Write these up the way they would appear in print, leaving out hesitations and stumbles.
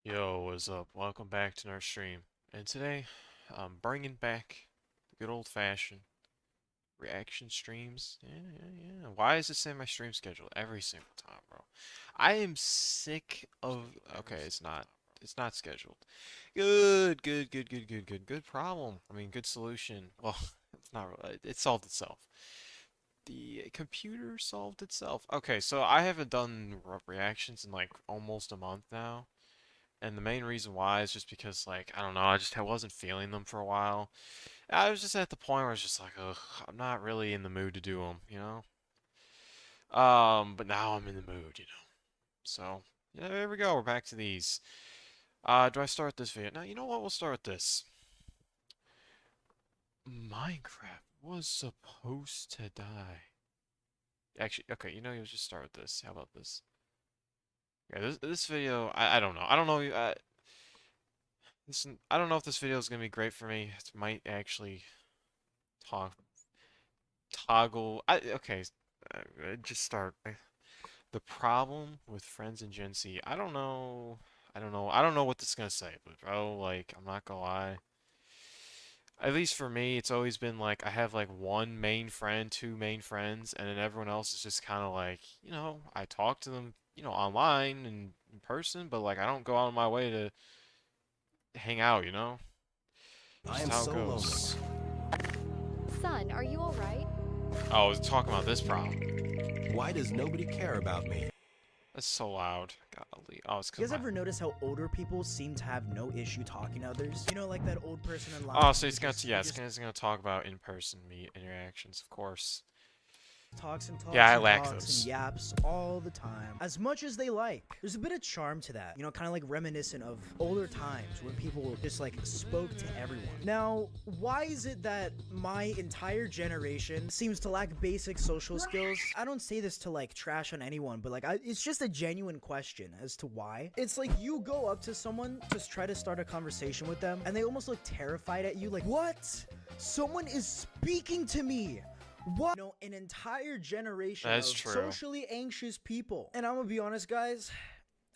Yo, what's up? Welcome back to our stream. And today, I'm bringing back the good old-fashioned reaction streams. Yeah. Why is this in my stream schedule every single time, bro? I am sick of. Okay, it's not. It's not scheduled. Good problem. I mean, good solution. Well, it's not really. It solved itself. The computer solved itself. Okay, so I haven't done reactions in like almost a month now. And the main reason why is just because, like, I don't know, I wasn't feeling them for a while. I was just at the point where I was just like, ugh, I'm not really in the mood to do them, you know? But now I'm in the mood, you know? So, yeah, there we go. We're back to these. Do I start this video? No, you know what? We'll start with this. Minecraft was supposed to die. Actually, okay, you know, you'll just start with this. How about this? Yeah, this video, I don't know. I don't know. I don't know if this video is gonna be great for me. It might actually talk toggle. Okay, just start. The problem with Friends and Gen Z, I don't know. I don't know what this is gonna say, but bro, like, I'm not gonna lie. At least for me, it's always been like I have like one main friend, two main friends, and then everyone else is just kind of like, I talk to them, online and in person, but like I don't go out of my way to hang out, you know? I Just am how it so lonely. goes. Son, are you alright? Oh, I was talking about this problem. Why does nobody care about me? That's so loud. Golly. Oh, it's You because guys ever notice how older people seem to have no issue talking to others? You know, like that old person in line. Oh, so who it's gonna, just- yeah, who it's just gonna talk about in-person meet interactions, of course. talks and talks Yeah, I and lack talks those. and yaps all the time, as much as they like. There's a bit of charm to that, you know, kind of like reminiscent of older times when people just like spoke to everyone. Now, why is it that my entire generation seems to lack basic social skills? I don't say this to like trash on anyone, but like it's just a genuine question as to why. It's like you go up to someone, just try to start a conversation with them, and they almost look terrified at you, like, what? Someone is speaking to me. What? You know, an entire generation That's of true. socially anxious people. And I'm gonna be honest, guys,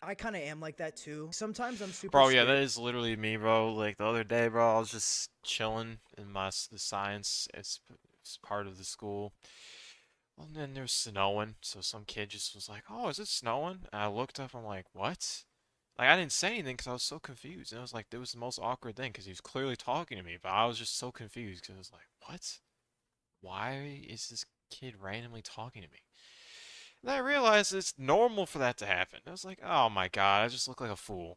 I kind of am like that too. Sometimes I'm super Bro, yeah, scared. that is literally me, bro. Like, the other day, bro, I was just chilling in the science, it's part of the school. Well, and then there was snowing, so some kid just was like, "Oh, is it snowing?" And I looked up, I'm like, "What?" Like, I didn't say anything because I was so confused. And I was like, it was the most awkward thing because he was clearly talking to me, but I was just so confused because I was like, "What? Why is this kid randomly talking to me?" And I realized it's normal for that to happen. I was like, "Oh my God, I just look like a fool."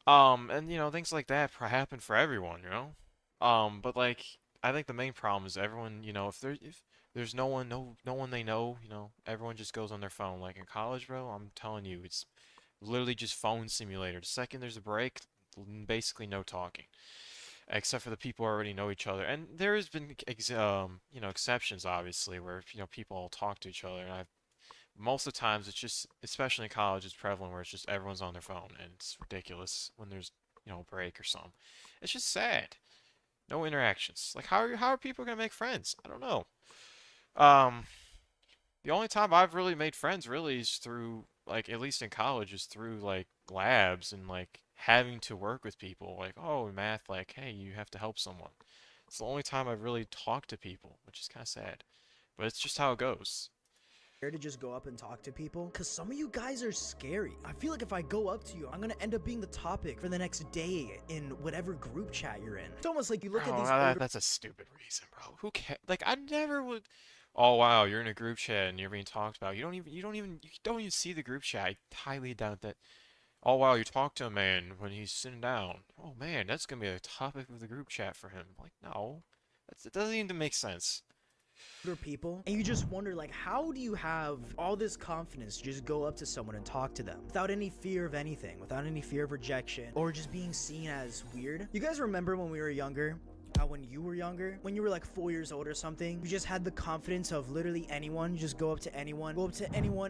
And things like that happen for everyone, you know? But like I think the main problem is everyone, if there's no one they know, everyone just goes on their phone. Like in college, bro, I'm telling you, it's literally just phone simulator. The second there's a break, basically no talking. Except for the people who already know each other. And there has been exceptions obviously where people all talk to each other and I've most of the times it's just, especially in college, it's prevalent where it's just everyone's on their phone and it's ridiculous when there's a break or something. It's just sad. No interactions. Like how are people gonna make friends? I don't know. Um, the only time I've really made friends really is through, like, at least in college, is through like labs and like having to work with people. Like, oh, in math, like, hey, you have to help someone. It's the only time I've really talked to people, which is kind of sad. But it's just how it goes. To just go up and talk to people, because some of you guys are scary. I feel like if I go up to you, I'm gonna end up being the topic for the next day in whatever group chat you're in. It's almost like you look at Oh, these older that's a stupid reason, bro. Who cares? Like, I never would. Oh wow, you're in a group chat and you're being talked about. You don't even see the group chat. I highly doubt that. Oh wow, you talk to a man when he's sitting down. Oh man, that's gonna be a topic of the group chat for him. Like, no, it doesn't even make sense. people, and you just wonder, like, how do you have all this confidence to just go up to someone and talk to them without any fear of anything, without any fear of rejection or just being seen as weird? You guys remember when we were younger, how when you were younger, when you were like 4 years old or something, you just had the confidence of literally anyone. You just go up to anyone,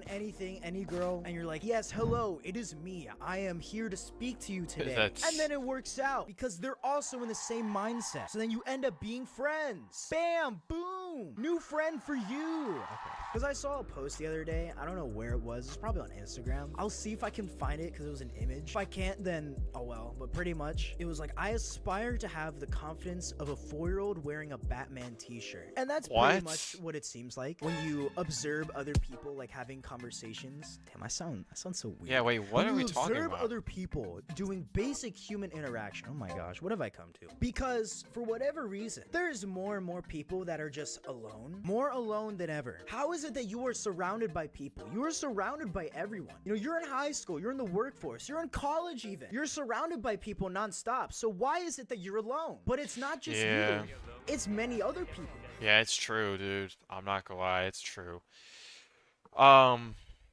anything, any girl, and you're like, yes, hello, it is me. I am here to speak to you today. That's- And then it works out because they're also in the same mindset. So then you end up being friends. Bam, boom, new friend for you. Okay. Because I saw a post the other day. I don't know where it was. It's probably on Instagram. I'll see if I can find it because it was an image. If I can't, then oh well. But pretty much, it was like, I aspire to have the confidence of a 4-year-old wearing a Batman t-shirt. And that's pretty much what it seems like when you observe other people like having conversations. Damn, I sound so weird. Yeah, wait, what are we talking Observe about? other people doing basic human interaction. Oh my gosh, what have I come to? Because for whatever reason, there's more and more people that are just alone, more alone than ever. How is it that you are surrounded by people? You are surrounded by everyone. You know, you're in high school, you're in the workforce, you're in college even. You're surrounded by people nonstop. So why is it that you're alone? But it's not just you. It's many other people. Yeah, it's true, dude. I'm not gonna lie, it's true.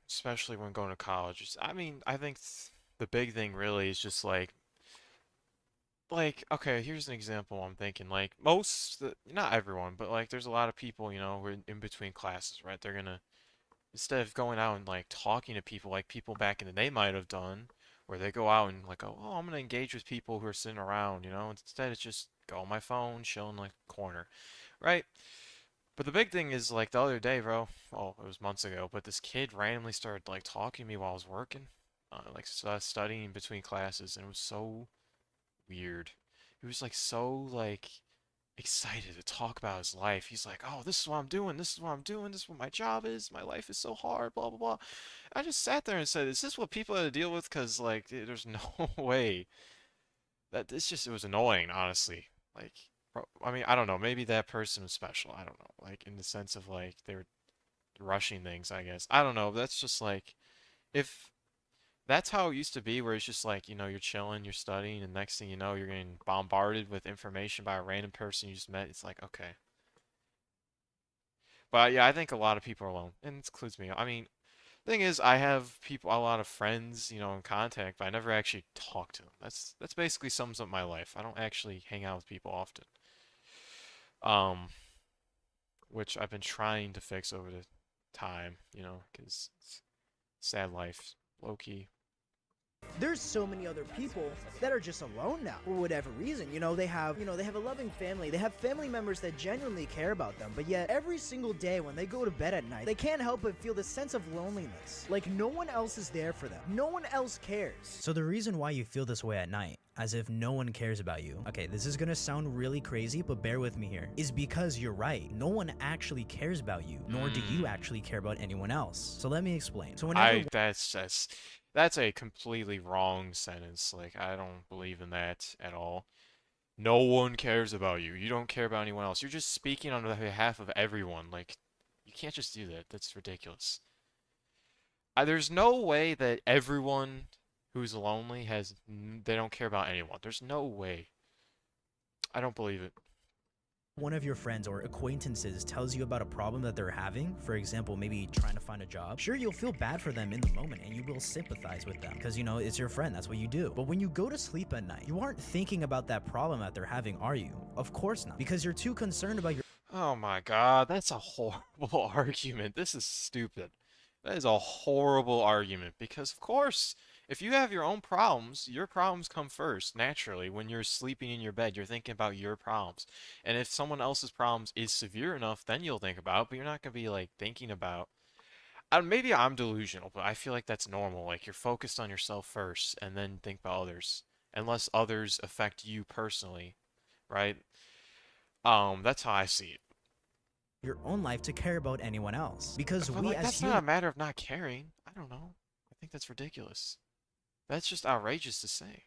Especially when going to college. I mean, I think the big thing really is just like, okay, here's an example I'm thinking. Like, not everyone, but like, there's a lot of people, you know, who are in between classes, right? They're gonna, instead of going out and like talking to people like people back in the day might have done, where they go out and like, oh, I'm gonna engage with people who are sitting around, you know? Instead, it's just go on my phone, chill in like a corner, right? But the big thing is like the other day, bro. Oh, it was months ago, but this kid randomly started like talking to me while I was working, studying between classes, and it was so weird. He was like so like excited to talk about his life. He's like, "Oh, this is what I'm doing. This is what I'm doing. This is what my job is. My life is so hard. Blah blah blah." I just sat there and said, "Is this what people have to deal with?" Because like, there's no way that it was annoying, honestly. Like, I mean, I don't know. Maybe that person was special. I don't know. Like in the sense of like they were rushing things, I guess. I don't know. That's just like if that's how it used to be, where it's just like, you know, you're chilling, you're studying, and next thing you know, you're getting bombarded with information by a random person you just met. It's like, okay. But yeah, I think a lot of people are alone, and it includes me. I mean, thing is, I have a lot of friends, you know, in contact, but I never actually talk to them. That's basically sums up my life. I don't actually hang out with people often. Um, which I've been trying to fix over the time, you know, because it's sad life, low key. There's so many other people that are just alone now for whatever reason. They have a loving family. They have family members that genuinely care about them. But yet every single day when they go to bed at night, they can't help but feel this sense of loneliness. Like no one else is there for them. No one else cares. So the reason why you feel this way at night, as if no one cares about you. Okay, this is gonna sound really crazy, but bear with me here. Is because you're right. No one actually cares about you, nor do you actually care about anyone else. So let me explain. So whenever That's a completely wrong sentence. Like, I don't believe in that at all. No one cares about you. You don't care about anyone else. You're just speaking on behalf of everyone. Like, you can't just do that. That's ridiculous. There's no way that everyone who's lonely they don't care about anyone. There's no way. I don't believe it. one of your friends or acquaintances tells you about a problem that they're having, for example, maybe trying to find a job, sure, you'll feel bad for them in the moment and you will sympathize with them because, it's your friend, that's what you do. But when you go to sleep at night, you aren't thinking about that problem that they're having, are you? Of course not, because you're too concerned about your— Oh my God, that's a horrible argument. This is stupid. That is a horrible argument because, of course, if you have your problems come first, naturally. When you're sleeping in your bed, you're thinking about your problems. And if someone else's problems is severe enough, then you'll think about it, but you're not going to be, like, thinking about... maybe I'm delusional, but I feel like that's normal. Like, you're focused on yourself first, and then think about others. Unless others affect you personally, right? That's how I see it. your own life to care about anyone else. Because But, we like, as that's humans— not a matter of not caring. I don't know. I think that's ridiculous. That's just outrageous to say.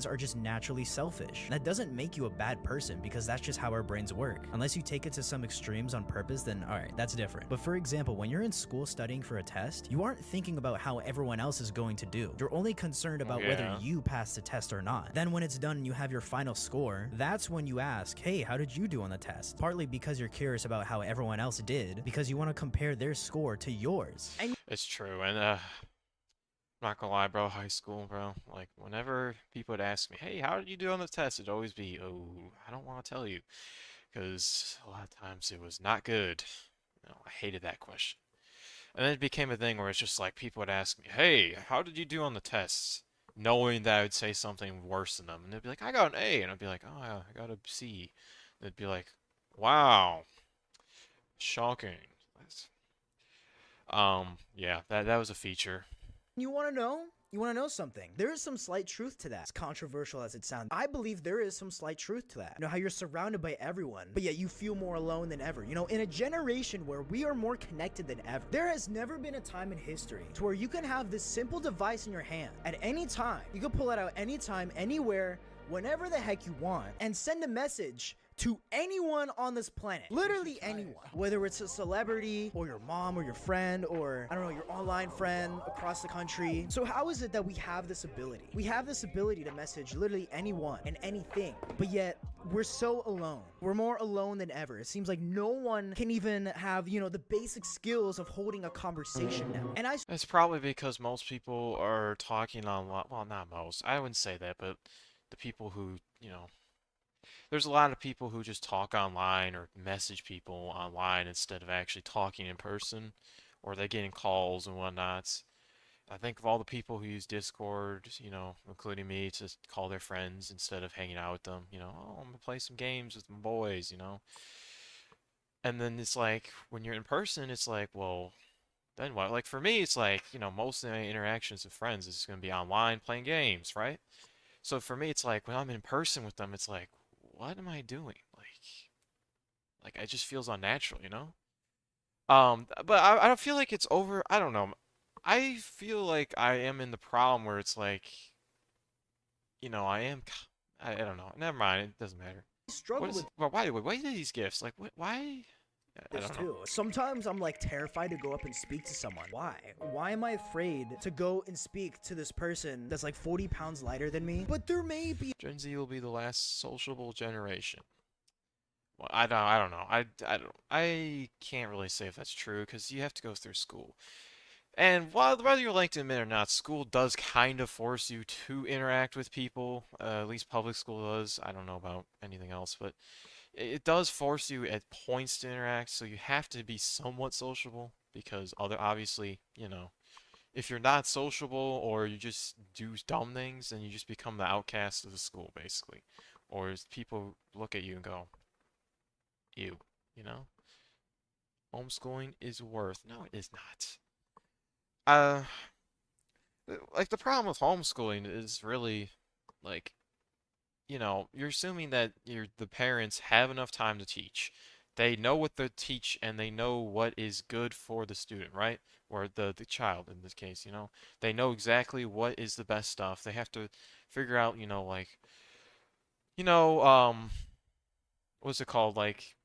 are just naturally selfish. That doesn't make you a bad person because that's just how our brains work. Unless you take it to some extremes on purpose, then alright, that's different. But for example, when you're in school studying for a test, you aren't thinking about how everyone else is going to do. You're only concerned about whether you pass the test or not. Then when it's done and you have your final score, that's when you ask, hey, how did you do on the test? Partly because you're curious about how everyone else did, because you want to compare their score to yours. And It's true, and Not gonna lie, bro, high school, bro. Like, whenever people would ask me, hey, how did you do on the test? It'd always be, oh, I don't want to tell you. Because a lot of times it was not good. I hated that question. And then it became a thing where it's just like people would ask me, hey, how did you do on the tests? Knowing that I would say something worse than them. And they'd be like, I got an A. And I'd be like, oh, yeah, I got a C. And they'd be like, wow, shocking. Yeah, that was a feature. You want to know? You want to know something? There is some slight truth to that. As controversial as it sounds, I believe there is some slight truth to that. You know, how you're surrounded by everyone, but yet you feel more alone than ever. You know, in a generation where we are more connected than ever, there has never been a time in history to where you can have this simple device in your hand at any time. You can pull it out anytime, anywhere, whenever the heck you want, and send a message to anyone on this planet. Literally anyone. Whether it's a celebrity, or your mom, or your friend, or, I don't know, your online friend across the country. So how is it that we have this ability? We have this ability to message literally anyone and anything, but yet we're so alone. We're more alone than ever. It seems like no one can even have, you know, the basic skills of holding a conversation now. And It's probably because most people are talking online. Well, not most. I wouldn't say that, but the people who, there's a lot of people who just talk online or message people online instead of actually talking in person, or they're getting calls and whatnot. I think of all the people who use Discord, including me, to call their friends instead of hanging out with them, oh, I'm gonna play some games with my boys. And then it's like, when you're in person, it's like, well, then what? Like for me, it's like, most of my interactions with friends is gonna be online playing games, right? So for me, it's like when I'm in person with them, it's like, what am I doing? Like it just feels unnatural. But I don't feel like it's over. I don't know. I feel like I am in the problem where it's like, I am. I don't know. Never mind. It doesn't matter. What struggle is? with Well, why do these gifts? Like, why? I this don't know. too. Sometimes I'm like terrified to go up and speak to someone. Why? Why am I afraid to go and speak to this person that's like 40 pounds lighter than me? But there may be Gen Z will be the last sociable generation. Well, I don't know. I can't really say if that's true because you have to go through school. And whether you like to admit or not, school does kind of force you to interact with people. At least public school does. I don't know about anything else, but it does force you at points to interact. So you have to be somewhat sociable because obviously, if you're not sociable or you just do dumb things, then you just become the outcast of the school, basically. Or people look at you and go, "You, you know, homeschooling is worth." No, it is not. Uh, like the problem with homeschooling is really like, you're assuming that the parents have enough time to teach. They know what to teach and they know what is good for the student, right? Or the child in this case. They know exactly what is the best stuff. They have to figure out, like, you know, um, what's it called? Like,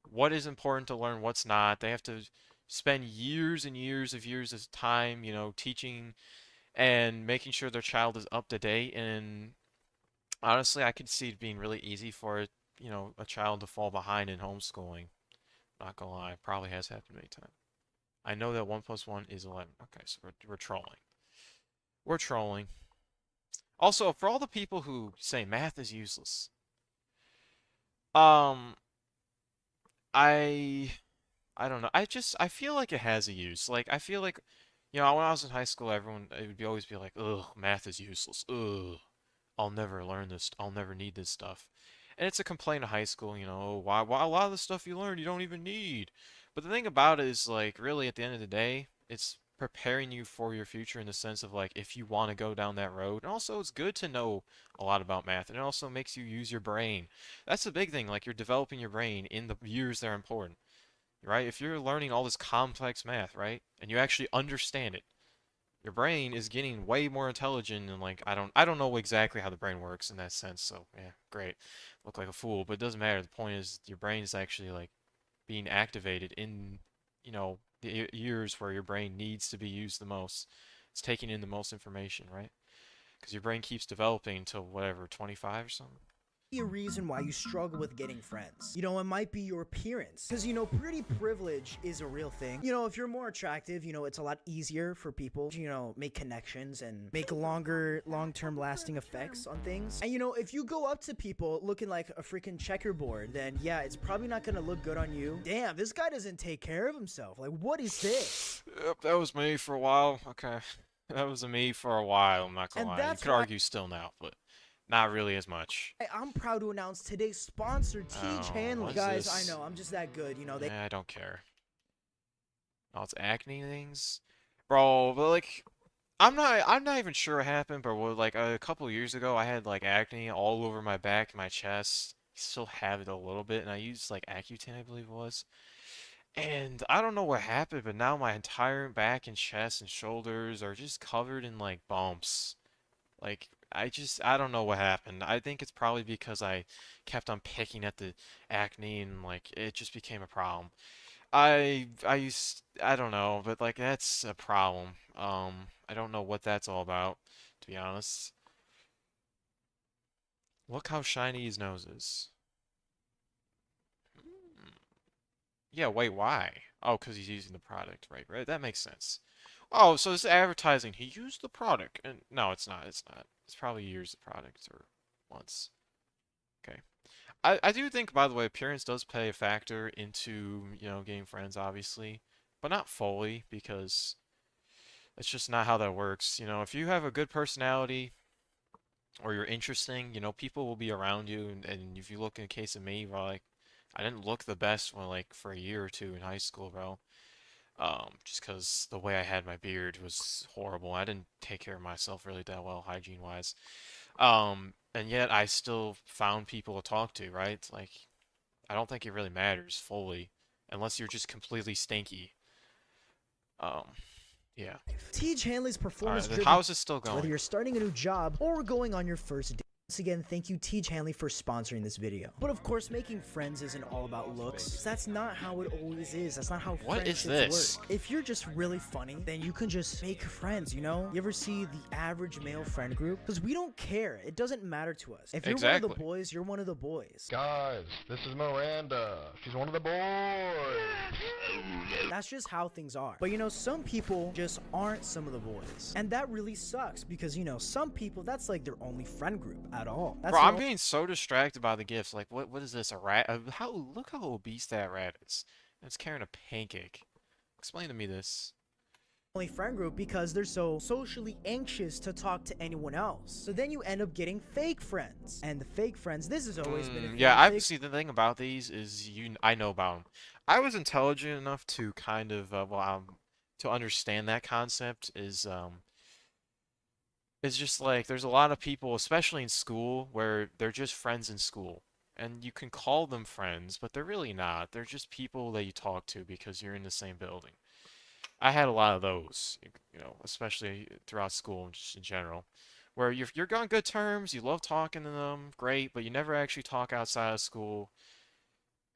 what is important to learn, what's not. They have to spend years and years of time, teaching and making sure their child is up to date. And honestly, I could see it being really easy for a child to fall behind in homeschooling. Not gonna lie, probably has happened many times. I know that 1 plus 1 is 11. Okay, so we're trolling. We're trolling. Also, for all the people who say math is useless, um, I I don't know. I feel like it has a use. Like I feel like, when I was in high school, everyone it would always be like, "Ugh, math is useless. Ugh, I'll never learn this. I'll never need this stuff." And it's a complaint of high school, "Oh, why a lot of the stuff you learn you don't even need." But the thing about it is like really at the end of the day, it's preparing you for your future in the sense of like if you want to go down that road. And also it's good to know a lot about math. And it also makes you use your brain. That's the big thing, like you're developing your brain in the years that are important, right? If you're learning all this complex math, right, and you actually understand it, your brain is getting way more intelligent and like I don't know exactly how the brain works in that sense, so yeah, great. Look like a fool, but it doesn't matter. The point is your brain is actually like being activated in, the years where your brain needs to be used the most. It's taking in the most information, right? Because your brain keeps developing until whatever, 25 or something. a reason why you struggle with getting friends. You know, it might be your appearance. Because, you know, pretty privilege is a real thing. You know, if you're more attractive, you know, it's a lot easier for people to, you know, make connections and make long-term lasting effects on things. And, you know, if you go up to people looking like a freaking checkerboard, then yeah, it's probably not gonna look good on you. Damn, this guy doesn't take care of himself. Like, what is this? Yep, that was me for a while. Okay. That was me for a while, I'm not gonna And lie. You that's could why argue still now, but not really as much. I'm proud to announce today's sponsor, Tej Oh, Hanley. what's Guys, this? I know, I'm just that good. You know, they I don't care. Oh, it's acne things? Bro, but like I'm not even sure what happened, but like a couple years ago I had like acne all over my back and my chest. Still have it a little bit, and I used like Accutane, I believe it was. And I don't know what happened, but now my entire back and chest and shoulders are just covered in like bumps. Like I don't know what happened. I think it's probably because I kept on picking at the acne and like it just became a problem. I don't know, but like that's a problem. I don't know what that's all about, to be honest. Look how shiny his nose is. Hmm. Yeah, wait, why? Oh, because he's using the product, right? Right, that makes sense. Oh, so it's advertising. He used the product, and no, it's not. It's not. It's probably years of product or months. Okay. I do think, by the way, appearance does play a factor into, you know, getting friends, obviously, but not fully because it's just not how that works. You know, if you have a good personality or you're interesting, you know, people will be around you. And if you look in the case of me, well, like, I didn't look the best when, like, for a year or two in high school, bro. Just because the way I had my beard was horrible. I didn't take care of myself really that well, hygiene-wise. And yet I still found people to talk to, right? Like, I don't think it really matters fully, unless you're just completely stinky. Um, yeah. Tej Hanley's performance Alright, then driven how is this still whether going? you're starting a new job or going on your first date. Once again, thank you, Tej Hanley, for sponsoring this video. But of course, making friends isn't all about looks. That's not how it always is. That's not how What is friendships this? work. If you're just really funny, then you can just make friends, you know? You ever see the average male friend group? Because we don't care. It doesn't matter to us. If you're one of Exactly. the boys, you're one of the boys. Guys, this is Miranda. She's one of the boys. That's just how things are. But you know, some people just aren't some of the boys. And that really sucks because, you know, some people, that's like their only friend group at all. That's Bro, their I'm being so distracted by the gifts. Like, what is this? A rat? Look how obese that rat is. It's carrying a pancake. Explain to me this. only friend group because they're so socially anxious to talk to anyone else. So then you end up getting fake friends. And the fake friends, this has always been a thing. Yeah, I Fake see the thing about these is I know about them. I was intelligent enough to kind of to understand that concept is it's just like there's a lot of people, especially in school, where they're just friends in school. And you can call them friends, but they're really not. They're just people that you talk to because you're in the same building. I had a lot of those, you know, especially throughout school and just in general, where you're on good terms, you love talking to them, great, but you never actually talk outside of school.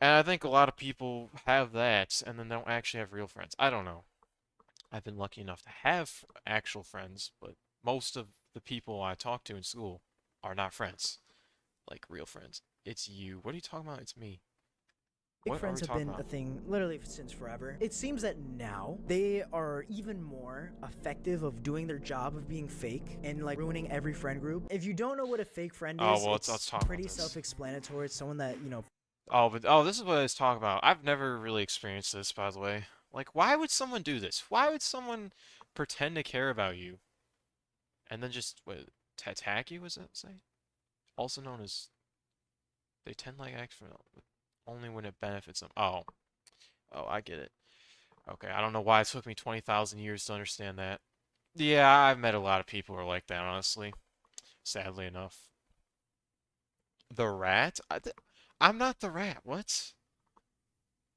And I think a lot of people have that and then don't actually have real friends. I don't know. I've been lucky enough to have actual friends, but most of the people I talk to in school are not friends, like real friends. It's you. What are you talking about? It's me. Fake What are friends we have talking been a about? thing literally since forever. It seems that now they are even more effective of doing their job of being fake and like ruining every friend group. If you don't know what a fake friend Oh, is, well, it's let's talk about pretty this. self-explanatory. It's someone that, you know, Oh, this is what I was talking about. I've never really experienced this, by the way. Like, why would someone do this? Why would someone pretend to care about you and then just what, attack you? Was that say? Also known as they tend like act for only when it benefits them. Oh, I get it. Okay, I don't know why it took me 20,000 years to understand that. Yeah, I've met a lot of people who are like that, honestly. Sadly enough. The rat? I'm not the rat. What?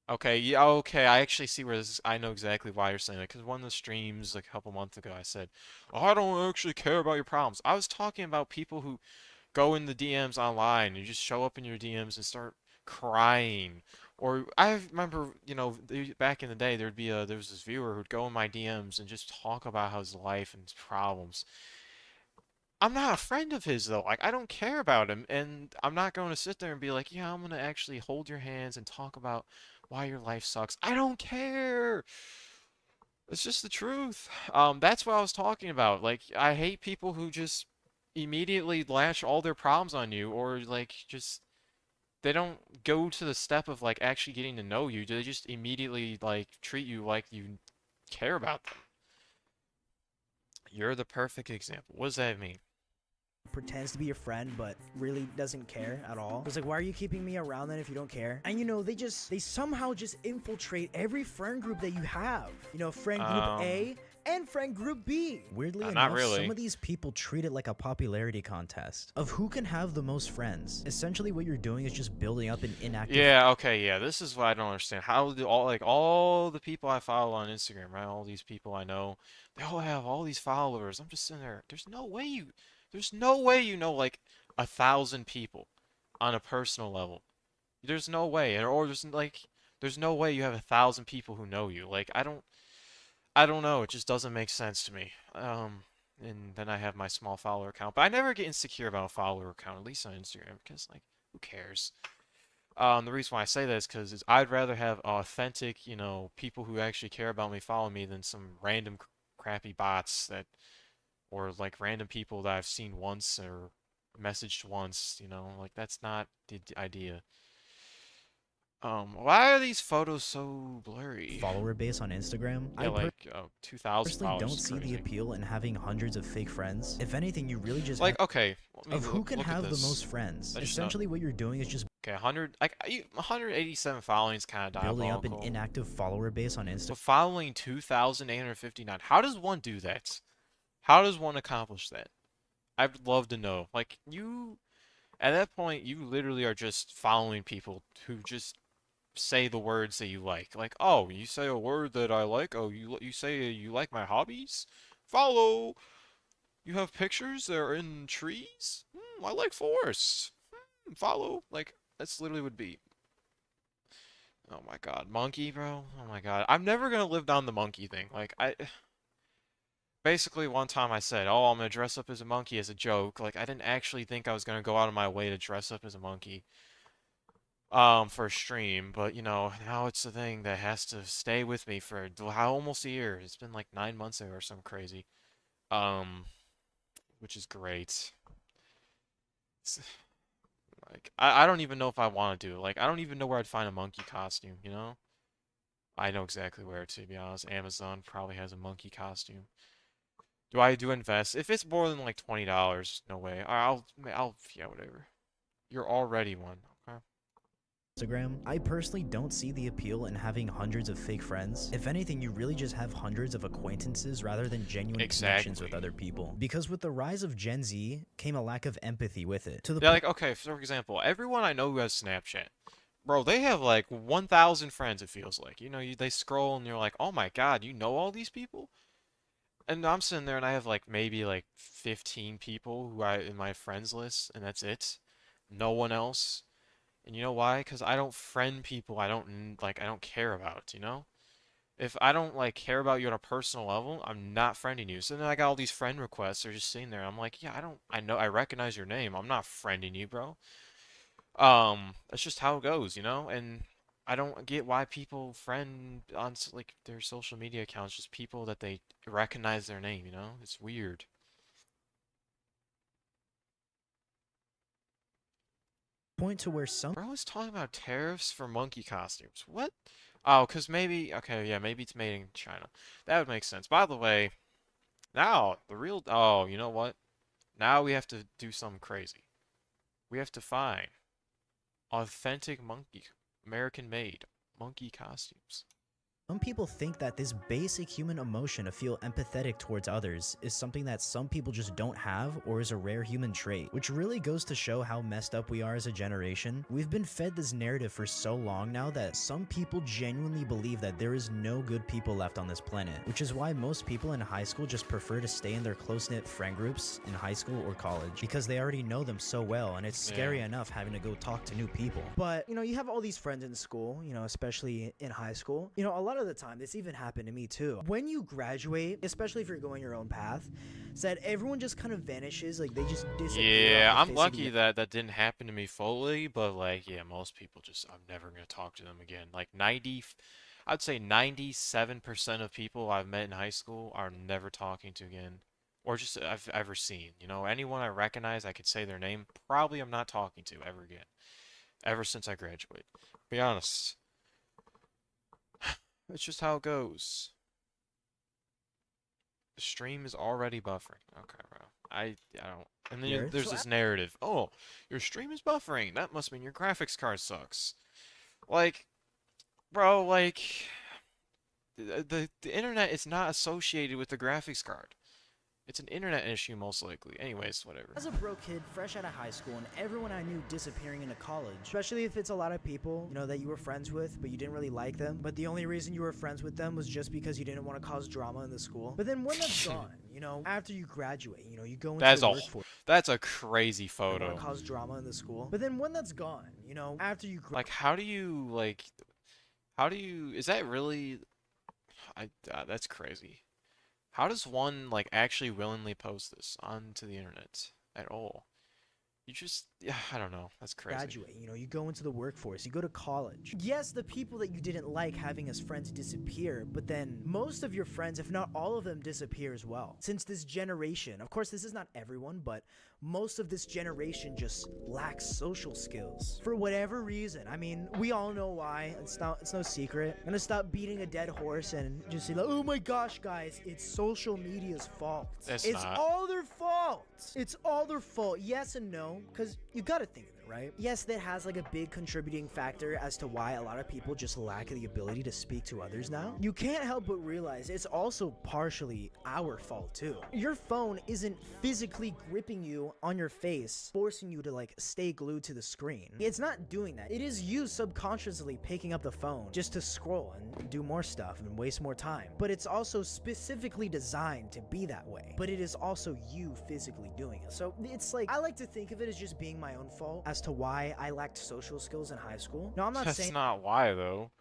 Okay, yeah, okay, I actually see where this is. I know exactly why you're saying that, because one of the streams like a couple months ago, I said, oh, I don't actually care about your problems. I was talking about people who go in the DMs online and just show up in your DMs and start crying. Or I remember, you know, back in the day, there was this viewer who'd go in my DMs and just talk about his life and his problems. I'm not a friend of his though. Like I don't care about him, and I'm not going to sit there and be like, yeah, I'm gonna actually hold your hands and talk about why your life sucks. I don't care. It's just the truth. That's what I was talking about. Like I hate people who just immediately lash all their problems on you, or like just they don't go to the step of like actually getting to know you. They just immediately like treat you like you care about them. You're the perfect example. What does that mean? pretends to be your friend but really doesn't care at all. It's like, why are you keeping me around then if you don't care? And you know, they somehow just infiltrate every friend group that you have. You know, friend group A and friend group B. Weirdly not enough, really. some of these people treat it like a popularity contest of who can have the most friends. Essentially what you're doing is just building up an inactive. Yeah, okay, yeah. This is what I don't understand. How do all the people I follow on Instagram, right? All these people I know, they all have all these followers. I'm just sitting there. There's no way you know like 1,000 people on a personal level. There's no way. Or there's no way you have 1,000 people who know you. Like I don't know. It just doesn't make sense to me. And then I have my small follower count, but I never get insecure about a follower count, at least on Instagram, because like who cares? The reason why I say that is because I'd rather have authentic, you know, people who actually care about me follow me than some random crappy bots that, or like random people that I've seen once or messaged once, you know, like that's not the idea. Why are these photos so blurry? Follower base on Instagram. Yeah, like 2,000 personally followers don't is see the crazy. appeal in having hundreds of fake friends. If anything, you really just Like, okay, I mean, of who can look at have the this. most friends. I just know- Essentially what you're doing is just Okay, 187 following is kind of building up an diabolical. inactive follower base on But Instagram. following 2,859, how does one do that? How does one accomplish that? I'd love to know. Like, at that point, you literally are just following people who just say the words that you like. Like, oh, you say a word that I like? Oh, you say you like my hobbies? Follow! You have pictures that are in trees? I like forests. Follow! Like, that's literally would be. Oh my god. Monkey, bro? Oh my god. I'm never gonna live down the monkey thing. Like, basically, one time I said, oh, I'm gonna dress up as a monkey as a joke. Like, I didn't actually think I was gonna go out of my way to dress up as a monkey. For a stream, but you know, now it's a thing that has to stay with me for almost a year. It's been like 9 months ago or something crazy. Um, which is great. It's, like, I don't even know if I want to do it. Like, I don't even know where I'd find a monkey costume, you know? I know exactly where, to be honest. Amazon probably has a monkey costume. Do I do invest? If it's more than like $20, no way. Yeah, whatever. You're already one. Okay. I personally don't see the appeal in having hundreds of fake friends. If anything, you really just have hundreds of acquaintances rather than genuine connections with other people. Because with the rise of Gen Z came a lack of empathy with it. To the Yeah, like, okay, for example, everyone I know who has Snapchat, bro, they have like 1,000 friends, it feels like. You know, they scroll and you're like, oh my god, you know all these people? And I'm sitting there and I have like maybe like 15 people who I in my friends list, and that's it. No one else. And you know why? Because I don't friend people I don't care about, you know? If I don't like care about you on a personal level, I'm not friending you. So then I got all these friend requests. They're just sitting there. I'm like, yeah, I recognize your name. I'm not friending you, bro. That's just how it goes, you know? And I don't get why people friend on like their social media accounts just people that they recognize their name, you know? It's weird. point to where some Bro was talking about tariffs for monkey costumes. What? Oh, because maybe, okay, yeah, maybe it's made in China. That would make sense. By the way, now, oh, you know what? Now we have to do something crazy. We have to find authentic American-made monkey costumes. people think that this basic human emotion to feel empathetic towards others is something that some people just don't have or is a rare human trait, which really goes to show how messed up we are as a generation. We've been fed this narrative for so long now that some people genuinely believe that there is no good people left on this planet, which is why most people in high school just prefer to stay in their close-knit friend groups in high school or college because they already know them so well, and it's scary enough having to go talk to new people. But, you know, you have all these friends in school, you know, especially in high school. You know, a lot of of the time, this even happened to me too. When you graduate, especially if you're going your own path, is that everyone just kind of vanishes, like they just disappear. Yeah, off the I'm face of lucky that that didn't happen to me fully, but like, yeah, most people just, I'm never gonna talk to them again. Like I'd say 97% of people I've met in high school are never talking to again, or just I've ever seen. You know, anyone I recognize, I could say their name, probably I'm not talking to ever again, ever since I graduated. Be honest, it's just how it goes. The stream is already buffering. Okay, bro. I don't. And then Here. there's So this narrative. Oh, your stream is buffering. That must mean your graphics card sucks. Like, bro, like the internet is not associated with the graphics card. It's an internet issue most likely. Anyways, whatever. as a broke kid, fresh out of high school, and everyone I knew disappearing into college, especially if it's a lot of people, you know, that you were friends with, but you didn't really like them, but the only reason you were friends with them was just because you didn't want to cause drama in the school. But then when that's gone, you know, after you graduate, you know, you go into That's the a workforce. that's a crazy You don't photo. want to cause drama in the school. But then when that's gone, you know, after you Like, how do you is that really that's crazy. How does one like actually willingly post this onto the internet at all? You just, yeah, I don't know. That's crazy. graduate, you know, you go into the workforce, you go to college. Yes, the people that you didn't like having as friends disappear, but then most of your friends, if not all of them, disappear as well. Since this generation, of course, this is not everyone, but most of this generation just lacks social skills for whatever reason. I mean, we all know why. It's no secret. I'm gonna stop beating a dead horse and just say like, oh my gosh, guys, it's social media's fault. It's It's not. all their fault. It's all their fault. Yes and no, because you gotta think of it, right? Yes, that has like a big contributing factor as to why a lot of people just lack the ability to speak to others now. You can't help but realize it's also partially our fault too. Your phone isn't physically gripping you on your face, forcing you to like stay glued to the screen. It's not doing that. It is you subconsciously picking up the phone just to scroll and do more stuff and waste more time. But it's also specifically designed to be that way. But it is also you physically doing it. So it's like, I like to think of it as just being my own fault as to why I lacked social skills in high school. No, I'm not That's saying not why though.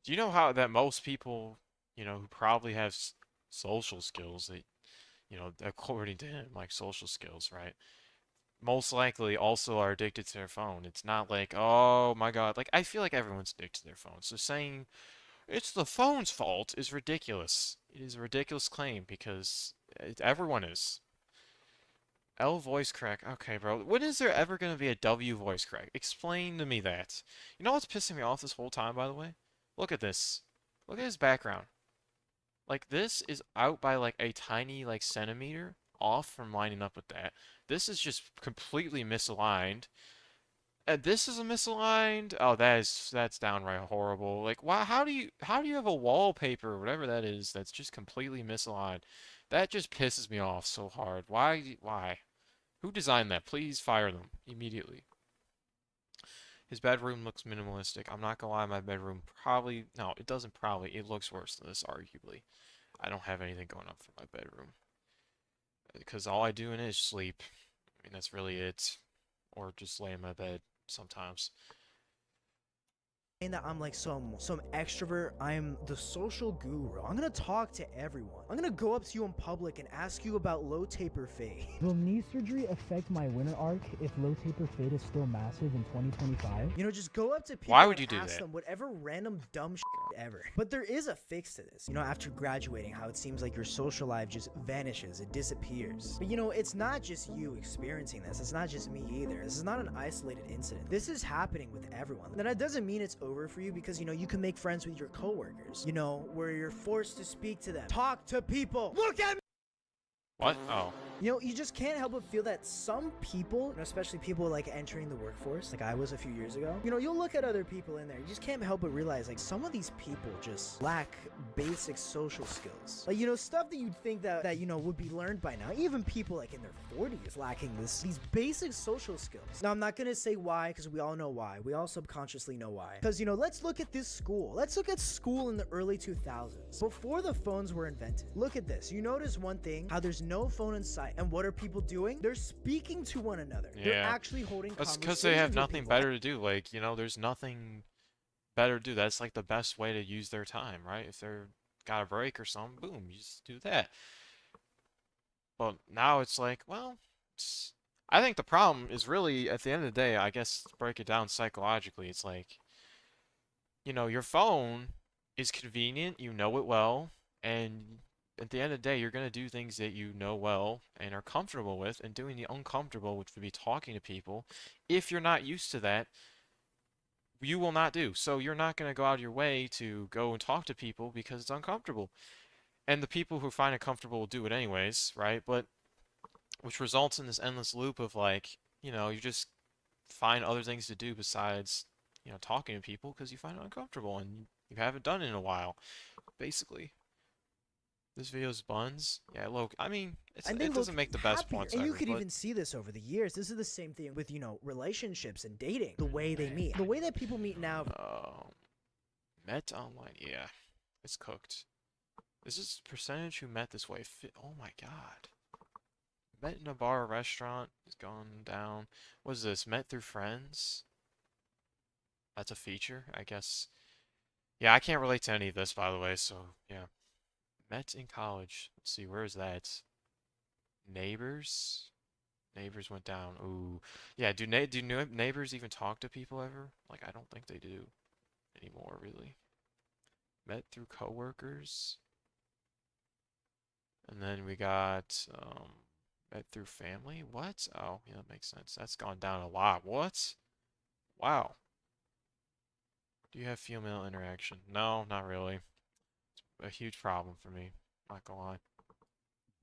Do you know how that most people, you know, who probably have social skills that, you know, according to him, like social skills, right? Most likely also are addicted to their phone. It's not like, oh my God, like I feel like everyone's addicted to their phone. So saying it's the phone's fault is ridiculous. It is a ridiculous claim because everyone is. L voice crack. Okay, bro. When is there ever going to be a W voice crack? Explain to me that. You know what's pissing me off this whole time, by the way? Look at this. Look at his background. Like, this is out by, like, a tiny, like, centimeter off from lining up with that. This is just completely misaligned. And this is a misaligned. Oh, that's downright horrible. Like, why? How do you have a wallpaper or whatever that is that's just completely misaligned? That just pisses me off so hard. Why? Why? Who designed that? Please fire them immediately. His bedroom looks minimalistic. I'm not gonna lie, my bedroom probably, no, it doesn't probably, it looks worse than this, arguably. I don't have anything going on for my bedroom. Because all I do in it is sleep. I mean, that's really it. Or just lay in my bed sometimes. that I'm like some extrovert. I'm the social guru. I'm gonna talk to everyone. I'm gonna go up to you in public and ask you about low taper fade. Will knee surgery affect my winter arc if low taper fade is still massive in 2025? You know, just go up to people Why would and you do ask that? them whatever random dumb shit ever. But there is a fix to this. You know, after graduating, how it seems like your social life just vanishes, it disappears. But you know, it's not just you experiencing this. It's not just me either. This is not an isolated incident. This is happening with everyone. And that doesn't mean it's over for you because, you know, you can make friends with your coworkers, you know, where you're forced to speak to them. Talk to people. Look at me. What? Oh. You know, you just can't help but feel that some people, especially people like entering the workforce, like I was a few years ago, you know, you'll look at other people in there. You just can't help but realize, like, some of these people just lack basic social skills. Like, you know, stuff that you'd think that you know, would be learned by now. Even people like in their 40s lacking these basic social skills. Now, I'm not going to say why, because we all know why. We all subconsciously know why. Because, you know, let's look at this school. Let's look at school in the early 2000s. Before the phones were invented. Look at this. You notice one thing, how there's no phone in sight. And what are people doing? They're speaking to one another. They're Yeah. actually holding That's conversations because they have with nothing people. better to do. Like, you know, there's nothing better do that. It's like the best way to use their time, right? If they're got a break or something, boom, you just do that. But now it's like, well, it's, I think the problem is really at the end of the day, I guess to break it down psychologically, it's like, your phone is convenient, you know it well, and at the end of the day, you're going to do things that you know well and are comfortable with, and doing the uncomfortable, which would be talking to people, if you're not used to that, you will not do. So you're not going to go out of your way to go and talk to people because it's uncomfortable. And the people who find it comfortable will do it anyways, right? But which results in this endless loop of like, you just find other things to do besides, talking to people because you find it uncomfortable and you haven't done it in a while, basically. This video's buns. Yeah, look, I mean, And they it look doesn't make the best happier. points And you ever, could but even see this over the years. This is the same thing with, relationships and dating. The way they meet. The way that people meet now. met online, yeah, it's cooked. This is percentage who met this way. Oh my god. Met in a bar or restaurant is gone down. What is this? Met through friends? That's a feature, I guess. Yeah, I can't relate to any of this, by the way, so yeah. Met in college. Let's see, where is that? Neighbors? Neighbors went down. Ooh. Yeah, do neighbors even talk to people ever? Like, I don't think they do anymore, really. Met through coworkers. And then we got, met through family? What? Oh, yeah, that makes sense. That's gone down a lot. What? Wow. Do you have female interaction? No, not really. It's a huge problem for me. Not gonna lie.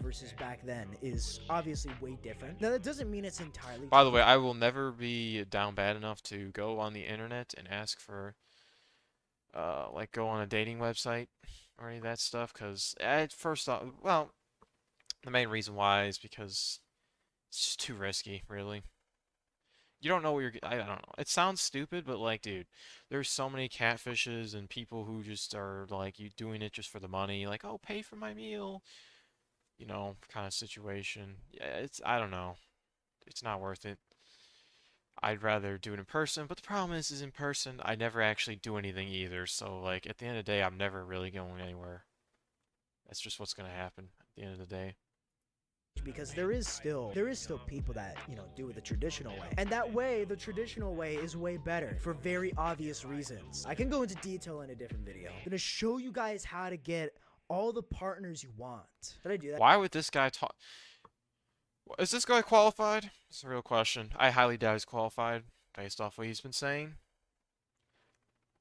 Versus back then is obviously way different. Now that doesn't mean it's entirely By true. the way, I will never be down bad enough to go on the internet and ask for, like go on a dating website or any of that stuff, because at first off, well, the main reason why is because it's just too risky, really. You don't know what I don't know. It sounds stupid, but like, dude, there's so many catfishes and people who just are like you doing it just for the money, like, oh, pay for my meal, kind of situation. Yeah, I don't know. It's not worth it. I'd rather do it in person, but the problem is in person, I never actually do anything either. So like at the end of the day, I'm never really going anywhere. That's just what's gonna happen at the end of the day. Because there is still people that do it the traditional way, and that way, the traditional way, is way better for very obvious reasons. I can go into detail in a different video. I'm gonna show you guys how to get all the partners you want. Did I do that? Why would this guy talk? Is this guy qualified? It's a real question. I highly doubt he's qualified based off what he's been saying.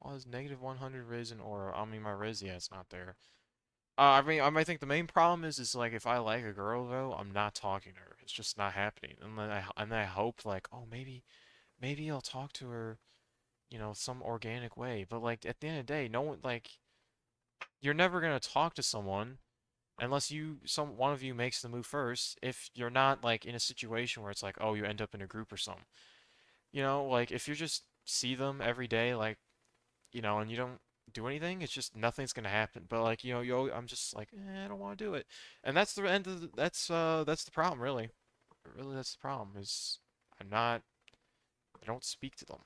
Well, his negative 100 Riz and Aura. I mean, my Riz, yeah, it's not there. I might think the main problem is like if I like a girl though, I'm not talking to her. It's just not happening. And then I hope like, oh maybe I'll talk to her, some organic way. But like at the end of the day, no one like you're never gonna talk to someone unless one of you makes the move first. If you're not like in a situation where it's like, oh, you end up in a group or something. Like if you just see them every day, like, and you don't do anything, it's just nothing's gonna happen. But like, I'm just like, I don't want to do it, and that's the end of that's the problem, really. Really, that's the problem. Is I don't speak to them.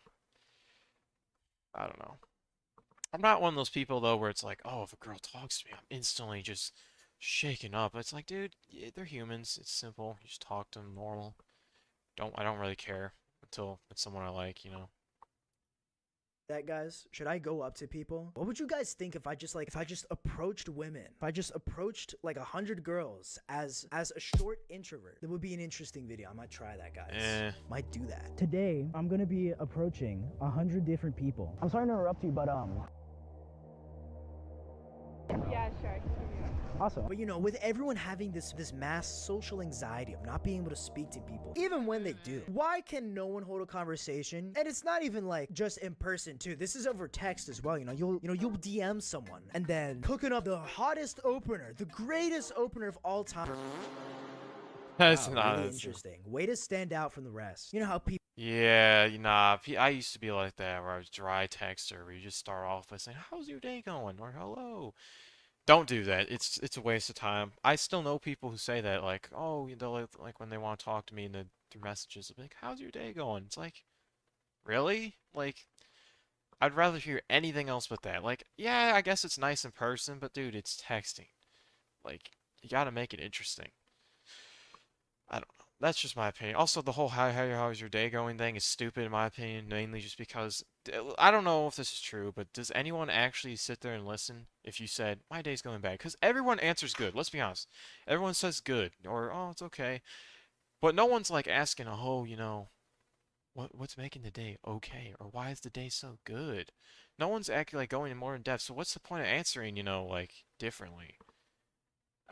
I don't know. I'm not one of those people though where it's like, oh, if a girl talks to me, I'm instantly just shaken up. It's like, dude, yeah, they're humans. It's simple. You just talk to them normal. I don't really care until it's someone I like. That, guys, should I go up to people? What would you guys think if I just approached women? If I just approached like 100 girls as a short introvert? That would be an interesting video. I might try that, guys. Might do that. Today, I'm gonna be approaching 100 different people. I'm sorry to interrupt you, but Yeah, sure. awesome. But with everyone having this mass social anxiety of not being able to speak to people, even when they do, why can no one hold a conversation? And it's not even like just in person too. This is over text as well. You'll DM someone and then cooking up the hottest opener, the greatest opener of all time. That's Wow, not really that's- interesting. Way to stand out from the rest. You know how people. Yeah, I used to be like that where I was dry texter where you just start off by saying, "How's your day going?" or "Hello." Don't do that. It's a waste of time. I still know people who say that, like, oh, they'll like when they want to talk to me through messages, they'll be like, "How's your day going?" It's like, really? Like, I'd rather hear anything else but that. Like, yeah, I guess it's nice in person, but dude, it's texting. Like, you gotta make it interesting. I don't know. That's just my opinion. Also, the whole how's your day going thing is stupid in my opinion, mainly just because I don't know if this is true, but does anyone actually sit there and listen if you said my day's going bad? Because everyone answers good. Let's be honest. Everyone says good or oh, it's okay. But no one's like asking, oh, what's making the day okay or why is the day so good? No one's actually like going more in depth. So what's the point of answering, like differently?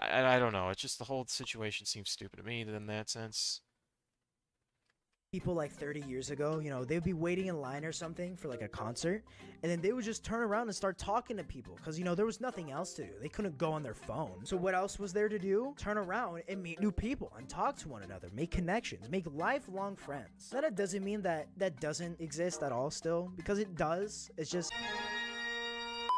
I don't know. It's just the whole situation seems stupid to me in that sense. People like 30 years ago, they'd be waiting in line or something for like a concert, and then they would just turn around and start talking to people because, there was nothing else to do. They couldn't go on their phone. So what else was there to do? Turn around and meet new people and talk to one another, make connections, make lifelong friends. That doesn't mean that doesn't exist at all still, because it does. It's just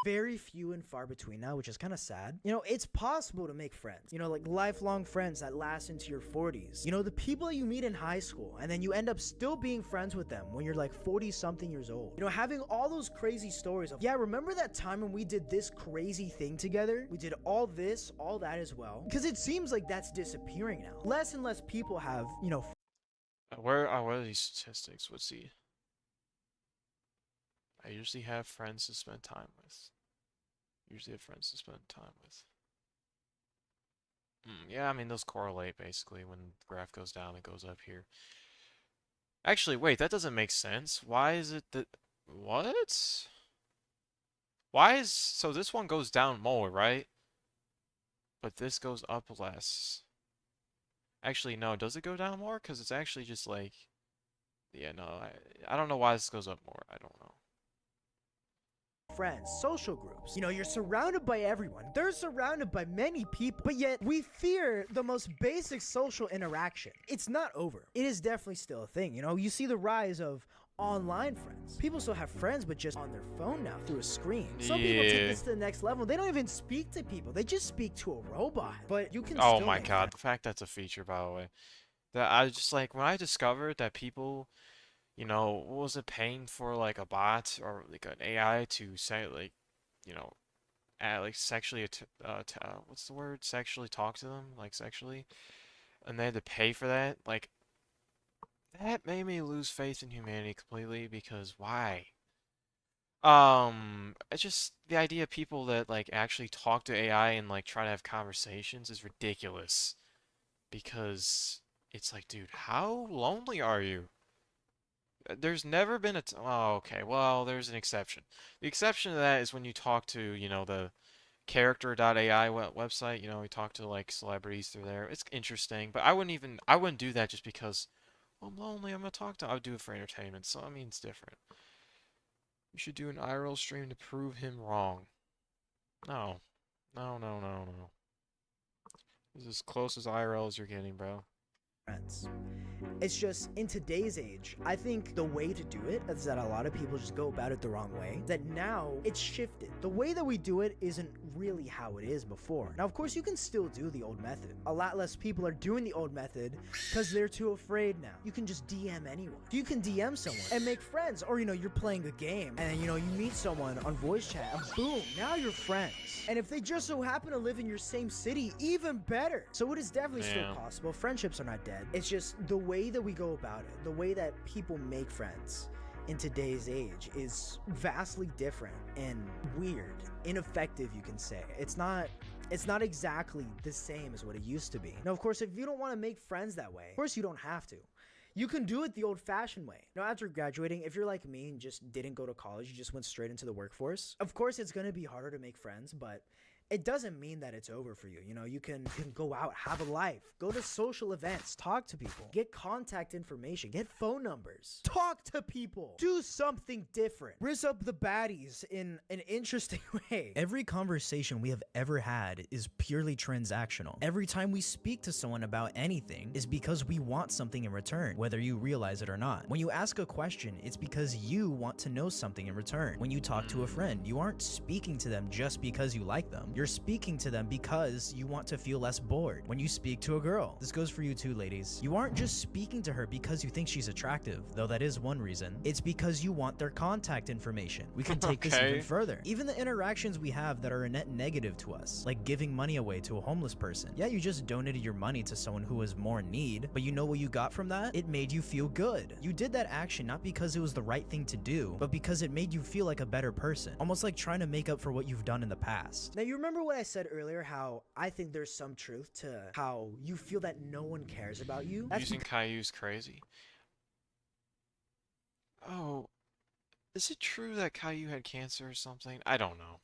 very few and far between now, which is kind of sad. It's possible to make friends, like lifelong friends that last into your 40s. The people that you meet in high school and then you end up still being friends with them when you're like 40 something years old. Having all those crazy stories of, yeah, remember that time when we did this crazy thing together? We did all this, all that as well. Because it seems like that's disappearing now. Less and less people have, Where are these statistics? Let's see. I usually have friends to spend time with. Yeah, I mean, those correlate basically. When the graph goes down, it goes up here. Actually, wait, that doesn't make sense. Why is it that... What? So this one goes down more, right? But this goes up less. Actually, no, does it go down more? Because it's actually just like... Yeah, no, I don't know why this goes up more. I don't know. Friends, social groups. You're surrounded by everyone. They're surrounded by many people, but yet we fear the most basic social interaction. It's not over. It is definitely still a thing. You see the rise of online friends. People still have friends, but just on their phone now through a screen. Some people take this to the next level. They don't even speak to people. They just speak to a robot. But you can Oh still my make god, friends. the fact that's a feature, by the way. That I just like, when I discovered that people... was it paying for like a bot or like an AI to say like, like sexually, what's the word? Sexually talk to them, like sexually, and they had to pay for that. Like, that made me lose faith in humanity completely because why? It's just the idea of people that like actually talk to AI and like try to have conversations is ridiculous because it's like, dude, how lonely are you? There's never been a oh, okay, well, there's an exception. The exception to that is when you talk to, the character.ai website, you talk to like celebrities through there. It's interesting, but I wouldn't do that just because I'm lonely, I'm gonna talk to I would do it for entertainment, so I mean it's different. You should do an IRL stream to prove him wrong. No. No, no, no, no. This is as close as IRL as you're getting, bro. Friends. It's just, in today's age, I think the way to do it is that a lot of people just go about it the wrong way. That now it's shifted. The way that we do it isn't really how it is before. Now, of course, you can still do the old method. A lot less people are doing the old method because they're too afraid now. You can just DM anyone. You can DM someone and make friends. Or, you're playing a game and, you meet someone on voice chat and boom, now you're friends. And if they just so happen to live in your same city, even better. So it is definitely still possible. Friendships are not dead. It's just the way that we go about it, the way that people make friends in today's age is vastly different and weird, ineffective, you can say. It's not exactly the same as what it used to be. Now, of course, if you don't want to make friends that way, of course you don't have to. You can do it the old-fashioned way. After graduating, if you're like me and just didn't go to college, you just went straight into the workforce, of course it's going to be harder to make friends, but it doesn't mean that it's over for you. You can go out, have a life, go to social events, talk to people, get contact information, get phone numbers, talk to people, do something different, rizz up the baddies in an interesting way. Every conversation we have ever had is purely transactional. Every time we speak to someone about anything is because we want something in return, whether you realize it or not. When you ask a question, it's because you want to know something in return. When you talk to a friend, you aren't speaking to them just because you like them. You're speaking to them because you want to feel less bored. When you speak to a girl, this goes for you too, ladies. You aren't just speaking to her because you think she's attractive, though that is one reason. It's because you want their contact information. We can take this even further. Even the interactions we have that are a net negative to us, like giving money away to a homeless person. Yeah, you just donated your money to someone who was more in need, but you know what you got from that? It made you feel good. You did that action not because it was the right thing to do, but because it made you feel like a better person. Almost like trying to make up for what you've done in the past. Now, you remember what I said earlier, how I think there's some truth to how you feel that no one cares about you? That's Using Caillou's crazy. Oh, is it true that Caillou had cancer or something? I don't know.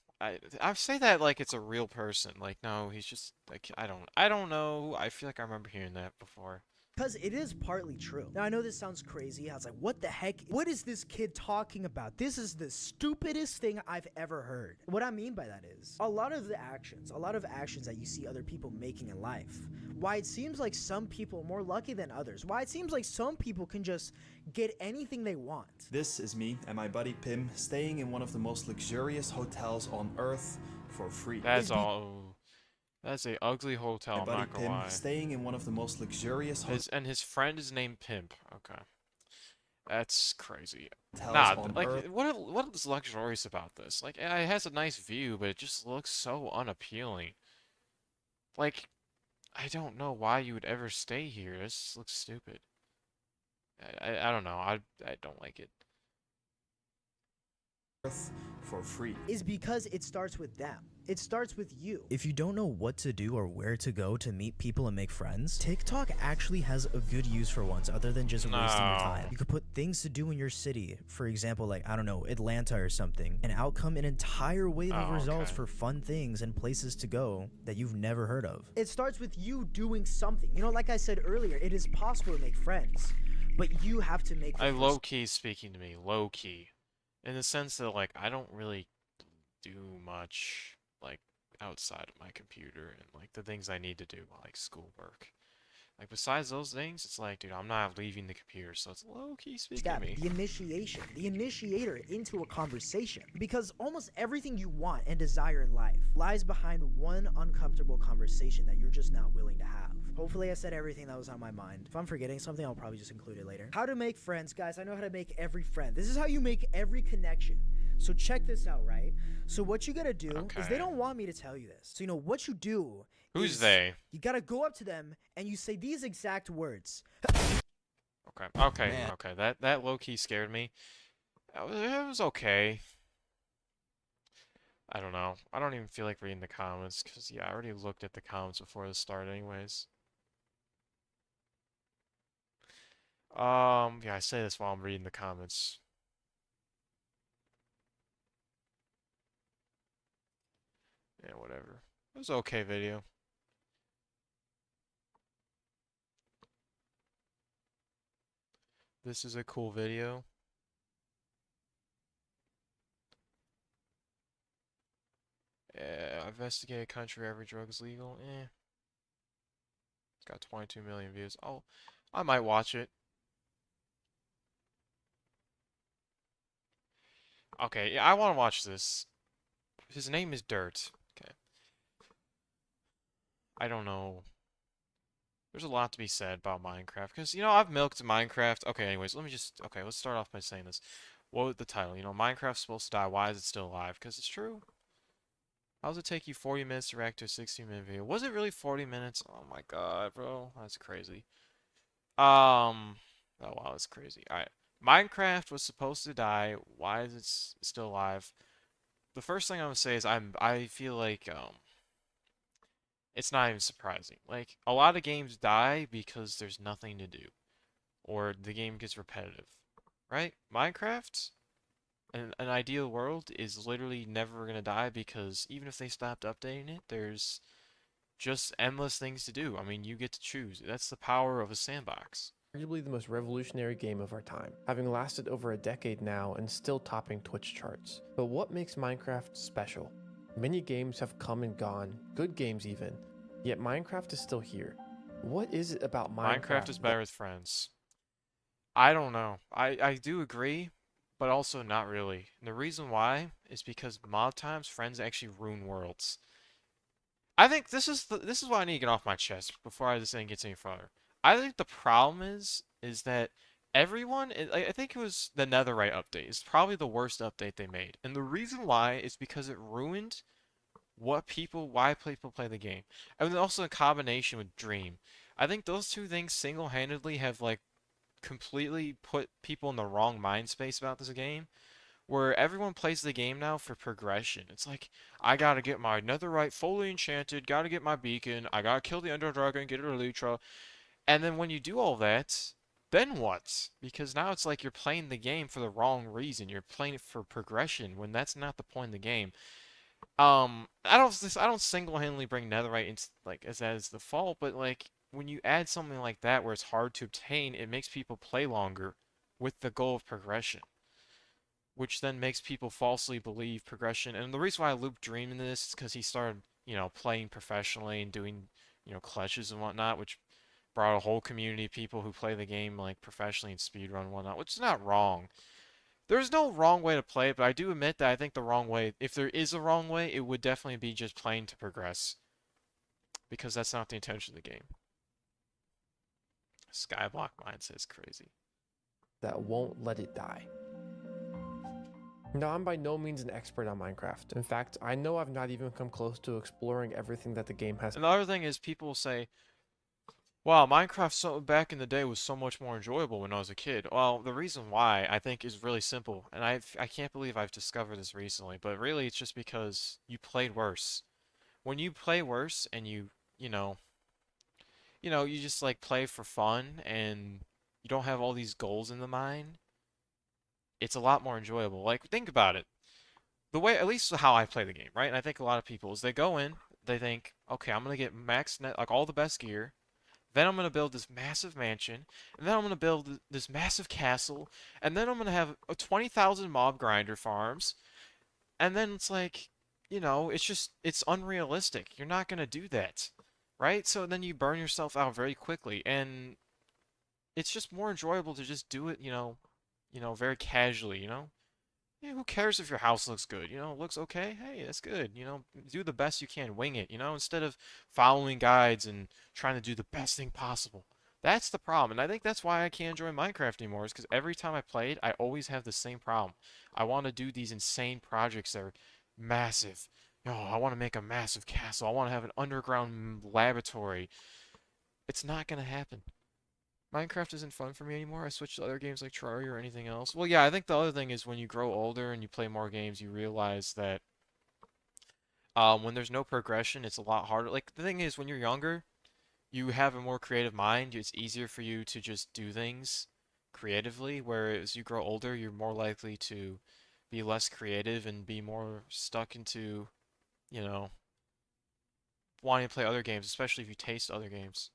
I say that like it's a real person. Like, no, he's just like I don't know. I feel like I remember hearing that before. because it is partly true. Now, I know this sounds crazy. I was like, what the heck? What is this kid talking about? This is the stupidest thing I've ever heard. What I mean by that is a lot of actions that you see other people making in life, why it seems like some people are more lucky than others, why it seems like some people can just get anything they want. This is me and my buddy Pim staying in one of the most luxurious hotels on earth for free. That's all. That's a ugly hotel. My I'm buddy not gonna Pim lie. staying in one of the most luxurious And his friend is named Pimp. Okay, that's crazy. hotels Nah, on like earth. what is luxurious about this? Like, yeah, it has a nice view, but it just looks so unappealing. Like, I don't know why you would ever stay here. This looks stupid. I don't know. I don't like it. For free. Is because it starts with them. It starts with you. If you don't know what to do or where to go to meet people and make friends, TikTok actually has a good use for once other than just wasting your time. You could put things to do in your city, for example, like, I don't know, Atlanta or something, and out come an entire wave of results for fun things and places to go that you've never heard of. It starts with you doing something. You know, like I said earlier, it is possible to make friends, but you have to make the Low-key speaking to me, low-key. In the sense that, like, I don't really do much, like, outside of my computer and, like, the things I need to do, like schoolwork. Like, besides those things, it's like, dude, I'm not leaving the computer, so it's low-key speaking to me. the initiation, the initiator into a conversation. Because almost everything you want and desire in life lies behind one uncomfortable conversation that you're just not willing to have. Hopefully I said everything that was on my mind. If I'm forgetting something, I'll probably just include it later. How to make friends. Guys, I know how to make every friend. This is how you make every connection. So check this out, right? So what you gotta do is they don't want me to tell you this. So, you know, what you do Who's they? You gotta go up to them and you say these exact words. Okay. That low-key scared me. It was okay. I don't know. I don't even feel like reading the comments, because, yeah, I already looked at the comments before this started anyways. Yeah, I say this while I'm reading the comments. Yeah, whatever. It was an okay video. This is a cool video. Investigate a country where every drug is legal. It's got 22 million views. Oh, I might watch it. Okay, yeah, I want to watch this. His name is Dirt. Okay. I don't know. There's a lot to be said about Minecraft, because, you know, I've milked Minecraft. Okay, anyways, let's start off by saying this. What was the title? You know, Minecraft's supposed to die. Why is it still alive? Because it's true. How does it take you 40 minutes to react to a 16-minute video? Was it really 40 minutes? Oh my god, bro. That's crazy. Oh wow, that's crazy. Alright. Minecraft was supposed to die. Why is it still alive? The first thing I'm gonna say is I feel like it's not even surprising. Like, a lot of games die because there's nothing to do, or the game gets repetitive, right? Minecraft, an ideal world, is literally never gonna die, because even if they stopped updating it, there's just endless things to do. I mean, you get to choose. That's the power of a sandbox. Arguably the most revolutionary game of our time, having lasted over a decade now and still topping Twitch charts. But what makes Minecraft special? Many games have come and gone, good games even, yet Minecraft is still here. What is it about Minecraft? Minecraft is better with friends. I don't know. I do agree, but also not really. And the reason why is because mod times, friends actually ruin worlds. I think this is what I need to get off my chest before this thing gets any further. I think the problem is that everyone I think it was the Netherite update. It's probably the worst update they made. And the reason why is because it ruined why people play the game. And then also in combination with Dream. I think those two things single-handedly have like completely put people in the wrong mind space about this game, where everyone plays the game now for progression. It's like, I gotta get my netherite fully enchanted, gotta get my beacon, I gotta kill the ender dragon, get an elytra, and then when you do all that, then what? Because now it's like you're playing the game for the wrong reason. You're playing it for progression when that's not the point of the game. I don't single-handedly bring netherite into like as the fault, but like when you add something like that where it's hard to obtain, it makes people play longer with the goal of progression, which then makes people falsely believe progression. And the reason why I looped Dream in this is because he started, playing professionally and doing, clutches and whatnot, which brought a whole community of people who play the game like professionally and speedrun and whatnot, which is not wrong. There's no wrong way to play it, but I do admit that I think the wrong way, if there is a wrong way, it would definitely be just playing to progress, because that's not the intention of the game. Skyblock mindset is crazy. That won't let it die. Now, I'm by no means an expert on Minecraft. In fact, I know I've not even come close to exploring everything that the game has. And the other thing is, people say, wow, Minecraft back in the day was so much more enjoyable when I was a kid. Well, the reason why I think is really simple, and I can't believe I've discovered this recently, but really it's just because you played worse. When you play worse and you just like play for fun and you don't have all these goals in the mind, it's a lot more enjoyable. Like, think about it. The way, at least how I play the game, right? And I think a lot of people is they go in, they think, okay, I'm gonna get max net, like all the best gear. Then I'm gonna build this massive mansion, and then I'm gonna build this massive castle, and then I'm gonna have 20,000 mob grinder farms, and then it's like, it's unrealistic. You're not gonna do that, right? So then you burn yourself out very quickly, and it's just more enjoyable to just do it, very casually, Yeah, who cares if your house looks good? It looks okay. Hey, that's good. Do the best you can, wing it, instead of following guides and trying to do the best thing possible. That's the problem. And I think that's why I can't enjoy Minecraft anymore, is because every time I play it, I always have the same problem. I want to do these insane projects that are massive. I want to make a massive castle. I want to have an underground laboratory. It's not going to happen. Minecraft isn't fun for me anymore. I switched to other games like Terraria or anything else. Well, yeah, I think the other thing is when you grow older and you play more games, you realize that when there's no progression, it's a lot harder. Like, the thing is, when you're younger, you have a more creative mind. It's easier for you to just do things creatively, whereas you grow older, you're more likely to be less creative and be more stuck into, you know, wanting to play other games, especially if you taste other games.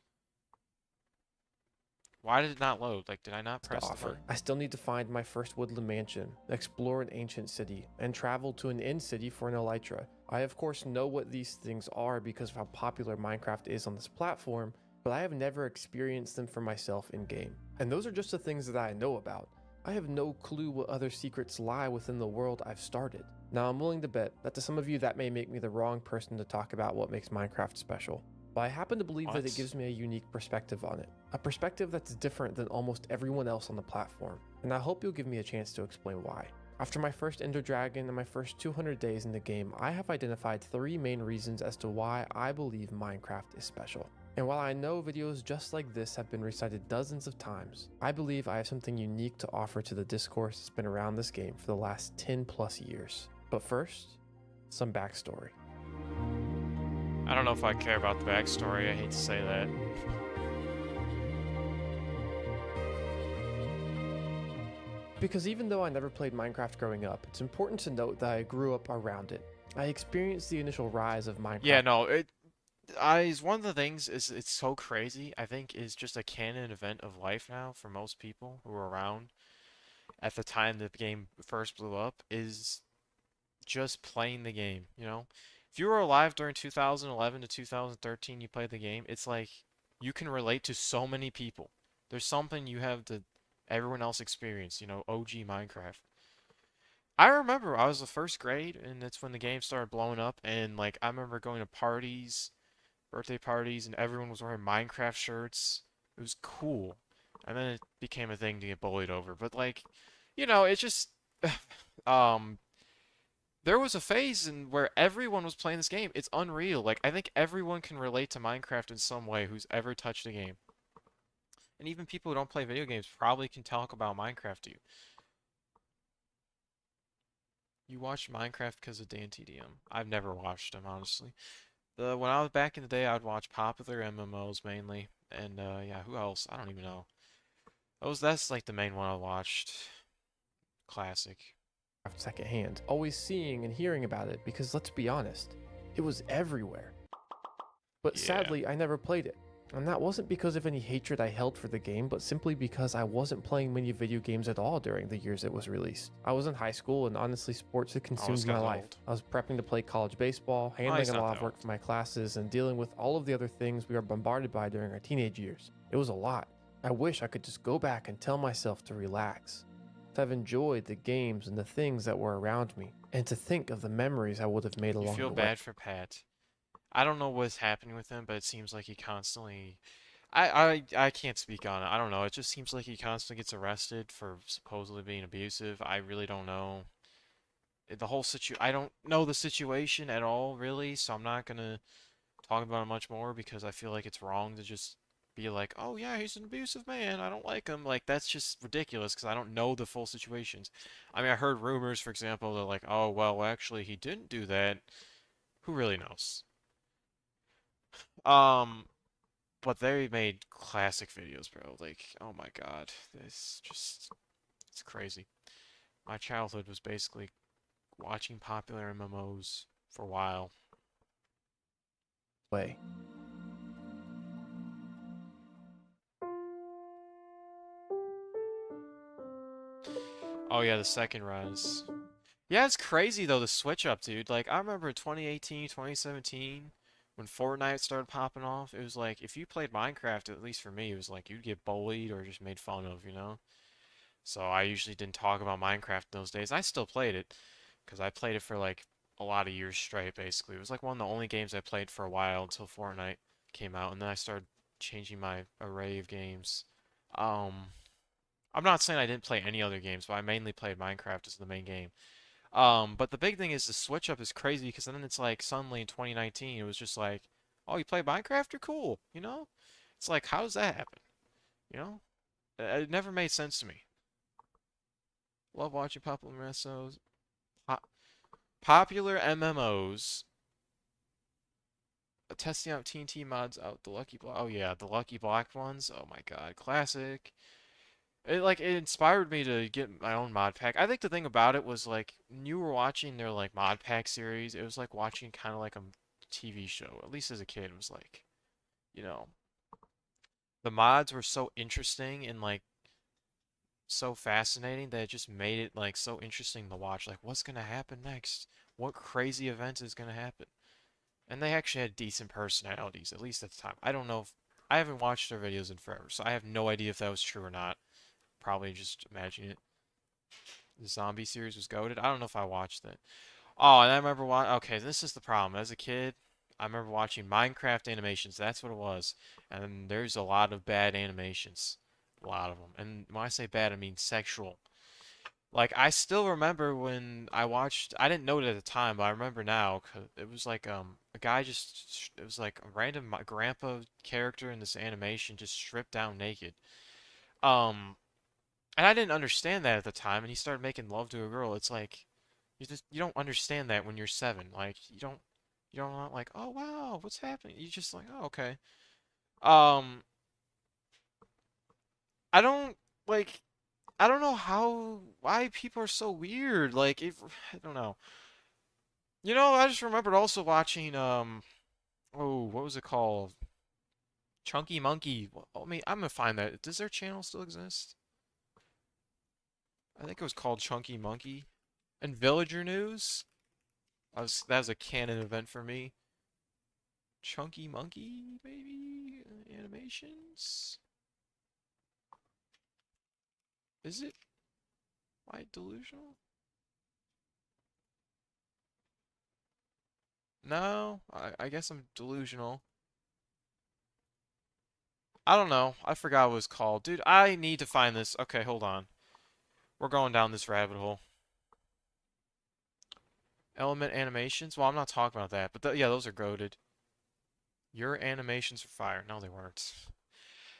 Why did it not load? Like, did I not press the button? I still need to find my first woodland mansion, explore an ancient city, and travel to an end city for an elytra. I of course know what these things are because of how popular Minecraft is on this platform, but I have never experienced them for myself in game. And those are just the things that I know about. I have no clue what other secrets lie within the world I've started. Now, I'm willing to bet that to some of you that may make me the wrong person to talk about what makes Minecraft special. But I happen to believe that it gives me a unique perspective on it. A perspective that's different than almost everyone else on the platform. And I hope you'll give me a chance to explain why. After my first Ender Dragon and my first 200 days in the game, I have identified 3 main reasons as to why I believe Minecraft is special. And while I know videos just like this have been recited dozens of times, I believe I have something unique to offer to the discourse that's been around this game for the last 10 plus years. But first, some backstory. I don't know if I care about the backstory. I hate to say that. Because even though I never played Minecraft growing up, it's important to note that I grew up around it. I experienced the initial rise of Minecraft. Yeah, no, is one of the things is it's so crazy. I think is just a canon event of life now for most people who were around at the time the game first blew up, is just playing the game, If you were alive during 2011 to 2013, you played the game, it's like you can relate to so many people. There's something you have to everyone else experience, OG Minecraft. I remember I was the first grade, and that's when the game started blowing up. And like, I remember going to parties, birthday parties, and everyone was wearing Minecraft shirts. It was cool. And then it became a thing to get bullied over. But like, it's just, um, there was a phase in where everyone was playing this game. It's unreal. Like, I think everyone can relate to Minecraft in some way who's ever touched a game. And even people who don't play video games probably can talk about Minecraft to you. You watched Minecraft because of Dan TDM. I've never watched him, honestly. When I was back in the day, I'd watch popular MMOs mainly. And yeah, who else? I don't even know. That's like the main one I watched. Classic. Secondhand, always seeing and hearing about it because let's be honest, it was everywhere. But Yeah. sadly, I never played it. And that wasn't because of any hatred I held for the game, but simply because I wasn't playing many video games at all during the years it was released. I was in high school and honestly sports had consumed my got life. old. I was prepping to play college baseball, handling he's a not lot of that work old. for my classes, and dealing with all of the other things we are bombarded by during our teenage years. It was a lot. I wish I could just go back and tell myself to relax, to have enjoyed the games and the things that were around me, and to think of the memories I would have made You along feel the way. bad for Pat. I don't know what's happening with him, but it seems like he constantly. I can't speak on it. I don't know. It just seems like he constantly gets arrested for supposedly being abusive. I really don't know. I don't know the situation at all, really, so I'm not gonna talk about it much more because I feel like it's wrong to just be like, oh yeah, he's an abusive man. I don't like him. Like, that's just ridiculous because I don't know the full situations. I mean, I heard rumors, for example, that like, oh, well, actually, he didn't do that. Who really knows? Um, but they made classic videos, bro. Like, oh my God, it's crazy. My childhood was basically watching popular MMOs for a while. Way. Oh yeah, the second rise. Yeah, it's crazy though, the switch up, dude. Like, I remember 2018, 2017, when Fortnite started popping off, it was like, if you played Minecraft, at least for me, it was like you'd get bullied or just made fun of, you know? So I usually didn't talk about Minecraft in those days. I still played it, because I played it for like a lot of years straight, basically. It was like one of the only games I played for a while until Fortnite came out, and then I started changing my array of games. Um, I'm not saying I didn't play any other games, but I mainly played Minecraft as the main game. But the big thing is the switch up is crazy because then it's like suddenly in 2019 it was just like, oh, you play Minecraft? You're cool, you know? It's like, how does that happen? You know? It never made sense to me. Love watching popular MMOs. Popular MMOs. Testing out TNT mods out the Lucky Block. Oh yeah, the Lucky Block ones. Oh my God, classic. It inspired me to get my own mod pack. I think the thing about it was like when you were watching their like mod pack series, it was like watching kind of like a TV show. At least as a kid, it was like, you know, the mods were so interesting and like so fascinating that it just made it like so interesting to watch. Like, what's gonna happen next? What crazy event is gonna happen? And they actually had decent personalities, at least at the time. I don't know if I haven't watched their videos in forever, so I have no idea if that was true or not. Probably just imagining it. The zombie series was goated. I don't know if I watched it. Oh, and I remember okay, this is the problem. As a kid, I remember watching Minecraft animations. That's what it was. And there's a lot of bad animations. A lot of them. And when I say bad, I mean sexual. Like, I still remember when I watched, I didn't know it at the time, but I remember now, 'cause it was like, a guy just, it was like a random grandpa character in this animation just stripped down naked. Um, and I didn't understand that at the time, and he started making love to a girl. It's like, you don't understand that when you're 7. Like, you don't not like, oh wow, what's happening? You just like, oh okay. Um, I don't, like, I don't know why people are so weird. Like, if, I don't know. You know, I just remembered also watching, oh, what was it called? Chunky Monkey. I mean, I'm gonna find that. Does their channel still exist? I think it was called Chunky Monkey. And Villager News. That was a canon event for me. Chunky Monkey, maybe? Animations? Is it? Why delusional? No, I guess I'm delusional. I don't know. I forgot what it was called. Dude, I need to find this. Okay, hold on. We're going down this rabbit hole. Element animations? Well, I'm not talking about that, but yeah, those are goated. Your animations are fire. No, they weren't.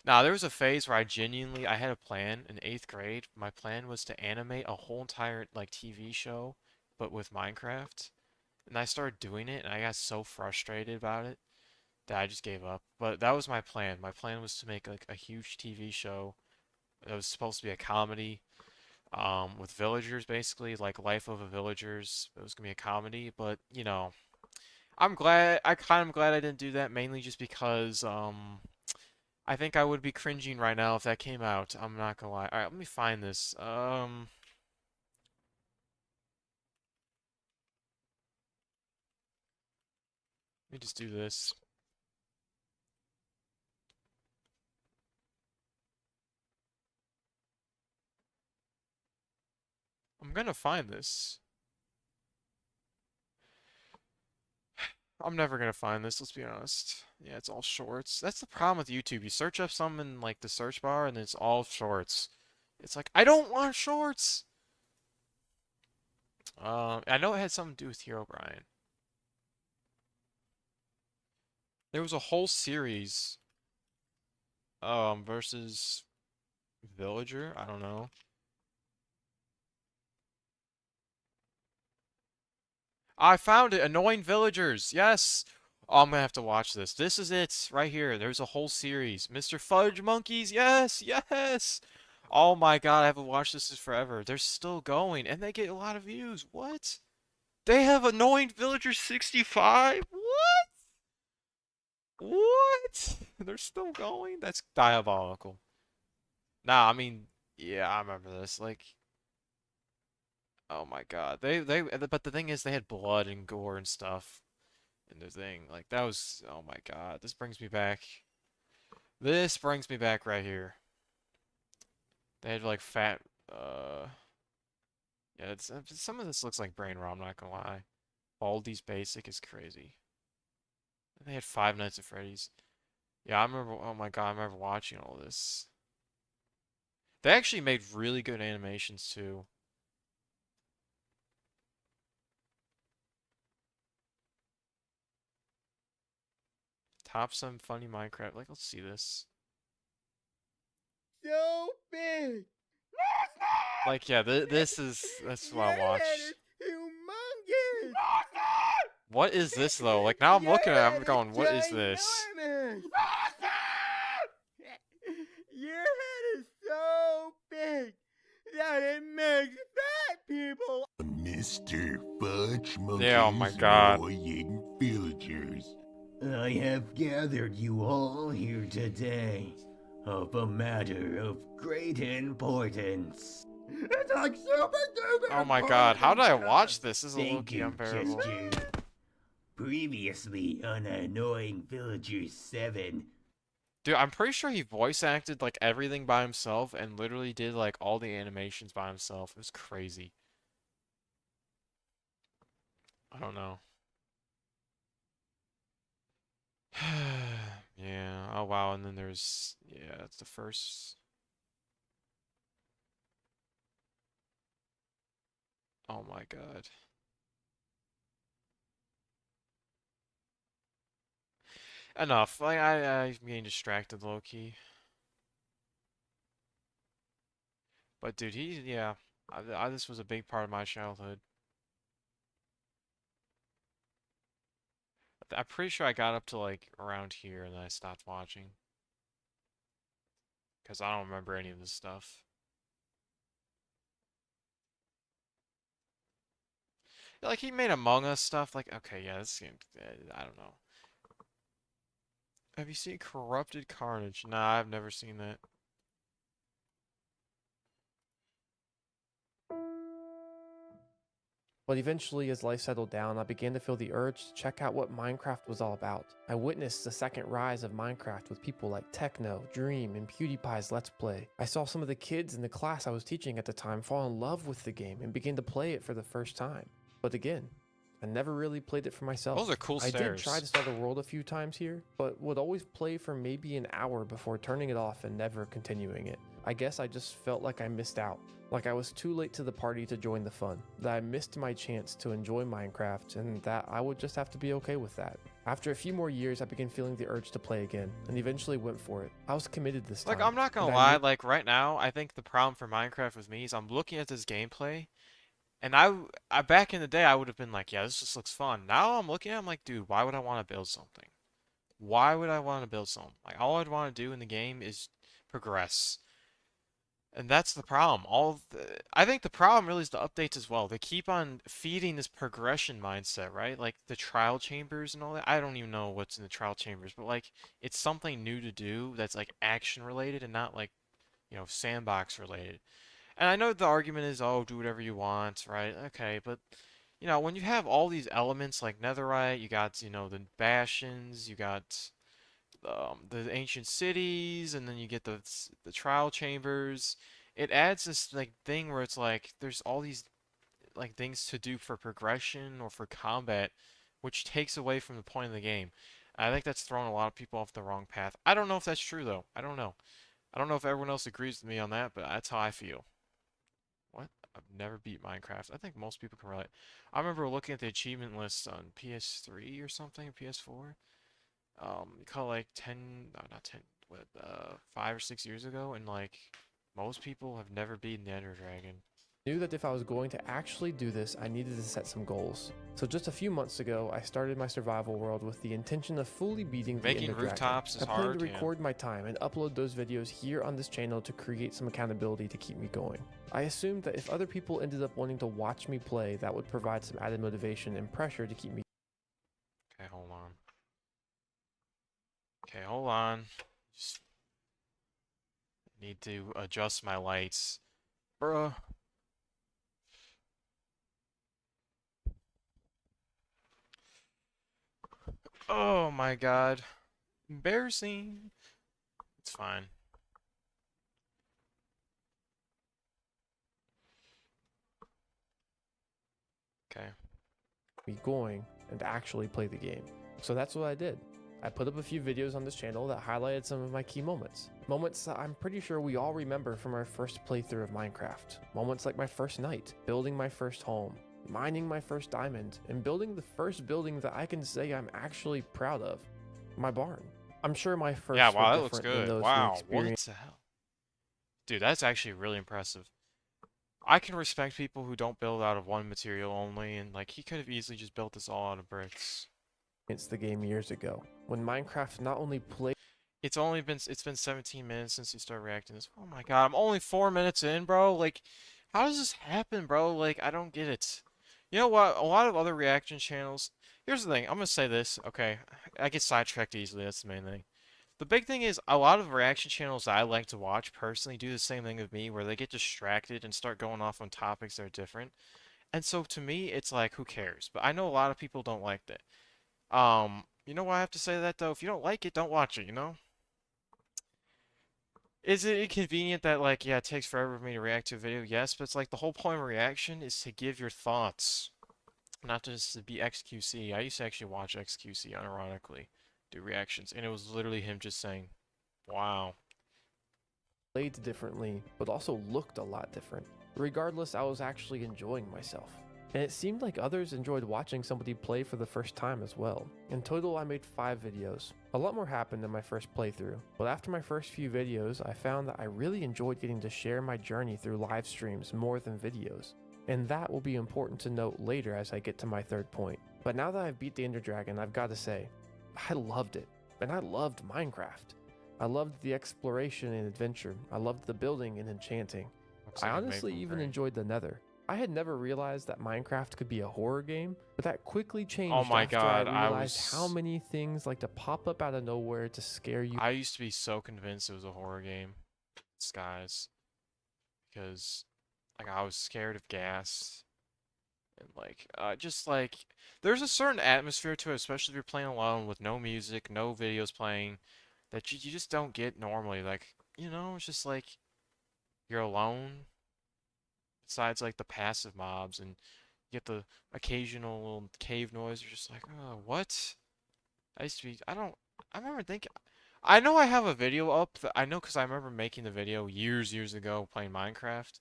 Now, there was a phase where I had a plan in 8th grade. My plan was to animate a whole entire, like, TV show, but with Minecraft. And I started doing it, and I got so frustrated about it that I just gave up. But that was my plan. My plan was to make, like, a huge TV show. It was supposed to be a comedy, with villagers, basically, like Life of a Villagers. It was gonna be a comedy, but, you know, I kind of glad I didn't do that, mainly just because, I think I would be cringing right now if that came out. I'm not gonna lie. Alright, let me find this. Let me just do this. I'm gonna find this. I'm never gonna find this, let's be honest. Yeah, it's all shorts. That's the problem with YouTube. You search up something in, like, the search bar, and it's all shorts. It's like, I don't want shorts! I know it had something to do with Hero Brian. There was a whole series, versus Villager? I don't know. I found it! Annoying Villagers! Yes! Oh, I'm gonna have to watch this. This is it! Right here. There's a whole series. Mr. Fudge Monkeys! Yes! Yes! Oh my god, I haven't watched this in forever. They're still going, and they get a lot of views. What? They have Annoying Villagers 65? What? What? They're still going? That's diabolical. Nah, I mean, yeah, I remember this. Like, oh my god. But the thing is, they had blood and gore and stuff in their thing. Like, that was, oh my god. This brings me back. This brings me back right here. They had, like, fat, yeah, some of this looks like brain rot, I'm not gonna lie. Baldi's Basic is crazy. They had Five Nights at Freddy's. Yeah, I remember, oh my god, I remember watching all this. They actually made really good animations, too. Top some funny Minecraft. Like, let's see this. So big. Like, yeah, that's what I watch. Humongous. What is this though? Like now I'm looking at it, I'm going, what is this? Ginormous. Your head is so big that it makes fat people. Mr. Fudge Monkey's Yeah, oh my god. annoying villagers. I have gathered you all here today of a matter of great importance. It's like super duper. Oh my god, how did I watch this? This is a Thank low-key you, unbearable. Chester. Previously on Annoying Villagers 7. Dude, I'm pretty sure he voice acted like everything by himself and literally did like all the animations by himself. It was crazy. I don't know. Yeah, oh wow, and then there's, yeah, it's the first. Oh my god. Enough. Like I'm getting distracted low key. But dude, yeah, this was a big part of my childhood. I'm pretty sure I got up to like around here and then I stopped watching. Because I don't remember any of this stuff. Like he made Among Us stuff. Like, okay, yeah, this game, I don't know. Have you seen Corrupted Carnage? Nah, I've never seen that. But eventually, as life settled down, I began to feel the urge to check out what Minecraft was all about. I witnessed the second rise of Minecraft with people like Techno, Dream, and PewDiePie's Let's Play. I saw some of the kids in the class I was teaching at the time fall in love with the game and begin to play it for the first time. But again, I never really played it for myself. Those are cool I did try stairs. to start a world a few times here, but would always play for maybe an hour before turning it off and never continuing it. I guess I just felt like I missed out. Like I was too late to the party to join the fun, that I missed my chance to enjoy Minecraft, and that I would just have to be okay with that. After a few more years, I began feeling the urge to play again, and eventually went for it. I was committed this time. Like, I'm not and gonna I lie, knew- like, right now, I think the problem for Minecraft with me is I'm looking at this gameplay, and I back in the day, I would have been like, yeah, this just looks fun. Now I'm looking at it, I'm like, dude, why would I want to build something? Why would I want to build something? Like, all I'd want to do in the game is progress. And that's the problem. I think the problem really is the updates as well. They keep on feeding this progression mindset, right? Like the trial chambers and all that. I don't even know what's in the trial chambers, but like it's something new to do that's like action related and not like, sandbox related. And I know the argument is, oh, do whatever you want, right? Okay, but when you have all these elements like netherite, you got, the bastions, you got the ancient cities, and then you get the trial chambers. It adds this like thing where it's like there's all these like things to do for progression or for combat, which takes away from the point of the game. I think that's thrown a lot of people off the wrong path. I don't know if that's true though. I don't know. I don't know if everyone else agrees with me on that, but that's how I feel. What? I've never beat Minecraft. I think most people can relate. I remember looking at the achievement list on PS3 or something, PS4. Call like 10, no, not 10, what, 5 or 6 years ago, and like most people have never beaten the Ender Dragon. Knew that if I was going to actually do this, I needed to set some goals. So just a few months ago, I started my survival world with the intention of fully beating the Making Ender Dragon. rooftops is I plan hard, to yeah. record my time and upload those videos here on this channel to create some accountability to keep me going. I assumed that if other people ended up wanting to watch me play, that would provide some added motivation and pressure to keep me. Okay, hold on. Okay, hold on. Just need to adjust my lights. Bruh. Oh my god. Embarrassing. It's fine. Okay. Me going and actually play the game. So that's what I did. I put up a few videos on this channel that highlighted some of my key moments. Moments that I'm pretty sure we all remember from our first playthrough of Minecraft. Moments like my first night, building my first home, mining my first diamond, and building the first building that I can say I'm actually proud of. My barn. I'm sure my first Yeah, were wow, that looks different than good. those we Wow, what experienced. the hell? Dude, that's actually really impressive. I can respect people who don't build out of one material only, and like he could have easily just built this all out of bricks. The game years ago, when Minecraft not only played It's been 17 minutes since you started reacting to this. Oh my god, I'm only 4 minutes in, bro. Like, how does this happen, bro? Like, I don't get it. You know what? A lot of other reaction channels. Here's the thing. I'm gonna say this. Okay, I get sidetracked easily. That's the main thing. The big thing is a lot of reaction channels that I like to watch personally do the same thing with me, where they get distracted and start going off on topics that are different. And so to me, it's like, who cares? But I know a lot of people don't like that. You know why I have to say that though? If you don't like it, don't watch it, you know? Is it inconvenient that like, yeah, it takes forever for me to react to a video? Yes, but it's like the whole point of reaction is to give your thoughts, not just to be XQC. I used to actually watch XQC unironically do reactions, and it was literally him just saying, wow. played differently, but also looked a lot different. Regardless, I was actually enjoying myself. And it seemed like others enjoyed watching somebody play for the first time as well. In total, I made 5 videos. A lot more happened in my first playthrough, but after my first few videos, I found that I really enjoyed getting to share my journey through live streams more than videos. And that will be important to note later as I get to my third point. But now that I've beat the Ender Dragon, I've got to say, I loved it. And I loved Minecraft. I loved the exploration and adventure. I loved the building and enchanting. Looks I like it made honestly from even brain. enjoyed the Nether. I had never realized that Minecraft could be a horror game, but that quickly changed Oh my after God, I I realized was- how many things like to pop up out of nowhere to scare you. I used to be so convinced it was a horror game, Skies, because like I was scared of gas, and like just like there's a certain atmosphere to it, especially if you're playing alone with no music, no videos playing, that you just don't get normally. Like, it's just like you're alone. Besides like the passive mobs, and You get the occasional little cave noise. You're just like, oh, what? I used to be. I remember thinking. I know I have a video up that I know because I remember making the video years ago playing Minecraft.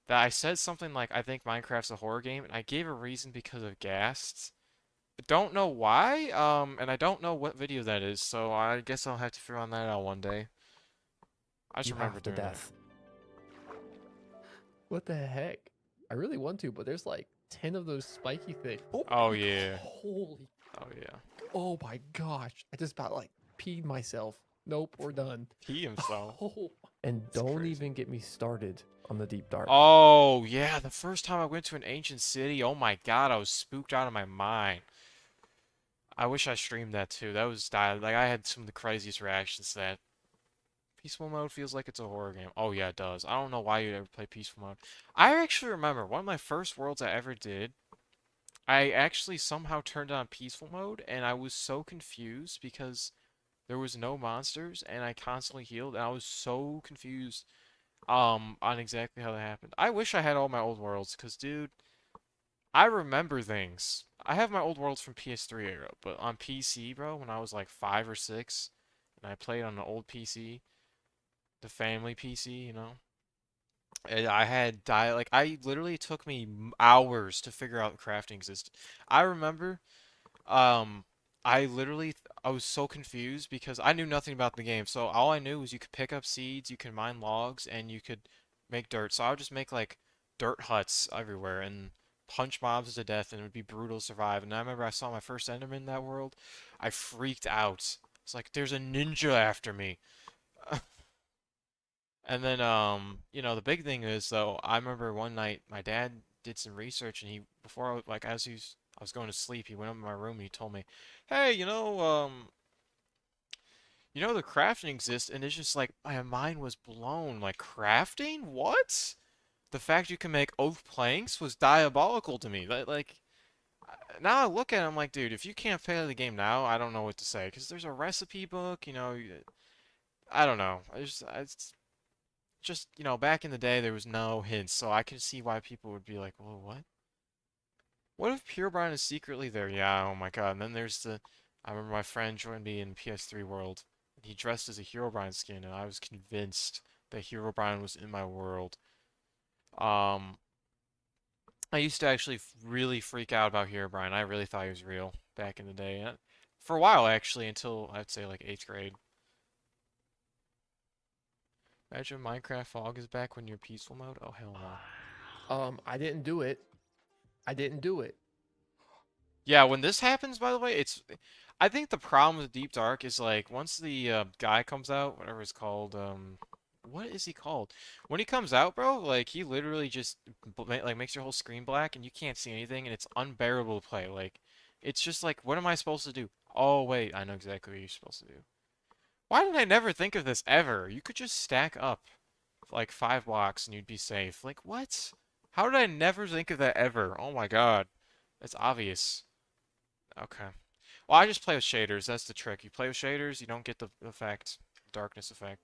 That I said something like, I think Minecraft's a horror game, and I gave a reason because of ghasts. But don't know why. And I don't know what video that is, so I guess I'll have to figure on that out one day. I just You remember have the doing that. death. What the heck? I really want to, but there's like 10 of those spiky things. Oh yeah. Holy. Oh yeah. Oh my gosh. I just about like peed myself. Nope, we're done. He himself. Oh. And That's don't crazy. even get me started on the deep dark. Oh yeah, the first time I went to an ancient city, oh my god, I was spooked out of my mind. I wish I streamed that too. That was like I had some of the craziest reactions to that. Peaceful mode feels like it's a horror game. Oh yeah, it does. I don't know why you'd ever play peaceful mode. I actually remember one of my first worlds I ever did. I actually somehow turned on peaceful mode, and I was so confused because there was no monsters, and I constantly healed, and I was so confused on exactly how that happened. I wish I had all my old worlds, because dude, I remember things. I have my old worlds from PS3 era, but on PC, bro, when I was like 5 or 6, and I played on an old PC, the family PC, you know, and I had like I literally took me hours to figure out crafting existed. I remember, um, I literally I was so confused because I knew nothing about the game. So all I knew was you could pick up seeds, you could mine logs, and you could make dirt. So I would just make like dirt huts everywhere and punch mobs to death, and it would be brutal to survive. And I remember I saw my first Enderman in that world. I freaked out. It's like there's a ninja after me. And then, you know, the big thing is though, I remember one night my dad did some research, and he before like as I was going to sleep, he went up in my room and he told me, "Hey, you know the crafting exists," and it's just like my mind was blown. Like crafting? What? The fact you can make oak planks was diabolical to me. Like now I look at it, I'm like, dude, if you can't play the game now, I don't know what to say. Because there's a recipe book, you know. I don't know. It's just, you know, back in the day, there was no hints, so I can see why people would be like, "Well, what? What if Purebrine is secretly there?" Yeah, oh my god. And then there's I remember my friend joined me in PS3 World, and he dressed as a Herobrine skin, and I was convinced that Herobrine was in my world. Um, I used to actually really freak out about Herobrine. I really thought he was real back in the day. For a while, actually, until I'd say like 8th grade. Imagine Minecraft Fog is back when you're peaceful mode. Oh, hell no. I didn't do it. I didn't do it. Yeah, when this happens, by the way, I think the problem with Deep Dark is like once the guy comes out, whatever it's called, what is he called? When he comes out, bro, like he literally just like makes your whole screen black and you can't see anything and it's unbearable to play. Like it's just like, what am I supposed to do? Oh wait, I know exactly what you're supposed to do. Why did I never think of this ever? You could just stack up like 5 blocks and you'd be safe. Like what? How did I never think of that ever? Oh my god. It's obvious. Okay. Well, I just play with shaders. That's the trick. You play with shaders, you don't get the effect, darkness effect.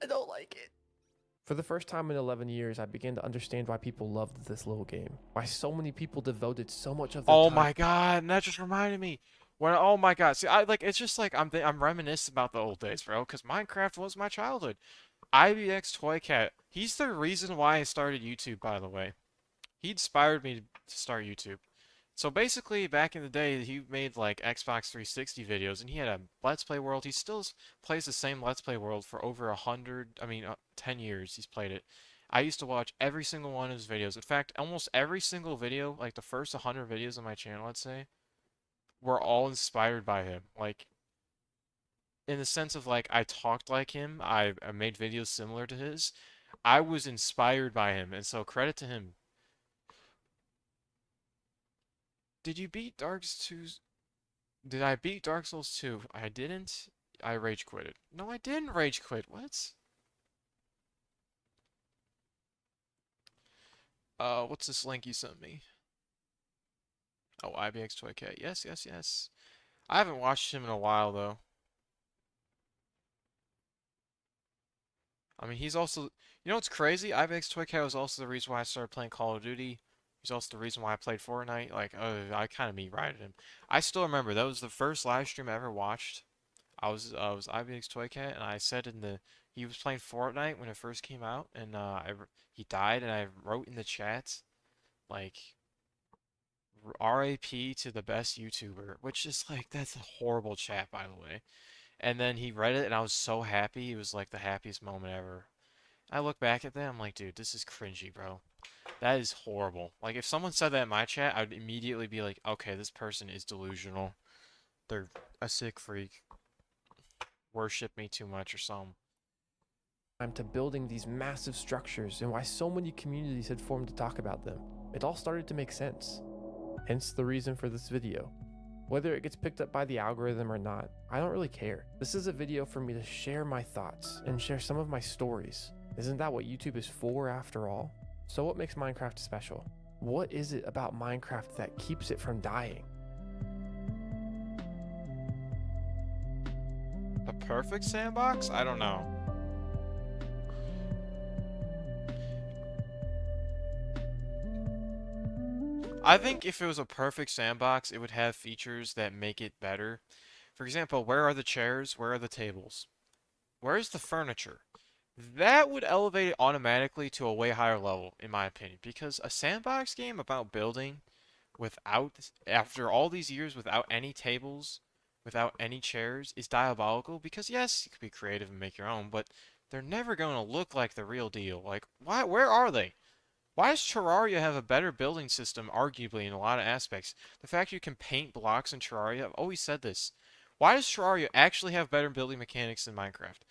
I don't like it. For the first time in 11 years, I began to understand why people loved this little game. Why so many people devoted so much of their Oh time. my god, and that just reminded me. When oh my god, see, I like it's just like I'm reminiscing about the old days, bro. Because Minecraft was my childhood. IBX Toy Cat. He's the reason why I started YouTube, by the way. He inspired me to start YouTube. So basically, back in the day, he made like Xbox 360 videos, and he had a Let's Play world. He still plays the same Let's Play world for over 10 years. He's played it. I used to watch every single one of his videos. In fact, almost every single video, like the first 100 videos on my channel, let's say, were all inspired by him. Like, in the sense of like, I talked like him. I made videos similar to his. I was inspired by him, and so credit to him. Did you beat Dark Souls? Did I beat Dark Souls 2? I didn't. I rage quitted. No, I didn't rage quit. What? What's this link you sent me? Oh, IBX Toy Cat. Yes, yes, yes. I haven't watched him in a while though. I mean, he's also, you know what's crazy? IBX Toy Cat was also the reason why I started playing Call of Duty. He's also the reason why I played Fortnite. Like, I kind of meat-rided him. I still remember that was the first live stream I ever watched. I was IBX Toy Cat, and I said in the he was playing Fortnite when it first came out, and he died, and I wrote in the chat like RAP to the best YouTuber, which is like that's a horrible chat by the way. And then he read it, and I was so happy. It was like the happiest moment ever. I look back at that, I'm like, dude, this is cringy, bro. That is horrible. Like, if someone said that in my chat, I would immediately be like, okay, this person is delusional. They're a sick freak. Worship me too much or something. To building these massive structures and why so many communities had formed to talk about them. It all started to make sense. Hence the reason for this video. Whether it gets picked up by the algorithm or not, I don't really care. This is a video for me to share my thoughts and share some of my stories. Isn't that what YouTube is for after all? So what makes Minecraft special? What is it about Minecraft that keeps it from dying? The perfect sandbox? I don't know. I think if it was a perfect sandbox, it would have features that make it better. For example, where are the chairs? Where are the tables? Where's the furniture? That would elevate it automatically to a way higher level, in my opinion. Because a sandbox game about building after all these years, without any tables, without any chairs, is diabolical. Because yes, you could be creative and make your own, but they're never going to look like the real deal. Like, where are they? Why does Terraria have a better building system, arguably, in a lot of aspects? The fact you can paint blocks in Terraria, I've always said this. Why does Terraria actually have better building mechanics than Minecraft?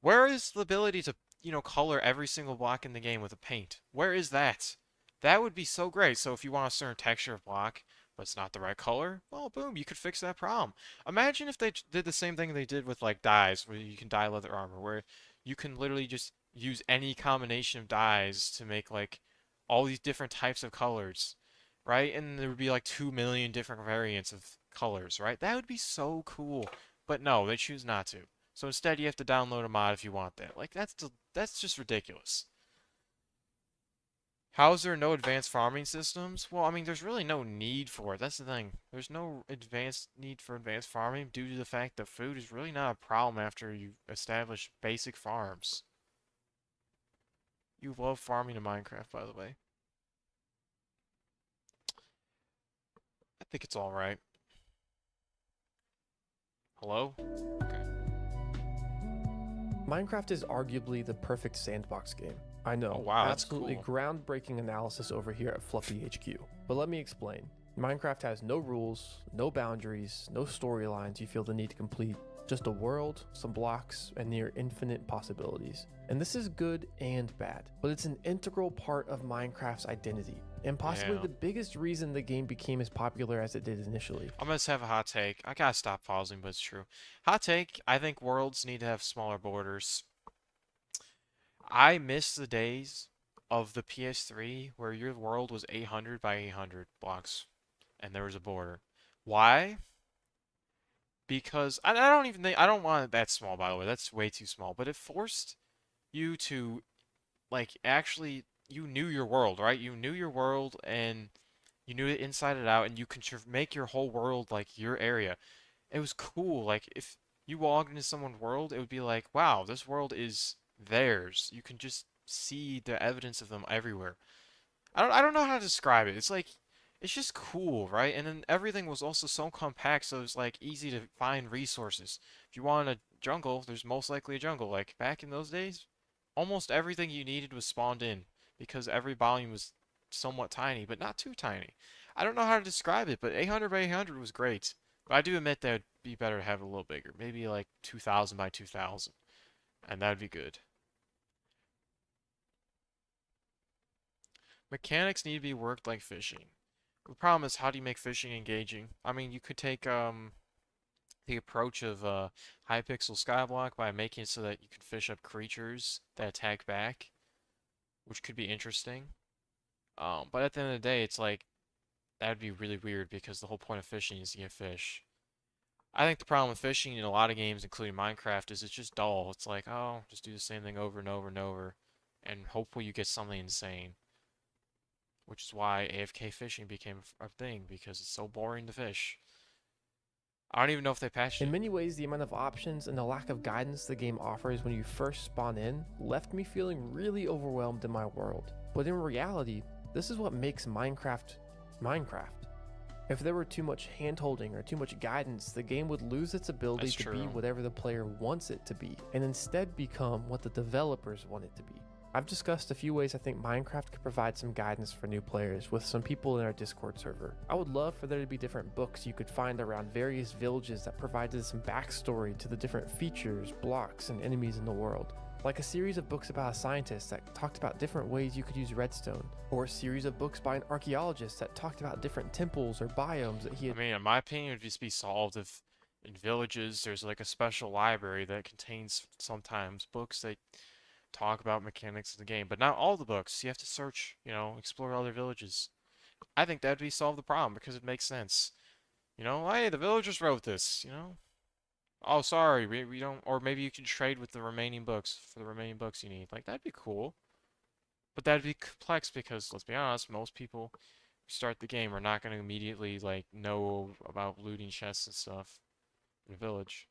Where is the ability to, color every single block in the game with a paint? Where is that? That would be so great. So if you want a certain texture of block, but it's not the right color, well, boom, you could fix that problem. Imagine if they did the same thing they did with, like, dyes, where you can dye leather armor, where you can literally just use any combination of dyes to make, like, all these different types of colors, right? And there would be, like, 2 million different variants of colors, right? That would be so cool. But no, they choose not to. So instead, you have to download a mod if you want that. Like, that's just ridiculous. How is there no advanced farming systems? Well, I mean, there's really no need for it. That's the thing. There's no advanced need for advanced farming due to the fact that food is really not a problem after you establish basic farms. You love farming in Minecraft, by the way. I think it's alright. Hello? Okay. Minecraft is arguably the perfect sandbox game. I know, Oh, wow, that's absolutely cool. groundbreaking analysis over here at Fluffy HQ. But let me explain. Minecraft has no rules, no boundaries, no storylines you feel the need to complete. Just a world, some blocks, and near infinite possibilities. And this is good and bad, but it's an integral part of Minecraft's identity, and possibly Yeah. the biggest reason the game became as popular as it did initially. I'm gonna have a hot take. I gotta stop pausing, but it's true. Hot take, I think worlds need to have smaller borders. I miss the days of the PS3 where your world was 800 by 800 blocks and there was a border. Why? Because I don't even think I don't want it that small, by the way. That's way too small. But it forced you to like actually you knew your world, right? You knew your world and you knew it inside and out, and you could make your whole world like your area. It was cool. Like if you walked into someone's world, it would be like, wow, this world is theirs. You can just see the evidence of them everywhere. I don't know how to describe it. It's like it's just cool, right? And then everything was also so compact, so it's like easy to find resources. If you want a jungle, there's most likely a jungle. Like back in those days, almost everything you needed was spawned in because every volume was somewhat tiny, but not too tiny. I don't know how to describe it, but 800 by 800 was great. But I do admit that it'd be better to have it a little bigger. Maybe like 2000 by 2000. And that'd be good. Mechanics need to be worked like fishing. The problem is, how do you make fishing engaging? I mean, you could take the approach of Hypixel Skyblock by making it so that you can fish up creatures that attack back, which could be interesting. But at the end of the day, it's like that would be really weird because the whole point of fishing is to get fish. I think the problem with fishing in a lot of games, including Minecraft, is it's just dull. It's like, oh, just do the same thing over and over and over, and hopefully you get something insane. Which is why AFK fishing became a thing, because it's so boring to fish. I don't even know if they patched In it. many ways, the amount of options and the lack of guidance the game offers when you first spawn in left me feeling really overwhelmed in my world. But in reality, this is what makes Minecraft Minecraft. If there were too much handholding or too much guidance, the game would lose its ability That's to be true. whatever the player wants it to be, and instead become what the developers want it to be. I've discussed a few ways I think Minecraft could provide some guidance for new players with some people in our Discord server. I would love for there to be different books you could find around various villages that provided some backstory to the different features, blocks, and enemies in the world. Like a series of books about a scientist that talked about different ways you could use redstone, or a series of books by an archaeologist that talked about different temples or biomes that he I had. mean, in my opinion, it would just be solved if in villages there's like a special library that contains sometimes books that talk about mechanics of the game, but not all the books. You have to search, explore other villages. I think that'd be solve the problem because it makes sense. Hey, the villagers wrote this. Oh, sorry, we don't, or maybe you can trade with the remaining books for the remaining books you need. Like, that'd be cool. But that'd be complex because, let's be honest, most people who start the game are not going to immediately, like, know about looting chests and stuff in a village.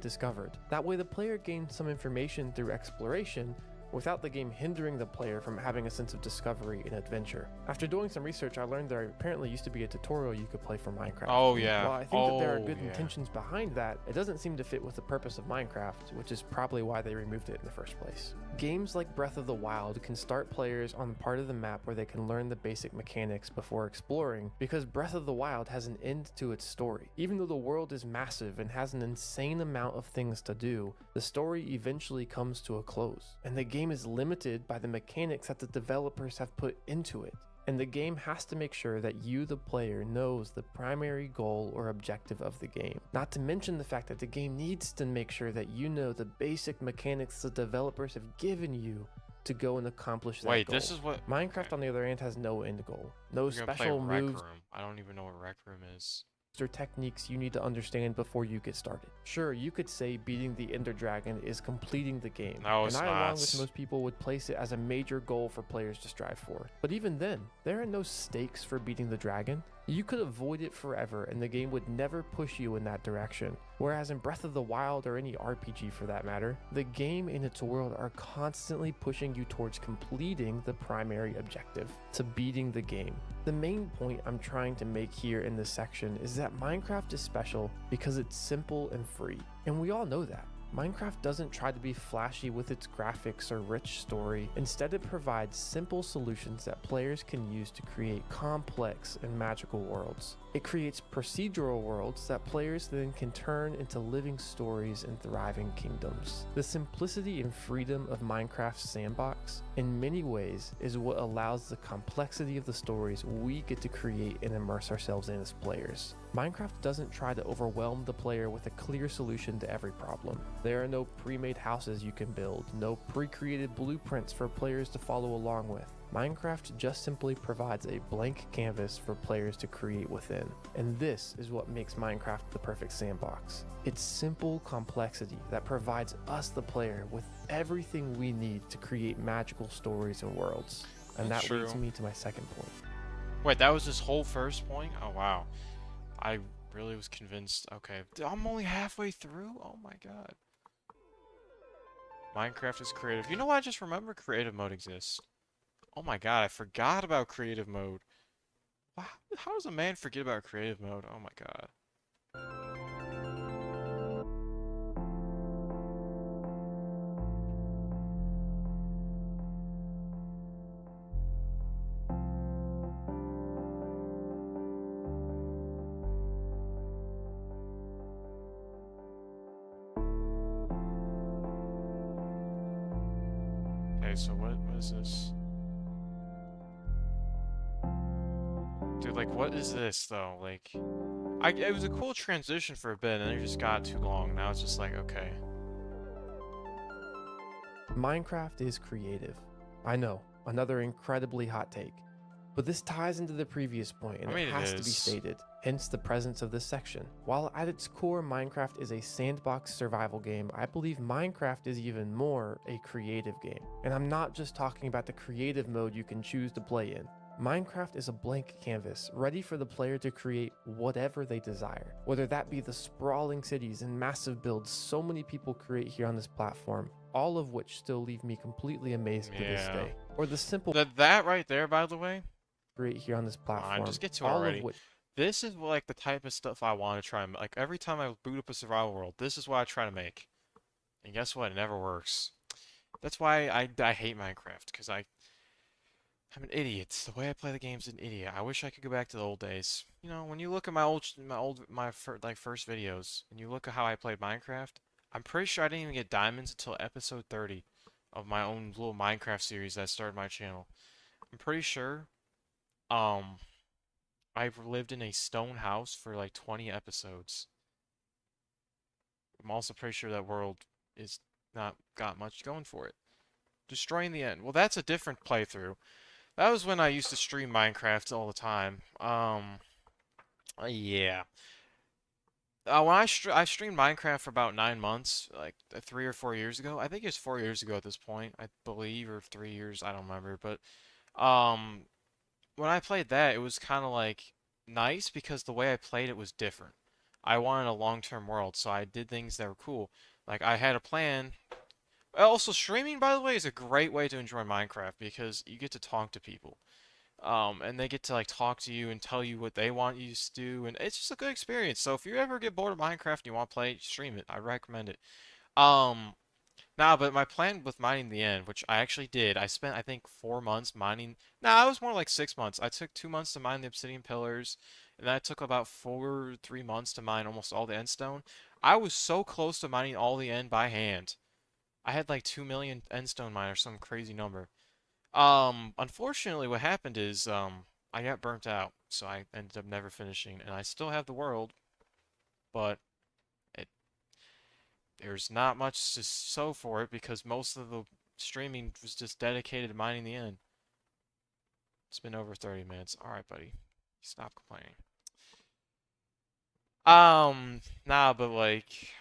Discovered. That way the player gained some information through exploration without the game hindering the player from having a sense of discovery and adventure. After doing some research, I learned there apparently used to be a tutorial you could play for Minecraft. Oh, yeah. While I think that there are Oh, good yeah. intentions behind that, it doesn't seem to fit with the purpose of Minecraft, which is probably why they removed it in the first place. Games like Breath of the Wild can start players on the part of the map where they can learn the basic mechanics before exploring, because Breath of the Wild has an end to its story. Even though the world is massive and has an insane amount of things to do, the story eventually comes to a close, and the game is limited by the mechanics that the developers have put into it. And the game has to make sure that you, the player, knows the primary goal or objective of the game. Not to mention the fact that the game needs to make sure that you know the basic mechanics the developers have given you to go and accomplish that Wait, goal. this is what... Minecraft, okay. on the other hand, has no end goal. No You're gonna play special Rec moves Room. I don't even know what Rec Room is. or techniques you need to understand before you get started. Sure, you could say beating the Ender Dragon is completing the game, No, and it's I, not. along with most people, would place it as a major goal for players to strive for. But even then, there are no stakes for beating the dragon. You could avoid it forever and the game would never push you in that direction. Whereas in Breath of the Wild, or any RPG for that matter, the game and its world are constantly pushing you towards completing the primary objective, to beating the game. The main point I'm trying to make here in this section is that Minecraft is special because it's simple and free. And we all know that. Minecraft doesn't try to be flashy with its graphics or rich story. Instead, it provides simple solutions that players can use to create complex and magical worlds. It creates procedural worlds that players then can turn into living stories and thriving kingdoms. The simplicity and freedom of Minecraft's sandbox, in many ways, is what allows the complexity of the stories we get to create and immerse ourselves in as players. Minecraft doesn't try to overwhelm the player with a clear solution to every problem. There are no pre-made houses you can build, no pre-created blueprints for players to follow along with. Minecraft just simply provides a blank canvas for players to create within. And this is what makes Minecraft the perfect sandbox. It's simple complexity that provides us, the player, with everything we need to create magical stories and worlds. And That's that leads true. me to my second point. Wait, that was his whole first point? Oh, wow. I really was convinced. Okay, I'm only halfway through? Oh my god. Minecraft is creative. You know what? I just remember creative mode exists. Oh my god, I forgot about creative mode. Wow, how does a man forget about creative mode? Oh my god. Okay, so what is this? Dude, like, what is this, though? Like, it was a cool transition for a bit, and then it just got too long. Now it's just like, okay. Minecraft is creative. I know, another incredibly hot take. But this ties into the previous point, and I mean, it it has to be is. stated, hence the presence of this section. While at its core, Minecraft is a sandbox survival game, I believe Minecraft is even more a creative game. And I'm not just talking about the creative mode you can choose to play in. Minecraft is a blank canvas, ready for the player to create whatever they desire. Whether that be the sprawling cities and massive builds so many people create here on this platform, all of which still leave me completely amazed to this Yeah. day. Or the simple That right there, by the way, create here on this come on, platform, just get to it all already. of which This is like the type of stuff I want to try and like every time I boot up a survival world, this is what I try to make. And guess what? It never works. That's why I hate Minecraft, because I'm an idiot. The way I play the game's an idiot. I wish I could go back to the old days. You know, when you look at my first videos, and you look at how I played Minecraft, I'm pretty sure I didn't even get diamonds until episode 30 of my own little Minecraft series that started my channel. I'm pretty sure I've lived in a stone house for like 20 episodes. I'm also pretty sure that world is not got much going for it. Destroying the end. Well, that's a different playthrough. That was when I used to stream Minecraft all the time. Yeah. When I streamed Minecraft for about 9 months, like 3 or 4 years ago. I think it's 4 years ago at this point, I believe, or 3 years. I don't remember. But when I played that, it was kind of like nice because the way I played it was different. I wanted a long-term world, so I did things that were cool. Like I had a plan. Also, streaming, by the way, is a great way to enjoy Minecraft because you get to talk to people. And they get to like talk to you and tell you what they want you to do, and it's just a good experience. So if you ever get bored of Minecraft and you want to play, stream it. I recommend it. Um, but my plan with mining the end, which I actually did, I spent I think 4 months mining. Nah, it was more like 6 months. I took 2 months to mine the obsidian pillars, and then I took about 3 months to mine almost all the end stone. I was so close to mining all the end by hand. I had like 2 million end stone mine or some crazy number. Unfortunately, what happened is, I got burnt out, so I ended up never finishing, and I still have the world, but it there's not much to show for it because most of the streaming was just dedicated to mining the end. It's been over 30 minutes. All right, buddy, stop complaining. Nah, but like,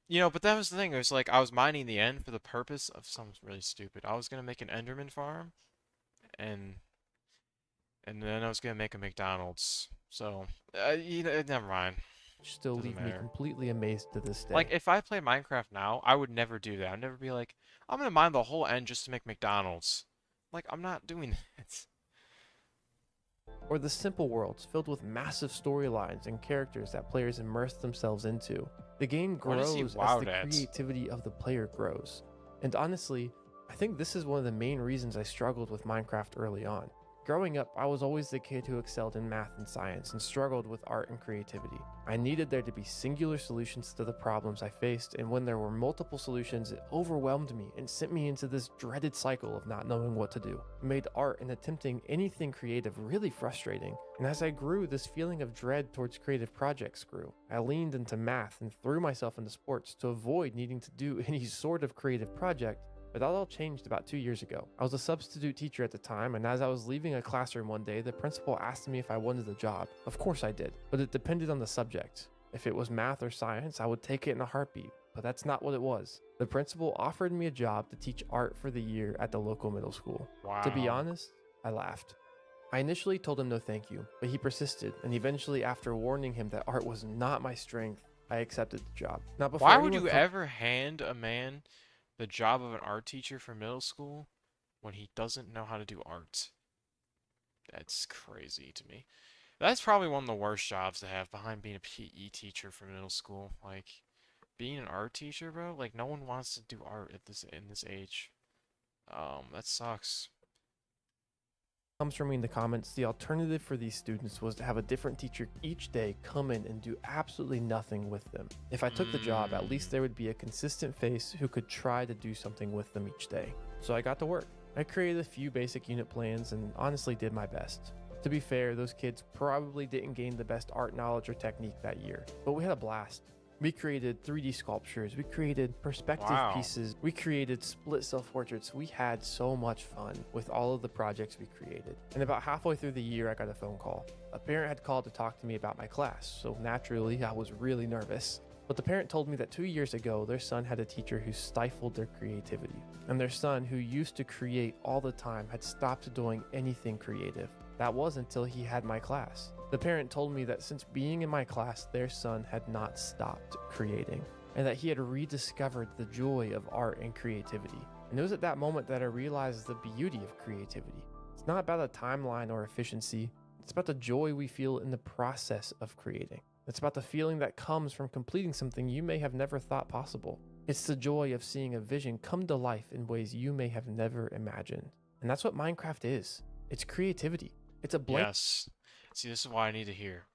but that was the thing. It was like I was mining the end for the purpose of something really stupid. I was gonna make an Enderman farm, and then I was gonna make a McDonald's. So, never mind. still Doesn't leave me matter. completely amazed to this day. Like, if I play Minecraft now, I would never do that. I'd never be like, I'm gonna mine the whole end just to make McDonald's. Like, I'm not doing that. Or the simple worlds filled with massive storylines and characters that players immerse themselves into. The game What is he grows as wowed the at? creativity of the player grows. And honestly, I think this is one of the main reasons I struggled with Minecraft early on. Growing up, I was always the kid who excelled in math and science and struggled with art and creativity. I needed there to be singular solutions to the problems I faced, and when there were multiple solutions, it overwhelmed me and sent me into this dreaded cycle of not knowing what to do. It made art and attempting anything creative really frustrating, and as I grew, this feeling of dread towards creative projects grew. I leaned into math and threw myself into sports to avoid needing to do any sort of creative project. But that all changed about 2 years ago. I was a substitute teacher at the time, and as I was leaving a classroom one day, the principal asked me if I wanted the job. Of course I did, but it depended on the subject. If it was math or science, I would take it in a heartbeat, but that's not what it was. The principal offered me a job to teach art for the year at the local middle school. Wow. To be honest, I laughed. I initially told him no thank you, but he persisted, and eventually, after warning him that art was not my strength, I accepted the job. Now, before Why would anyone you ever hand a man the job of an art teacher for middle school when he doesn't know how to do art? That's crazy to me. That's probably one of the worst jobs to have behind being a PE teacher for middle school. Like, being an art teacher, bro, like no one wants to do art at in this age. That sucks. Comes from me in the comments, the alternative for these students was to have a different teacher each day come in and do absolutely nothing with them. If I took the job, at least there would be a consistent face who could try to do something with them each day. So I got to work. I created a few basic unit plans and honestly did my best. To be fair, those kids probably didn't gain the best art knowledge or technique that year, but we had a blast. We created 3D sculptures, we created perspective Wow. pieces, we created split self-portraits. We had so much fun with all of the projects we created. And about halfway through the year, I got a phone call. A parent had called to talk to me about my class, so naturally I was really nervous. But the parent told me that 2 years ago, their son had a teacher who stifled their creativity. And their son, who used to create all the time, had stopped doing anything creative. That was until he had my class. The parent told me that since being in my class, their son had not stopped creating, and that he had rediscovered the joy of art and creativity. And it was at that moment that I realized the beauty of creativity. It's not about a timeline or efficiency. It's about the joy we feel in the process of creating. It's about the feeling that comes from completing something you may have never thought possible. It's the joy of seeing a vision come to life in ways you may have never imagined. And that's what Minecraft is. It's creativity. It's a blank. Yes. See, this is why I need to hear.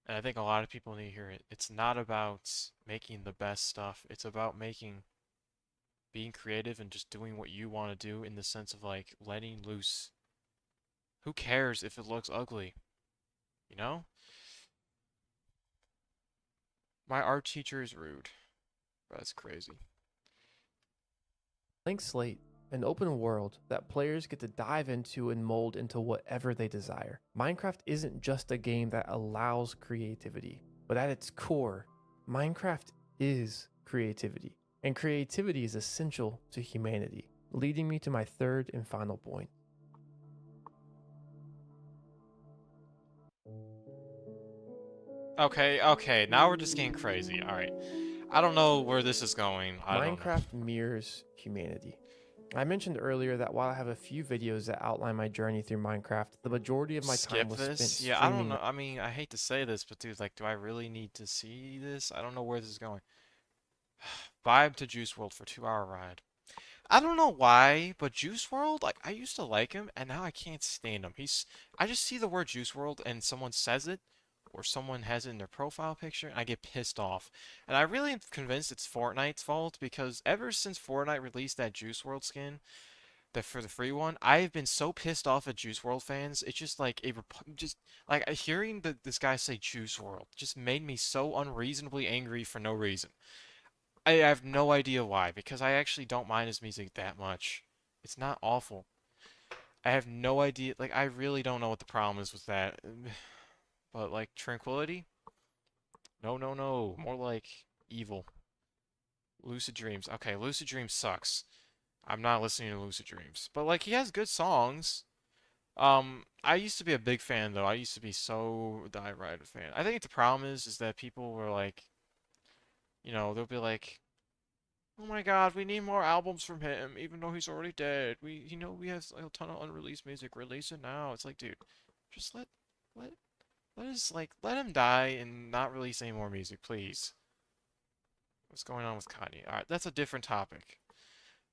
And I think a lot of people need to hear it. It's not about making the best stuff. It's about being creative and just doing what you want to do in the sense of like letting loose. Who cares if it looks ugly? You know? My art teacher is rude. That's crazy. Blank slate, an open world that players get to dive into and mold into whatever they desire. Minecraft isn't just a game that allows creativity, but at its core, Minecraft is creativity. And creativity is essential to humanity, leading me to my third and final point. Okay, now we're just getting crazy. Alright. I don't know where this is going. I don't know. Minecraft mirrors humanity. I mentioned earlier that while I have a few videos that outline my journey through Minecraft, the majority of my time was spent streaming. Yeah, I don't know. I mean, I hate to say this, but dude, like, do I really need to see this? I don't know where this is going. Vibe to Juice World for 2-hour ride. I don't know why, but Juice World, like, I used to like him, and now I can't stand him. I just see the word Juice World, and someone says it, or someone has it in their profile picture, and I get pissed off. And I really am convinced it's Fortnite's fault, because ever since Fortnite released that Juice World skin, for the free one, I've been so pissed off at Juice World fans. It's just like hearing this guy say Juice World just made me so unreasonably angry for no reason. I have no idea why, because I actually don't mind his music that much. It's not awful. I have no idea. Like, I really don't know what the problem is with that. But, like, Tranquility? No. More like Evil. Lucid Dreams. Okay, Lucid Dreams sucks. I'm not listening to Lucid Dreams. But, like, he has good songs. I used to be a big fan, though. I used to be so die-ride a fan. I think the problem is that people were like, they'll be like, oh my god, we need more albums from him, even though he's already dead. We have a ton of unreleased music. Release it now. It's like, dude, just let him die and not release any more music, please. What's going on with Kanye? Alright, that's a different topic.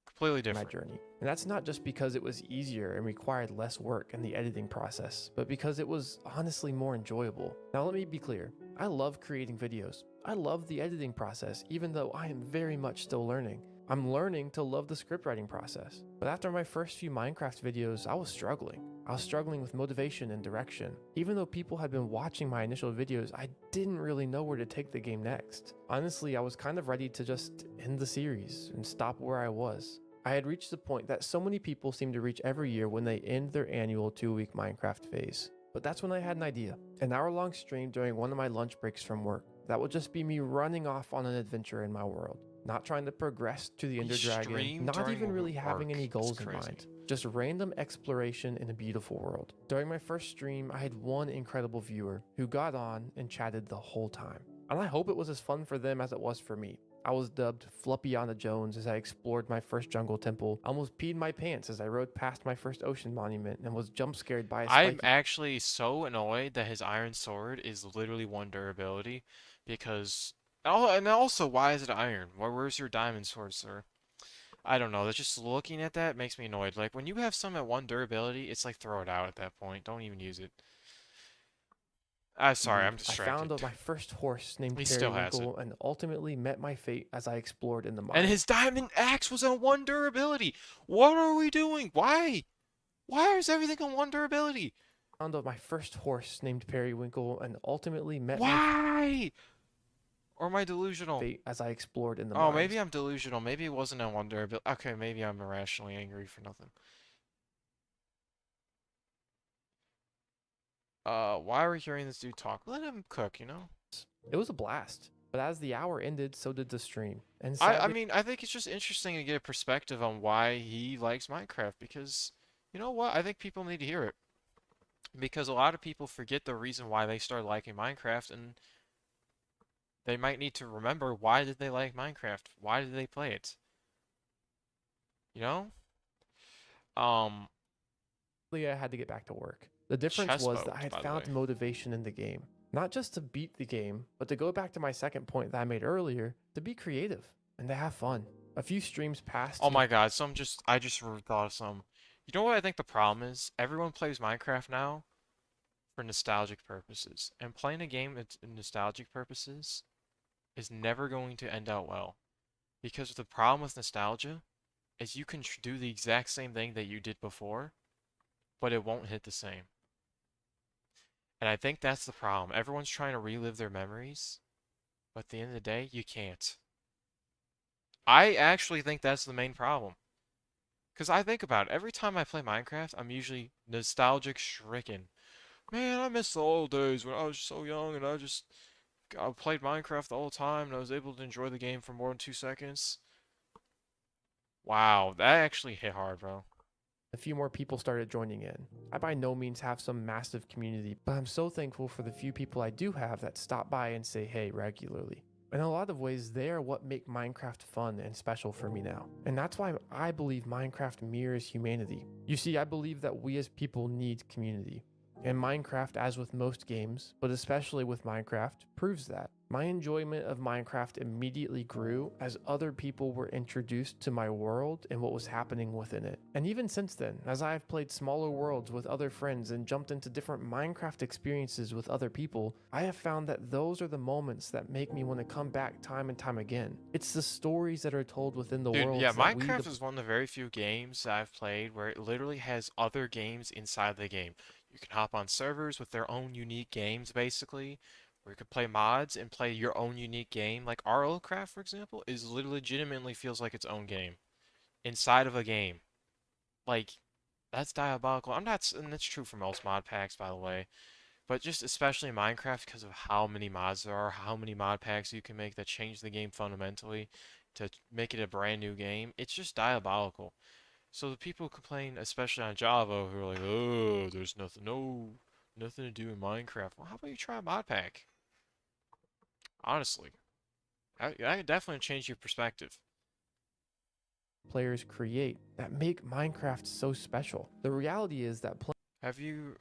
Completely different. My journey. And that's not just because it was easier and required less work in the editing process, but because it was honestly more enjoyable. Now let me be clear. I love creating videos. I love the editing process, even though I am very much still learning. I'm learning to love the script writing process. But after my first few Minecraft videos, I was struggling. I was struggling with motivation and direction. Even though people had been watching my initial videos, I didn't really know where to take the game next. Honestly, I was kind of ready to just end the series and stop where I was. I had reached the point that so many people seem to reach every year when they end their annual 2-week Minecraft phase. But that's when I had an idea. An hour-long stream during one of my lunch breaks from work. That would just be me running off on an adventure in my world. Not trying to progress to the Ender Dragon, not even really having any goals in mind. Just random exploration in a beautiful world. During my first stream, I had one incredible viewer who got on and chatted the whole time. And I hope it was as fun for them as it was for me. I was dubbed Fluppiana Jones as I explored my first jungle temple. I almost peed my pants as I rode past my first ocean monument and was jump scared by a spiky... I'm actually so annoyed that his iron sword is literally 1 durability, because... Oh, and also, why is it iron? Where's your diamond sword, sir? I don't know. Just looking at that makes me annoyed. Like, when you have some at 1 durability, it's like throw it out at that point. Don't even use it. I'm sorry, I'm distracted. I found my first horse named Periwinkle and ultimately met my fate as I explored in the mine. And his diamond axe was on 1 durability. What are we doing? Why? Why is everything on 1 durability? I found my first horse named Periwinkle and ultimately met Why? Or am I delusional? fate as I explored in the Oh, mines. maybe I'm delusional. Maybe it wasn't a wonder. But okay, maybe I'm irrationally angry for nothing. Why are we hearing this dude talk? Let him cook, you know? It was a blast. But as the hour ended, so did the stream. And I sadly, mean, I think it's just interesting to get a perspective on why he likes Minecraft because, you know what? I think people need to hear it. Because a lot of people forget the reason why they started liking Minecraft, and they might need to remember why did they like Minecraft? Why did they play it? You know? Um, I had to get back to work. The difference chest was that I boat, had by the way. found motivation in the game. Not just to beat the game, but to go back to my second point that I made earlier, to be creative and to have fun. A few streams passed. Oh my God, I just thought of some. You know what I think the problem is? Everyone plays Minecraft now for nostalgic purposes, and playing a game that's in nostalgic purposes is never going to end out well. Because the problem with nostalgia is you can do the exact same thing that you did before, but it won't hit the same. And I think that's the problem. Everyone's trying to relive their memories, but at the end of the day, you can't. I actually think that's the main problem. Because I think about it, every time I play Minecraft, I'm usually nostalgic stricken. Man, I miss the old days when I was so young and I played Minecraft the whole time and I was able to enjoy the game for more than 2 seconds. Wow, that actually hit hard, bro. A few more people started joining in. I by no means have some massive community, but I'm so thankful for the few people I do have that stop by and say hey regularly. In a lot of ways, they are what make Minecraft fun and special for me now. And that's why I believe Minecraft mirrors humanity. You see, I believe that we as people need community. And Minecraft, as with most games, but especially with Minecraft, proves that. My enjoyment of Minecraft immediately grew as other people were introduced to my world and what was happening within it. And even since then, as I have played smaller worlds with other friends and jumped into different Minecraft experiences with other people, I have found that those are the moments that make me want to come back time and time again. It's the stories that are told within the Dude, worlds yeah, that we Minecraft is one of the very few games that I've played where it literally has other games inside the game. You can hop on servers with their own unique games, basically, where you can play mods and play your own unique game. Like RLCraft, for example, is legitimately feels like its own game inside of a game. Like, that's diabolical. And that's true for most mod packs, by the way. But just especially Minecraft because of how many mods there are, how many mod packs you can make that change the game fundamentally to make it a brand new game. It's just diabolical. So the people who complain, especially on Java, who are like, oh, there's nothing to do in Minecraft. Well, how about you try a mod pack? Honestly, that could definitely change your perspective. players create that make Minecraft so special. The reality is that Have you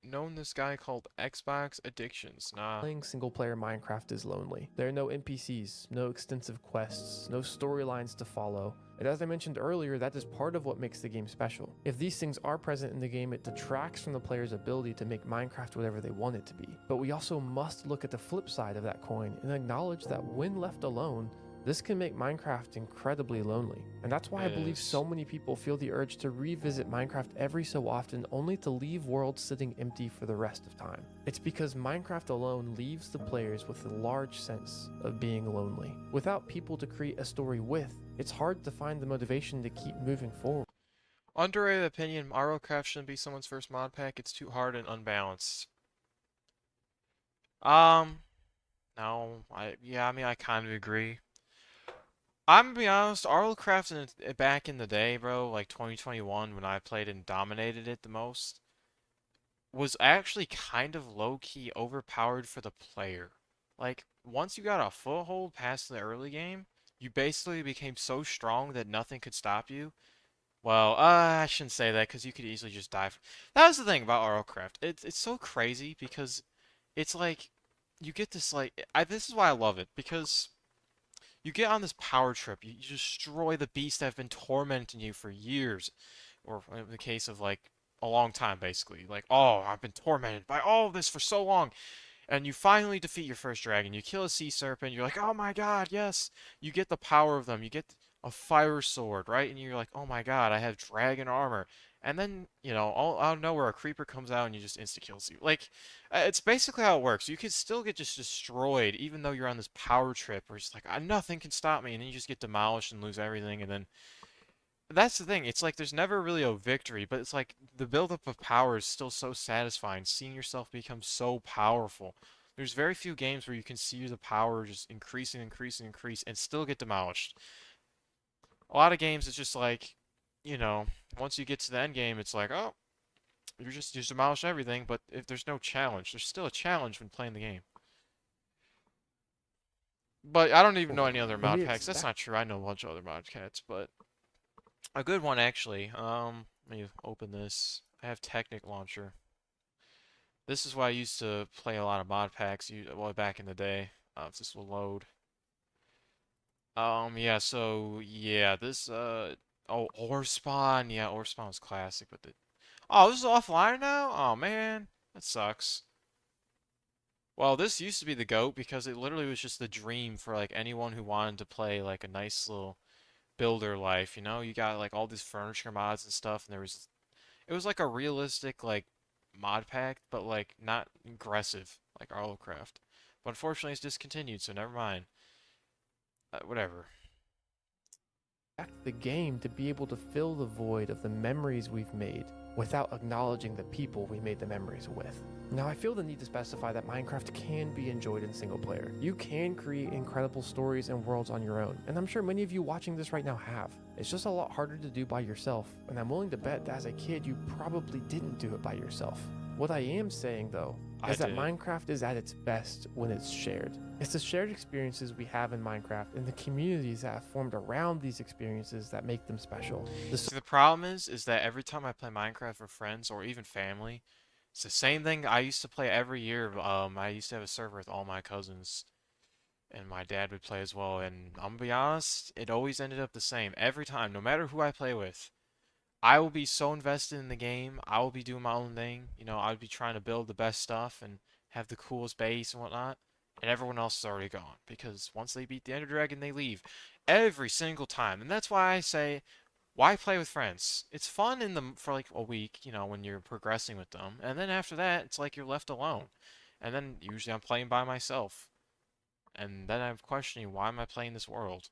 known this guy called Xbox Addictions? Nah. playing single player Minecraft is lonely. There are no NPCs, no extensive quests, no storylines to follow. And as I mentioned earlier, that is part of what makes the game special. If these things are present in the game, it detracts from the player's ability to make Minecraft whatever they want it to be. But we also must look at the flip side of that coin and acknowledge that when left alone, this can make Minecraft incredibly lonely. And that's why I believe so many people feel the urge to revisit Minecraft every so often only to leave worlds sitting empty for the rest of time. It's because Minecraft alone leaves the players with a large sense of being lonely. Without people to create a story with, it's hard to find the motivation to keep moving forward. Underrated opinion, ROCraft shouldn't be someone's first mod pack. It's too hard and unbalanced. No, I mean, I kind of agree. I'm gonna be honest, RLCraft back in the day, bro, like 2021 when I played and dominated it the most, was actually kind of low-key overpowered for the player. Like, once you got a foothold past the early game, you basically became so strong that nothing could stop you. Well, I shouldn't say that because you could easily just die. That was the thing about RLCraft. It's so crazy because it's like you get this this is why I love it because you get on this power trip. You destroy the beasts that have been tormenting you for years, or in the case of like a long time, basically. Like, oh, I've been tormented by all of this for so long. And you finally defeat your first dragon. You kill a sea serpent. You're like, oh my god, yes. You get the power of them. You get a fire sword, right? And you're like, oh my god, I have dragon armor. And then, you know, all out of nowhere, a creeper comes out and you just insta kills you. Like, it's basically how it works. You could still get just destroyed, even though you're on this power trip where it's like, nothing can stop me, and then you just get demolished and lose everything, and then that's the thing. It's like there's never really a victory, but it's like the buildup of power is still so satisfying. Seeing yourself become so powerful. There's very few games where you can see the power just increase, and still get demolished. A lot of games, it's just like, you know, once you get to the end game, it's like, oh, you just demolish everything. But if there's no challenge, there's still a challenge when playing the game. But I don't even know any other mod packs. That's not true. I know a bunch of other mod packs, but a good one actually. Let me open this. I have Technic Launcher. This is why I used to play a lot of mod packs, well, back in the day. If this will load. Yeah, so, yeah, this, oh, Ore Spawn. Yeah, Ore Spawn was classic, but oh, this is offline now? Oh, man. That sucks. Well, this used to be the GOAT because it literally was just the dream for, like, anyone who wanted to play, like, a nice little builder life, you know? You got, like, all these furniture mods and stuff, and it was like a realistic, like, mod pack, but, like, not aggressive, like Arlocraft. But unfortunately, it's discontinued, so never mind. Whatever. The game to be able to fill the void of the memories we've made without acknowledging the people we made the memories with. Now, I feel the need to specify that Minecraft can be enjoyed in single player. You can create incredible stories and worlds on your own, and I'm sure many of you watching this right now have. It's just a lot harder to do by yourself, and I'm willing to bet that as a kid you probably didn't do it by yourself. What I am saying though is that Minecraft is at its best when it's shared. It's the shared experiences we have in Minecraft and the communities that have formed around these experiences that make them special. See, the problem is that every time I play Minecraft with friends or even family, it's the same thing I used to play every year. I used to have a server with all my cousins, and my dad would play as well. And I'm gonna be honest, it always ended up the same every time, no matter who I play with. I will be so invested in the game. I will be doing my own thing. You know, I would be trying to build the best stuff and have the coolest base and whatnot. And everyone else is already gone because once they beat the Ender Dragon, they leave every single time. And that's why I say, why play with friends? It's fun for like a week, you know, when you're progressing with them. And then after that, it's like you're left alone. And then usually I'm playing by myself. And then I'm questioning, why am I playing this world?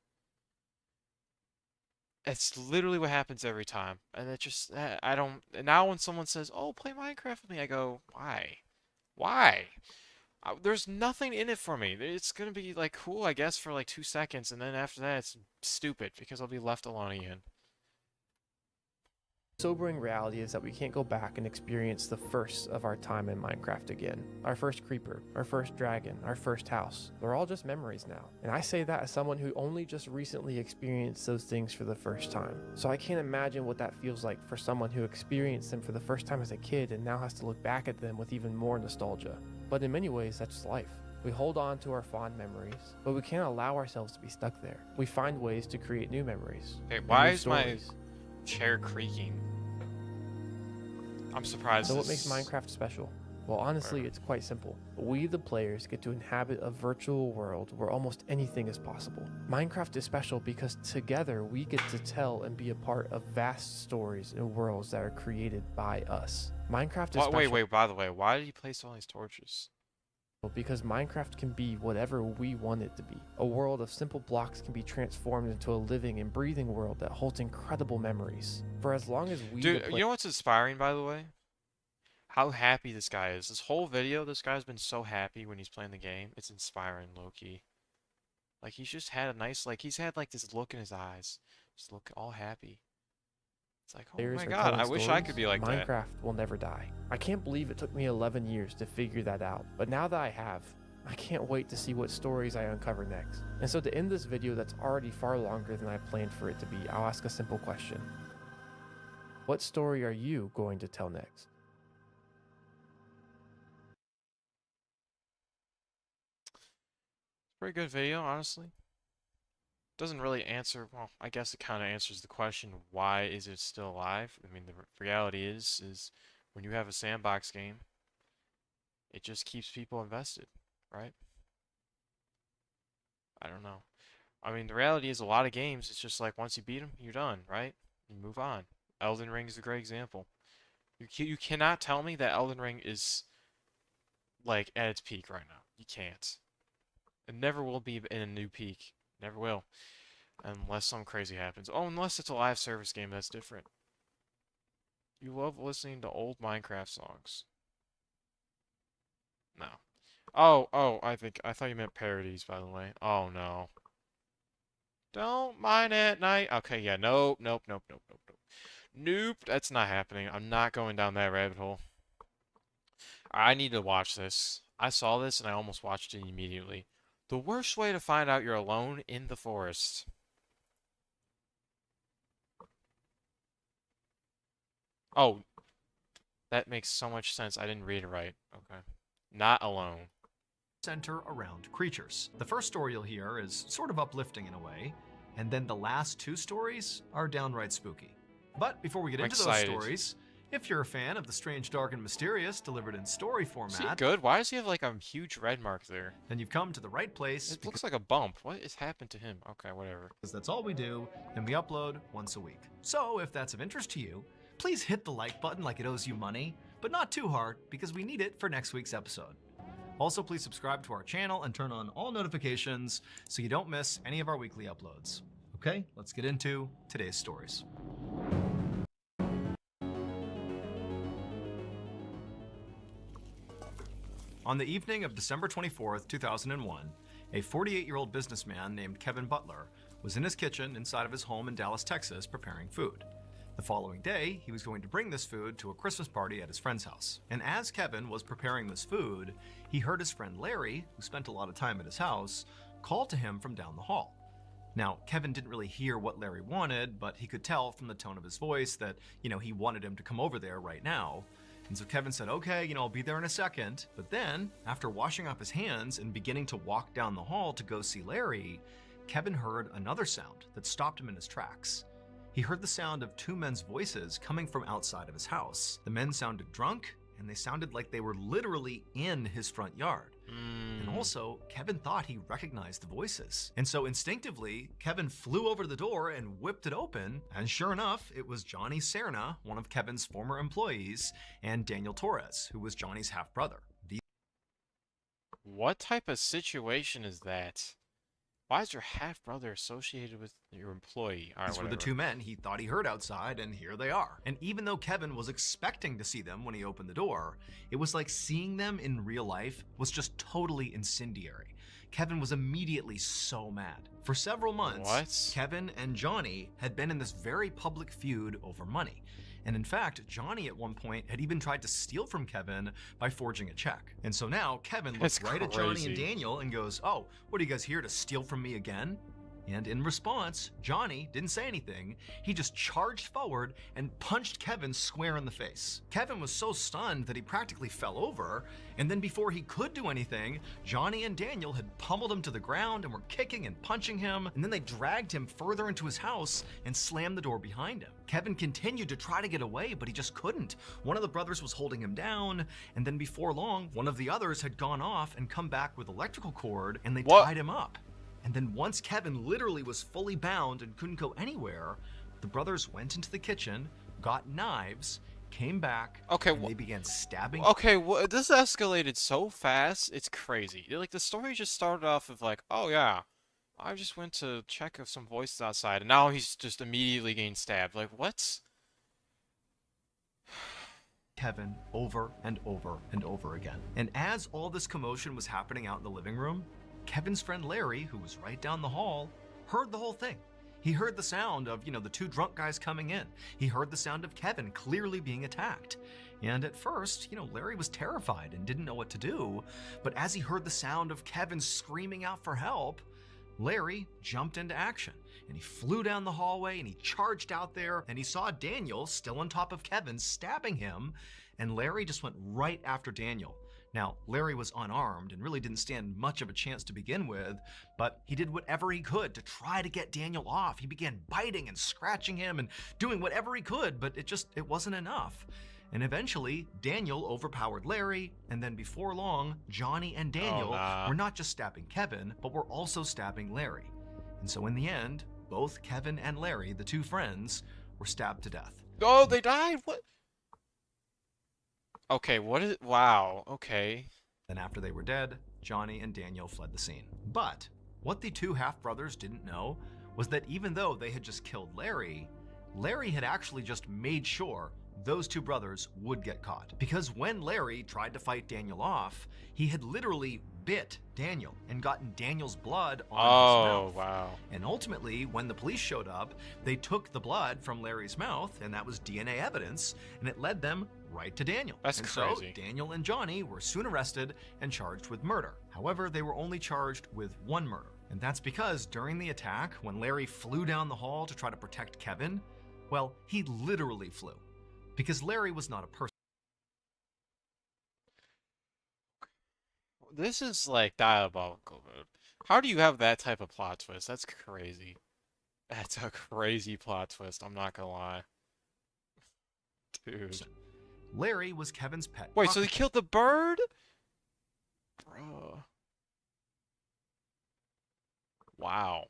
It's literally what happens every time. And it just, I don't, now when someone says, oh, play Minecraft with me, I go, why? Why? There's nothing in it for me. It's gonna be, like, cool, I guess, for, like, 2 seconds, and then after that, it's stupid, because I'll be left alone again. Sobering reality is that we can't go back and experience the first of our time in Minecraft again. Our first creeper, our first dragon, our first house. They're all just memories now. And I say that as someone who only just recently experienced those things for the first time. So I can't imagine what that feels like for someone who experienced them for the first time as a kid and now has to look back at them with even more nostalgia. But in many ways, that's life. We hold on to our fond memories, but we can't allow ourselves to be stuck there. We find ways to create new memories. Okay, why is my chair creaking? I'm surprised. So what makes Minecraft special? Well, honestly, it's quite simple. We, the players, get to inhabit a virtual world where almost anything is possible. Minecraft is special because together we get to tell and be a part of vast stories and worlds that are created by us. Minecraft is special. Wait, by the way, why did you place all these torches? Because Minecraft can be whatever we want it to be. A world of simple blocks can be transformed into a living and breathing world that holds incredible memories. For as long as we... Dude, you know what's inspiring, by the way? How happy this guy is. This whole video, this guy's been so happy when he's playing the game. It's inspiring, low-key. Like, he's just had a nice, like, he's had, like, this look in his eyes. Just look all happy. It's like, oh my god, I wish I could be like that. Minecraft will never die. I can't believe it took me 11 years to figure that out. But now that I have, I can't wait to see what stories I uncover next. And so to end this video that's already far longer than I planned for it to be, I'll ask a simple question. What story are you going to tell next? Pretty good video, honestly. Doesn't really answer, well, I guess it kind of answers the question, why is it still alive? I mean, the reality is when you have a sandbox game, it just keeps people invested, right? I don't know. I mean, the reality is a lot of games, it's just like once you beat them, you're done, right? You move on. Elden Ring is a great example. You cannot tell me that Elden Ring is like at its peak right now. You can't. It never will be in a new peak. Never will. Unless something crazy happens. Oh, unless it's a live service game, that's different. You love listening to old Minecraft songs. No. Oh, I thought you meant parodies, by the way. Oh, no. Don't mind at night. Okay, yeah, nope. Nope, that's not happening. I'm not going down that rabbit hole. I need to watch this. I saw this and I almost watched it immediately. The worst way to find out you're alone in the forest. Oh, that makes so much sense. I didn't read it right. Okay. Not alone. Center around creatures. The first story you'll hear is sort of uplifting in a way, and then the last two stories are downright spooky. But before we get into those stories, if you're a fan of the strange, dark, and mysterious delivered in story format... Is he good? Why does he have like a huge red mark there? Then you've come to the right place. It looks like a bump. What has happened to him? Okay, whatever. Because that's all we do, and we upload once a week. So if that's of interest to you, please hit the like button like it owes you money, but not too hard because we need it for next week's episode. Also, please subscribe to our channel and turn on all notifications so you don't miss any of our weekly uploads. Okay, let's get into today's stories. On the evening of December 24th, 2001, a 48-year-old businessman named Kevin Butler was in his kitchen inside of his home in Dallas, Texas, preparing food. The following day, he was going to bring this food to a Christmas party at his friend's house. And as Kevin was preparing this food, he heard his friend Larry, who spent a lot of time at his house, call to him from down the hall. Now, Kevin didn't really hear what Larry wanted, but he could tell from the tone of his voice that, he wanted him to come over there right now. And so Kevin said, okay, I'll be there in a second. But then, after washing off his hands and beginning to walk down the hall to go see Larry, Kevin heard another sound that stopped him in his tracks. He heard the sound of two men's voices coming from outside of his house. The men sounded drunk, and they sounded like they were literally in his front yard. And also, Kevin thought he recognized the voices. And so instinctively, Kevin flew over to the door and whipped it open, and sure enough, it was Johnny Serna, one of Kevin's former employees, and Daniel Torres, who was Johnny's half-brother. What type of situation is that? Why is your half-brother associated with your employee? These were the two men he thought he heard outside, and here they are. And even though Kevin was expecting to see them when he opened the door, it was like seeing them in real life was just totally incendiary. Kevin was immediately so mad. For several months, Kevin and Johnny had been in this very public feud over money. And in fact, Johnny at one point had even tried to steal from Kevin by forging a check. And so now Kevin looks right at Johnny and Daniel and goes, oh, what are you guys here to steal from me again? And in response, Johnny didn't say anything. He just charged forward and punched Kevin square in the face. Kevin was so stunned that he practically fell over. And then before he could do anything, Johnny and Daniel had pummeled him to the ground and were kicking and punching him. And then they dragged him further into his house and slammed the door behind him. Kevin continued to try to get away, but he just couldn't. One of the brothers was holding him down. And then before long, one of the others had gone off and come back with electrical cord and they tied him up. And then once Kevin literally was fully bound and couldn't go anywhere, the brothers went into the kitchen, got knives, came back, and they began stabbing. Okay, this escalated so fast, it's crazy. Like, the story just started off with like, oh yeah, I just went to check if some voices outside, and now he's just immediately getting stabbed. Like, what? Kevin over and over and over again. And as all this commotion was happening out in the living room, Kevin's friend Larry, who was right down the hall, heard the whole thing. He heard the sound of, the two drunk guys coming in. He heard the sound of Kevin clearly being attacked. And at first, Larry was terrified and didn't know what to do. But as he heard the sound of Kevin screaming out for help, Larry jumped into action. And he flew down the hallway and he charged out there and he saw Daniel still on top of Kevin stabbing him. And Larry just went right after Daniel. Now, Larry was unarmed and really didn't stand much of a chance to begin with, but he did whatever he could to try to get Daniel off. He began biting and scratching him and doing whatever he could, but it wasn't enough. And eventually, Daniel overpowered Larry, and then before long, Johnny and Daniel were not just stabbing Kevin, but were also stabbing Larry. And so in the end, both Kevin and Larry, the two friends, were stabbed to death. Oh, they died? What? Okay, what is... Wow, okay. Then after they were dead, Johnny and Daniel fled the scene. But what the two half-brothers didn't know was that even though they had just killed Larry, Larry had actually just made sure those two brothers would get caught. Because when Larry tried to fight Daniel off, he had literally bit Daniel and gotten Daniel's blood on his mouth. Oh, wow. And ultimately, when the police showed up, they took the blood from Larry's mouth, and that was DNA evidence, and it led them right to Daniel. That's and crazy. So Daniel and Johnny were soon arrested and charged with murder. However, they were only charged with one murder. And that's because during the attack, when Larry flew down the hall to try to protect Kevin, well, he literally flew. Because Larry was not a person. This is like diabolical, dude. How do you have that type of plot twist? That's crazy. That's a crazy plot twist, I'm not gonna lie. Dude. Larry was Kevin's pet. Wait, so they killed the bird? Bro. Wow.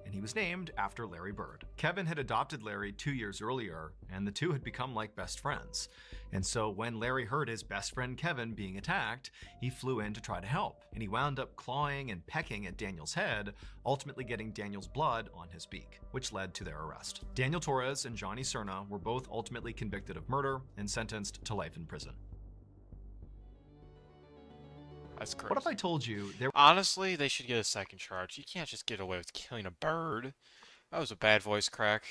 And he was named after Larry Bird. Kevin had adopted Larry 2 years earlier, and the two had become like best friends. And so when Larry heard his best friend Kevin being attacked, he flew in to try to help. And he wound up clawing and pecking at Daniel's head, ultimately getting Daniel's blood on his beak, which led to their arrest. Daniel Torres and Johnny Cerna were both ultimately convicted of murder and sentenced to life in prison. That's crazy. What if I told you there... Honestly, they should get a second charge. You can't just get away with killing a bird. That was a bad voice crack.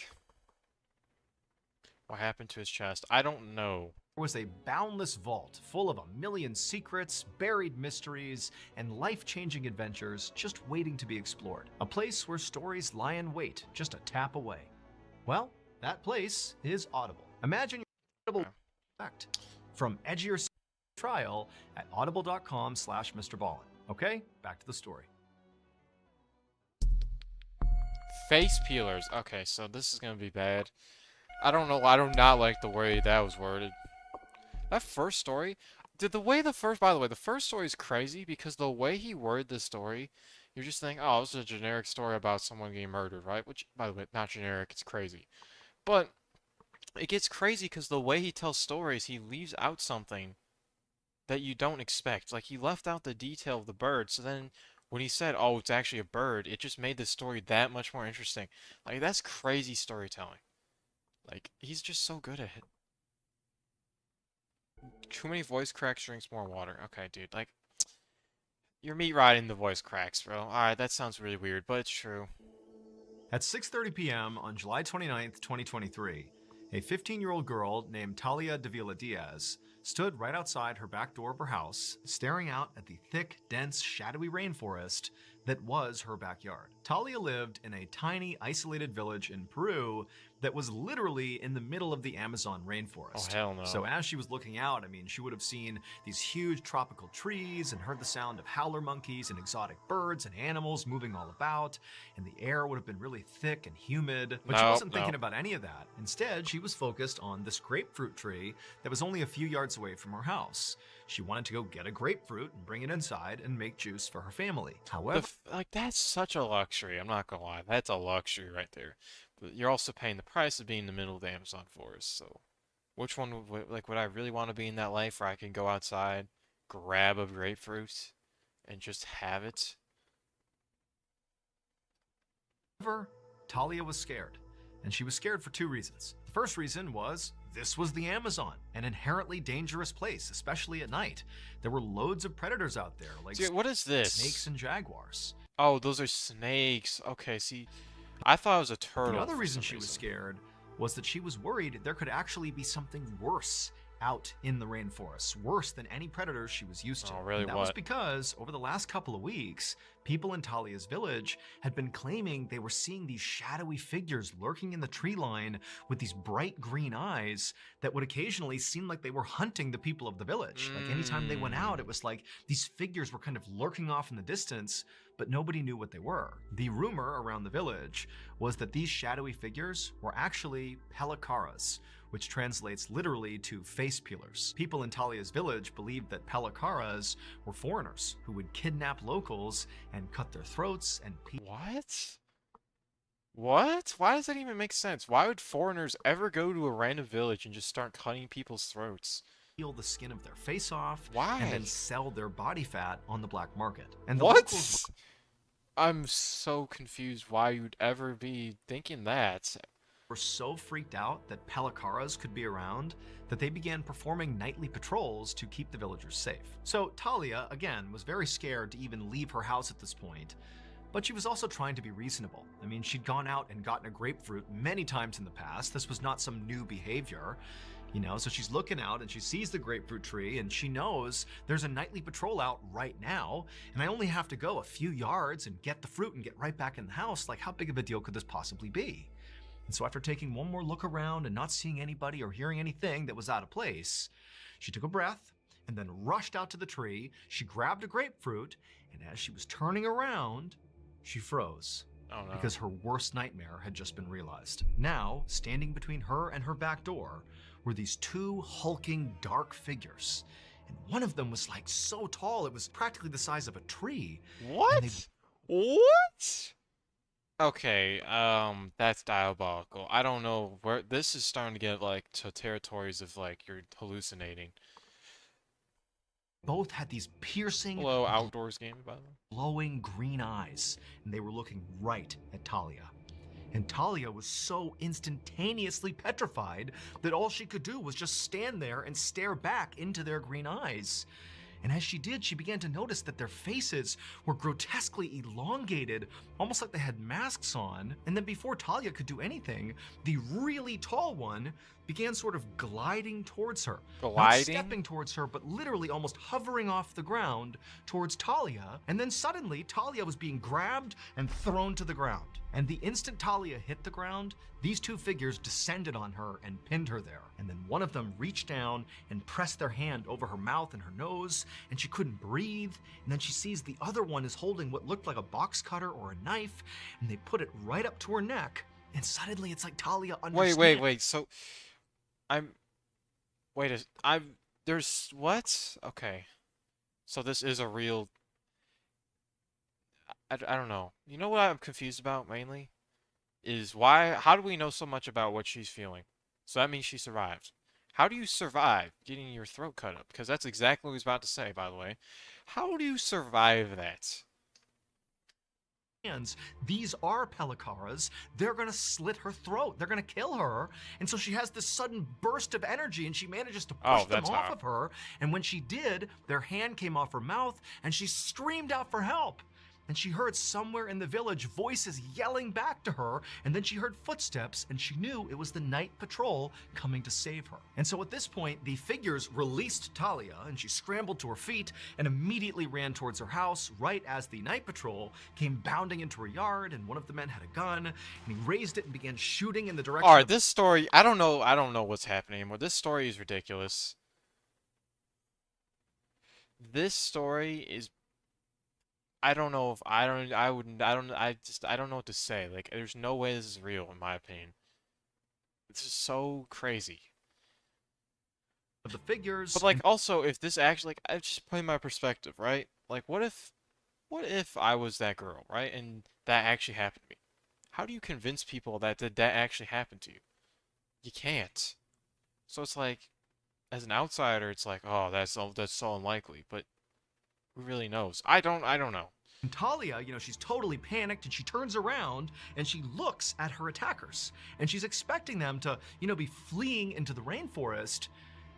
What happened to his chest? I don't know. There was a boundless vault full of a million secrets, buried mysteries, and life-changing adventures just waiting to be explored. A place where stories lie in wait, just a tap away. Well, that place is Audible. Imagine your Audible effect from edgier trial at audible.com/MrBallin. Okay, back to the story. Face peelers. Okay, so this is gonna be bad. I don't know. I do not like the way that was worded. That first story, by the way, the first story is crazy because the way he worded the story, you're just thinking, oh, this is a generic story about someone getting murdered, right? Which, by the way, not generic, it's crazy. But it gets crazy because the way he tells stories, he leaves out something that you don't expect. Like, he left out the detail of the bird, so then when he said, oh, it's actually a bird, it just made the story that much more interesting. Like, that's crazy storytelling. Like, he's just so good at it. Too many voice cracks drinks more water. Okay, dude, like, you're meat riding the voice cracks, bro. Alright, that sounds really weird, but it's true. At 6:30 p.m. on July 29th, 2023, a 15-year-old girl named Talia Davila Diaz stood right outside her back door of her house, staring out at the thick, dense, shadowy rainforest that was her backyard. Talia lived in a tiny, isolated village in Peru that was literally in the middle of the Amazon rainforest. Oh, hell no. So as she was looking out, I mean, she would have seen these huge tropical trees and heard the sound of howler monkeys and exotic birds and animals moving all about, and the air would have been really thick and humid. But she wasn't thinking about any of that. Instead, she was focused on this grapefruit tree that was only a few yards away from her house. She wanted to go get a grapefruit and bring it inside and make juice for her family. However, like, that's such a luxury. I'm not gonna lie. That's a luxury right there. But you're also paying the price of being in the middle of the Amazon forest. So, which one would I really want to be in that life where I can go outside, grab a grapefruit, and just have it? Talia was scared, and she was scared for two reasons. The first reason was this was the Amazon, an inherently dangerous place, especially at night. There were loads of predators out there, like what is this? Snakes and jaguars. Oh, those are snakes. Okay, see, I thought it was a turtle. The other reason she was scared was that she was worried there could actually be something worse out in the rainforest, worse than any predators she was used to. Oh, really? And that was because over the last couple of weeks, people in Talia's village had been claiming they were seeing these shadowy figures lurking in the tree line with these bright green eyes that would occasionally seem like they were hunting the people of the village. Like anytime they went out, it was like these figures were kind of lurking off in the distance, but nobody knew what they were. The rumor around the village was that these shadowy figures were actually pelikaras, which translates literally to face peelers. People in Talia's village believed that pelikaras were foreigners who would kidnap locals and cut their throats and peel. What? What? Why does that even make sense? Why would foreigners ever go to a random village and just start cutting people's throats? Peel the skin of their face off, Why? and then sell their body fat on the black market. And the What? locals I'm so confused why you'd ever be thinking that. were so freaked out that Pelikaras could be around that they began performing nightly patrols to keep the villagers safe. So Talia, again, was very scared to even leave her house at this point, but she was also trying to be reasonable. I mean, she'd gone out and gotten a grapefruit many times in the past. This was not some new behavior. You know, so she's looking out and she sees the grapefruit tree and she knows there's a nightly patrol out right now and I only have to go a few yards and get the fruit and get right back in the house. Like, how big of a deal could this possibly be? And so after taking one more look around and not seeing anybody or hearing anything that was out of place, she took a breath and then rushed out to the tree. She grabbed a grapefruit, and as she was turning around, she froze. Oh no. Because her worst nightmare had just been realized. Now, standing between her and her back door were these two hulking dark figures. And one of them was like so tall, it was practically the size of a tree. What? What? Okay, that's diabolical. I don't know where this is starting to get like to territories of like you're hallucinating. Both had these piercing, Hello, outdoors game, by the way. glowing green eyes, and they were looking right at Talia. And Talia was so instantaneously petrified that all she could do was just stand there and stare back into their green eyes. And as she did, she began to notice that their faces were grotesquely elongated, almost like they had masks on. And then before Talia could do anything, the really tall one began sort of gliding towards her. Not Gliding? stepping towards her, but literally almost hovering off the ground towards Talia. And then suddenly, Talia was being grabbed and thrown to the ground. And the instant Talia hit the ground, these two figures descended on her and pinned her there. And then one of them reached down and pressed their hand over her mouth and her nose, and she couldn't breathe. And then she sees the other one is holding what looked like a box cutter or a knife, and they put it right up to her neck. And suddenly it's like Talia understands. Wait. So, there's what? Okay. So this is a real. I don't know. You know what I'm confused about mainly? Is how do we know so much about what she's feeling? So that means she survived. How do you survive getting your throat cut up? Because that's exactly what he was about to say, by the way. How do you survive that? These are Pelikaras. They're gonna slit her throat. They're gonna kill her. And so she has this sudden burst of energy and she manages to push them off of her. And when she did, their hand came off her mouth and she screamed out for help. And she heard somewhere in the village voices yelling back to her, and then she heard footsteps, and she knew it was the night patrol coming to save her. And so at this point, the figures released Talia, and she scrambled to her feet and immediately ran towards her house right as the night patrol came bounding into her yard, and one of the men had a gun, and he raised it and began shooting in the direction Alright, this story, I don't know what's happening anymore. This story is ridiculous. This story is I don't know if I don't know what to say. Like, there's no way this is real in my opinion. This is so crazy. of the figures. But like, also, if this actually, like, I just put in my perspective, right? Like, what if I was that girl, right? And that actually happened to me. How do you convince people that that actually happened to you? You can't. So it's like, as an outsider, it's like, oh, that's so unlikely. But who really knows? I don't know. And Talia, you know, she's totally panicked and she turns around and she looks at her attackers. And she's expecting them to, you know, be fleeing into the rainforest.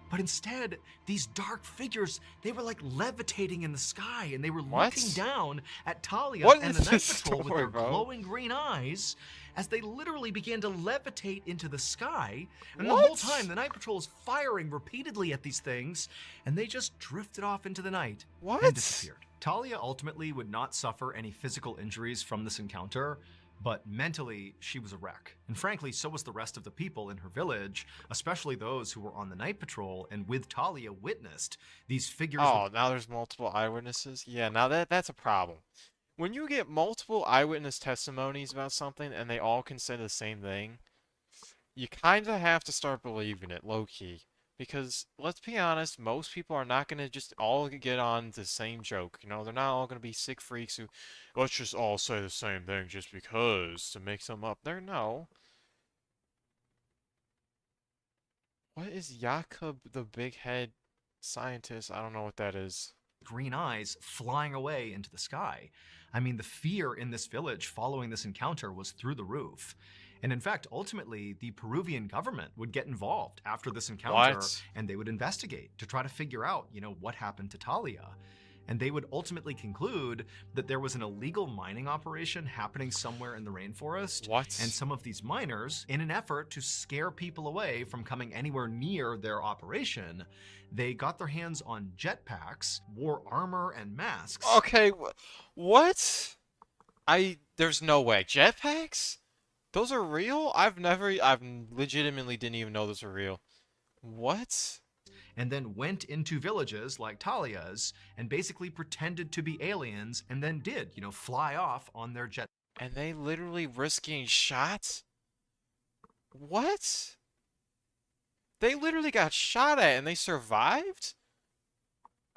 But instead, these dark figures, they were like levitating in the sky and they were looking down at Talia and the Night Patrol with their glowing green eyes as they literally began to levitate into the sky. And the whole time, the Night Patrol is firing repeatedly at these things and they just drifted off into the night and disappeared. Talia ultimately would not suffer any physical injuries from this encounter, but mentally, she was a wreck. And frankly, so was the rest of the people in her village, especially those who were on the night patrol and with Talia witnessed these figures. Oh, now there's multiple eyewitnesses? Yeah, now that's a problem. When you get multiple eyewitness testimonies about something and they all can say the same thing, you kind of have to start believing it, low-key. Because let's be honest, most people are not gonna just all get on the same joke. You know, they're not all gonna be sick freaks who, let's just all say the same thing just because to make some up. There, no. What is Jakob the big head scientist? I don't know what that is. Green eyes flying away into the sky. I mean, the fear in this village following this encounter was through the roof. And in fact, ultimately, the Peruvian government would get involved after this encounter, What? and they would investigate to try to figure out, what happened to Talia. And they would ultimately conclude that there was an illegal mining operation happening somewhere in the rainforest. What? And some of these miners, in an effort to scare people away from coming anywhere near their operation, they got their hands on jetpacks, wore armor and masks. Okay, what? There's no way. Jetpacks? Those are real? I've legitimately didn't even know those were real. What? And then went into villages like Talia's and basically pretended to be aliens and then did, fly off on their jet. And they literally risk getting shot? What? They literally got shot at and they survived?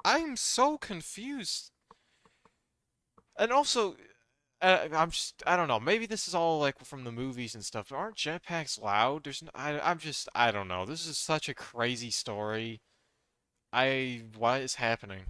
I'm so confused. And also, I don't know. Maybe this is all like from the movies and stuff. But aren't jetpacks loud? I don't know. This is such a crazy story. What is happening?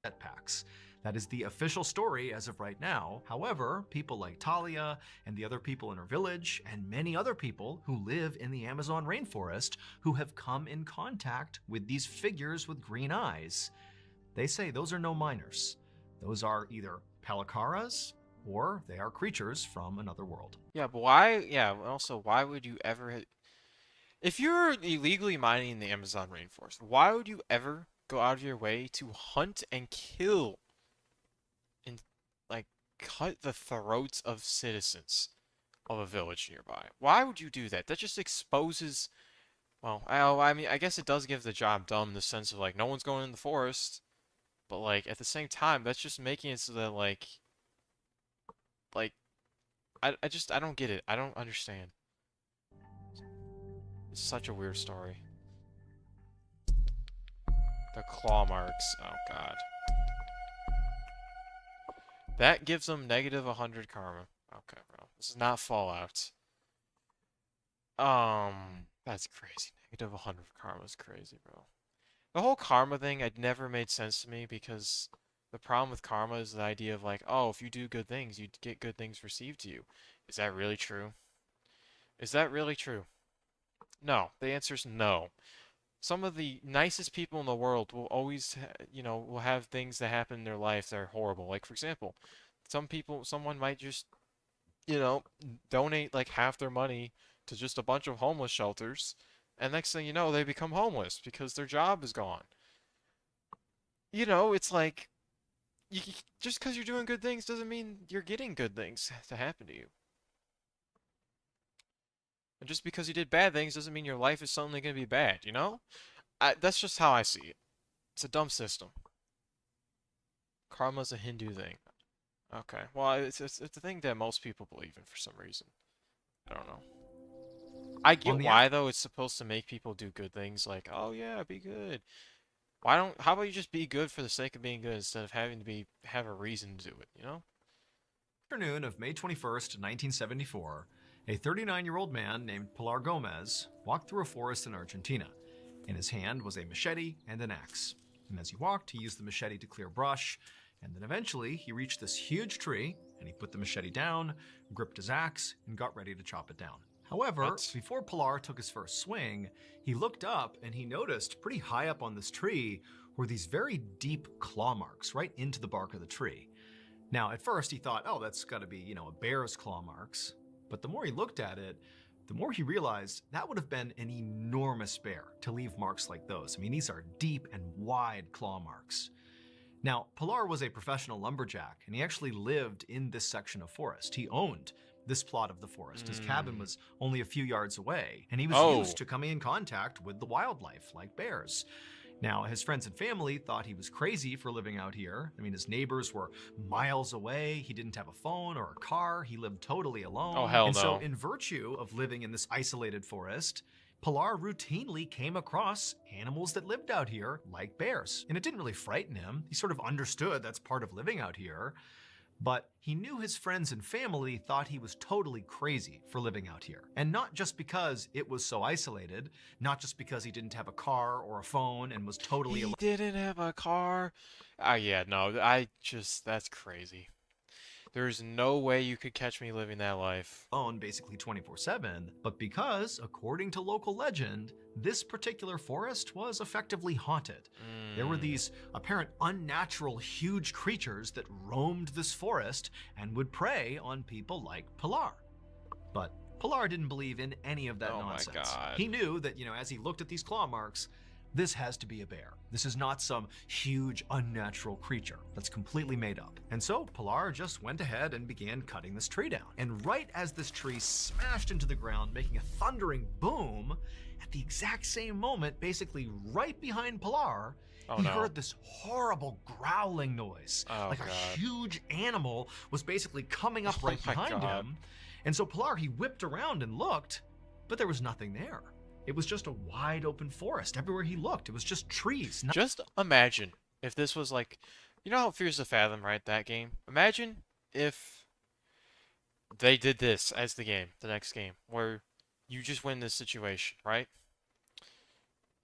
Jetpacks. That is the official story as of right now. However, people like Talia and the other people in her village and many other people who live in the Amazon rainforest who have come in contact with these figures with green eyes, they say those are no miners. Those are either Pelicaras or they are creatures from another world. Yeah, but why? Yeah, also, why would you ever... If you're illegally mining in the Amazon rainforest, why would you ever go out of your way to hunt and kill and, like, cut the throats of citizens of a village nearby? Why would you do that? That just exposes... Well, I mean, I guess it does give the job done in the sense of, like, no one's going in the forest. But, like, at the same time, that's just making it so that, like, I don't get it. I don't understand. It's such a weird story. The claw marks. Oh, God. That gives them negative 100 karma. Okay, bro. This is not Fallout. That's crazy. Negative 100 karma is crazy, bro. The whole karma thing had never made sense to me because the problem with karma is the idea of like, oh, if you do good things, you get good things received to you. Is that really true? Is that really true? No. The answer is no. Some of the nicest people in the world will always, will have things that happen in their life that are horrible. Like, for example, someone might just, donate like half their money to just a bunch of homeless shelters. And next thing you know, they become homeless because their job is gone. It's like, just because you're doing good things doesn't mean you're getting good things to happen to you. And just because you did bad things doesn't mean your life is suddenly going to be bad, That's just how I see it. It's a dumb system. Karma's a Hindu thing. Okay, well, it's a thing that most people believe in for some reason. I don't know. I get why, though, it's supposed to make people do good things, like, oh yeah, be good. How about you just be good for the sake of being good instead of having to have a reason to do it, Afternoon of May 21st, 1974, a 39-year-old man named Pilar Gomez walked through a forest in Argentina. In his hand was a machete and an axe. And as he walked, he used the machete to clear brush, and then eventually he reached this huge tree, and he put the machete down, gripped his axe, and got ready to chop it down. However, before Pilar took his first swing, he looked up and he noticed pretty high up on this tree were these very deep claw marks right into the bark of the tree. Now, at first he thought, oh, that's got to be, a bear's claw marks. But the more he looked at it, the more he realized that would have been an enormous bear to leave marks like those. I mean, these are deep and wide claw marks. Now, Pilar was a professional lumberjack, and he actually lived in this section of forest. He owned this plot of the forest. His cabin was only a few yards away, and he was used to coming in contact with the wildlife, like bears. Now, his friends and family thought he was crazy for living out here. I mean, his neighbors were miles away. He didn't have a phone or a car. He lived totally alone. Oh, hell no. And so, in virtue of living in this isolated forest, Pilar routinely came across animals that lived out here, like bears. And it didn't really frighten him. He sort of understood that's part of living out here. But he knew his friends and family thought he was totally crazy for living out here. And not just because it was so isolated, not just because he didn't have a car or a phone and was totally He didn't have a car. Yeah, no, that's crazy. There's no way you could catch me living that life. alone basically 24/7, but because, according to local legend, this particular forest was effectively haunted. There were these apparent unnatural huge creatures that roamed this forest and would prey on people like Pilar. But Pilar didn't believe in any of that nonsense. My God. He knew that, as he looked at these claw marks, this has to be a bear. This is not some huge unnatural creature that's completely made up. And so Pilar just went ahead and began cutting this tree down. And right as this tree smashed into the ground, making a thundering boom, at the exact same moment, basically right behind Pilar, he heard this horrible growling noise. Like a huge animal was basically coming up right behind him. And so Pilar, he whipped around and looked, but there was nothing there. It was just a wide open forest. Everywhere he looked, it was just trees. Just imagine if this was like, you know how Fears to Fathom, right? That game. Imagine if they did this as the next game, where you just win this situation, right?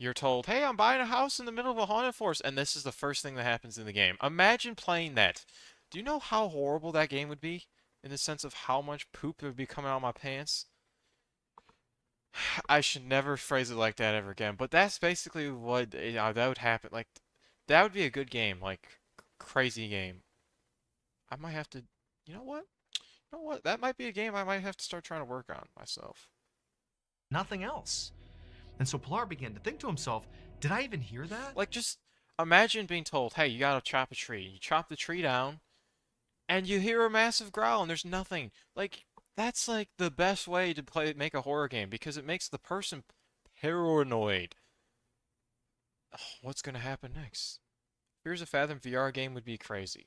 You're told, hey, I'm buying a house in the middle of a haunted forest, and this is the first thing that happens in the game. Imagine playing that. Do you know how horrible that game would be? In the sense of how much poop would be coming out of my pants? I should never phrase it like that ever again, but that's basically what that would happen. Like, that would be a good game, like, crazy game. I might have to, you know what? You know what? That might be a game I might have to start trying to work on myself. Nothing else. And so Pilar began to think to himself, did I even hear that? Like, just imagine being told, hey, you gotta chop a tree. You chop the tree down, and you hear a massive growl, and there's nothing. Like, that's like the best way to make a horror game, because it makes the person paranoid. Oh, what's gonna happen next? Fears of Fathom VR game would be crazy,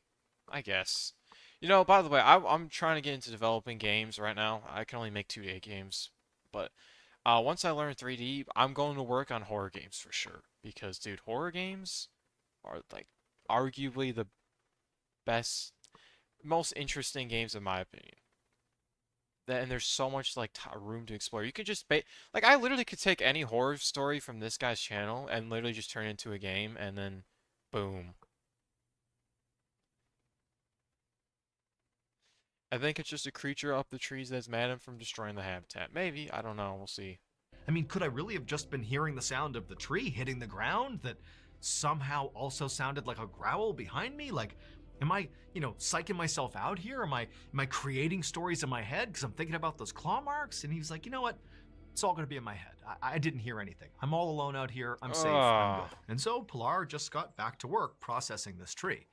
I guess. You know, by the way, I'm trying to get into developing games right now. I can only make 2D games, but once I learn 3D, I'm going to work on horror games for sure. Because, dude, horror games are like arguably the best, most interesting games in my opinion. And there's so much like room to explore. You could just like, I literally could take any horror story from this guy's channel and literally just turn it into a game, and then boom. I think it's just a creature up the trees that's mad at him from destroying the habitat. Maybe, I don't know, we'll see. I mean, could I really have just been hearing the sound of the tree hitting the ground that somehow also sounded like a growl behind me? Like, am I, psyching myself out here? Am I creating stories in my head because I'm thinking about those claw marks? And he was like, you know what? It's all going to be in my head. I didn't hear anything. I'm all alone out here. I'm safe. I'm good. And so Pilar just got back to work processing this tree.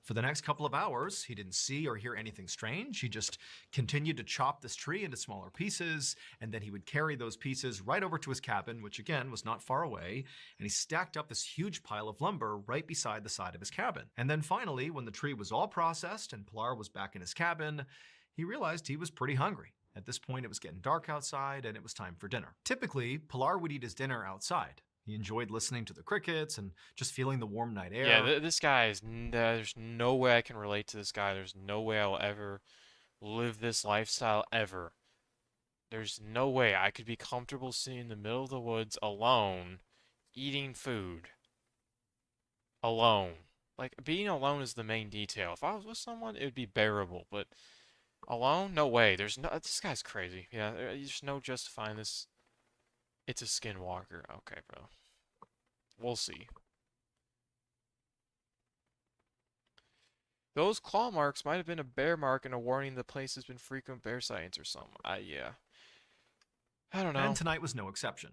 For the next couple of hours, he didn't see or hear anything strange. He just continued to chop this tree into smaller pieces, and then he would carry those pieces right over to his cabin, which again was not far away, and he stacked up this huge pile of lumber right beside the side of his cabin. And then finally, when the tree was all processed and Pilar was back in his cabin, he realized he was pretty hungry. At this point, it was getting dark outside, and it was time for dinner. Typically, Pilar would eat his dinner outside. He enjoyed listening to the crickets and just feeling the warm night air. Yeah, this guy is, there's no way I can relate to this guy. There's no way I'll ever live this lifestyle ever. There's no way I could be comfortable sitting in the middle of the woods alone, eating food. Alone. Like, being alone is the main detail. If I was with someone, it would be bearable, but alone? No way. This guy's crazy. Yeah, there's no justifying this. It's a skinwalker. Okay, bro. We'll see. Those claw marks might have been a bear mark and a warning the place has been frequent bear sightings or something. Yeah. I don't know. And tonight was no exception.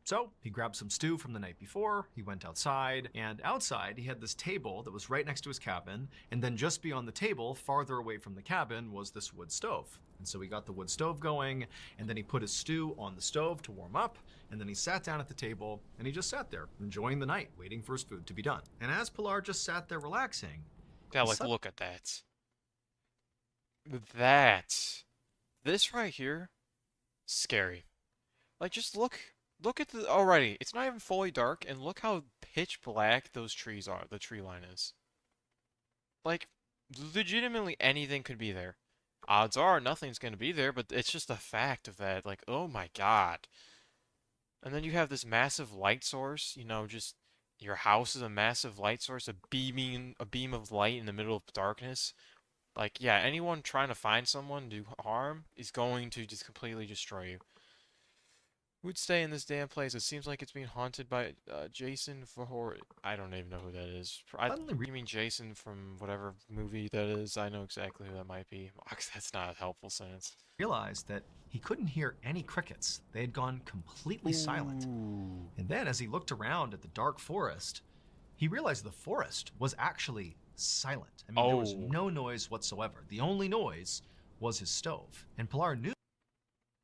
So he grabbed some stew from the night before, he went outside, and outside he had this table that was right next to his cabin, and then just beyond the table, farther away from the cabin, was this wood stove. And so he got the wood stove going, and then he put his stew on the stove to warm up, and then he sat down at the table, and he just sat there, enjoying the night, waiting for his food to be done. And as Pilar just sat there relaxing... Yeah, like, look at that. This right here, scary. Like, just look Look at the already. It's not even fully dark, and look how pitch black those trees are. The tree line is. Like, legitimately anything could be there. Odds are nothing's gonna be there, but it's just a fact of that. Like, oh my God. And then you have this massive light source. You know, just your house is a massive light source, a beam of light in the middle of darkness. Like, yeah, anyone trying to find someone to harm is going to just completely destroy you. Who'd stay in this damn place? It seems like it's being haunted by Jason for I don't even know who that is. You mean Jason from whatever movie that is? I know exactly who that might be. That's not a helpful sentence. Realized that he couldn't hear any crickets. They had gone completely silent. And then as he looked around at the dark forest, he realized the forest was actually silent. I mean, there was no noise whatsoever. The only noise was his stove. And Pilar knew.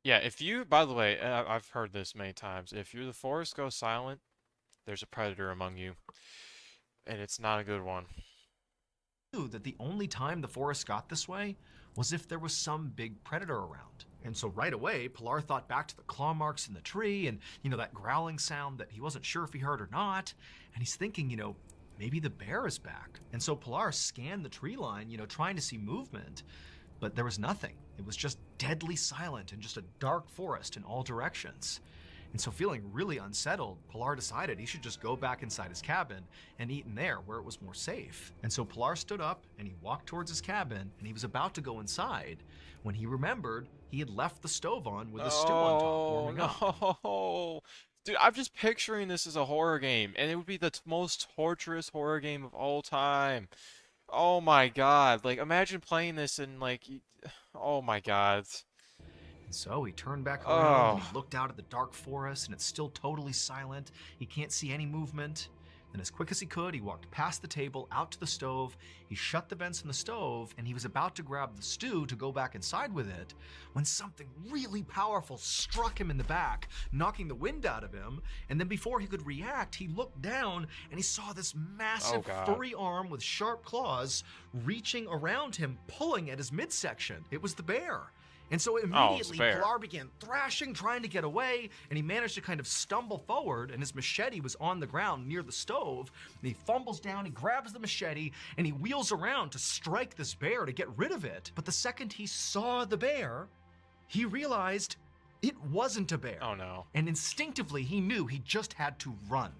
Yeah, if you, by the way, I've heard this many times, if the forest goes silent, there's a predator among you. And it's not a good one. That the only time the forest got this way was if there was some big predator around. And so right away, Pilar thought back to the claw marks in the tree and, you know, that growling sound that he wasn't sure if he heard or not. And he's thinking, you know, maybe the bear is back. And so Pilar scanned the tree line, you know, trying to see movement, but there was nothing. It was just deadly silent and just a dark forest in all directions. And so feeling really unsettled, Pilar decided he should just go back inside his cabin and eat in there where it was more safe. And so Pilar stood up and he walked towards his cabin and he was about to go inside when he remembered he had left the stove on with his stew on top warming up. No. Dude, I'm just picturing this as a horror game, and it would be the most torturous horror game of all time. Oh my God. Like, imagine playing this and, like, oh my God. And so he turned back around and he looked out at the dark forest and it's still totally silent. He can't see any movement. Then as quick as he could, he walked past the table, out to the stove. He shut the vents in the stove and he was about to grab the stew to go back inside with it when something really powerful struck him in the back, knocking the wind out of him. And then before he could react, he looked down and he saw this massive furry arm with sharp claws reaching around him, pulling at his midsection. It was the bear. And so immediately Pilar began thrashing, trying to get away, and he managed to kind of stumble forward, and his machete was on the ground near the stove. And he fumbles down, he grabs the machete, and he wheels around to strike this bear to get rid of it. But the second he saw the bear, he realized it wasn't a bear. Oh no. And instinctively he knew he just had to run.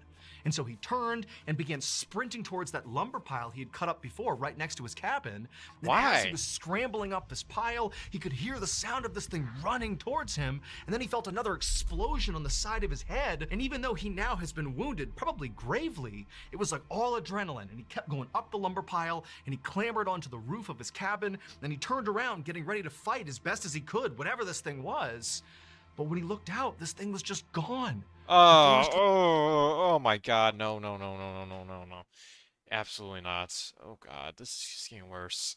And so he turned and began sprinting towards that lumber pile he had cut up before right next to his cabin. And as he was scrambling up this pile, he could hear the sound of this thing running towards him. And then he felt another explosion on the side of his head. And even though he now has been wounded, probably gravely, it was like all adrenaline. And he kept going up the lumber pile and he clambered onto the roof of his cabin. Then he turned around, getting ready to fight as best as he could, whatever this thing was. But when he looked out, this thing was just gone. Oh my God, no. Absolutely not. Oh God, this is just getting worse.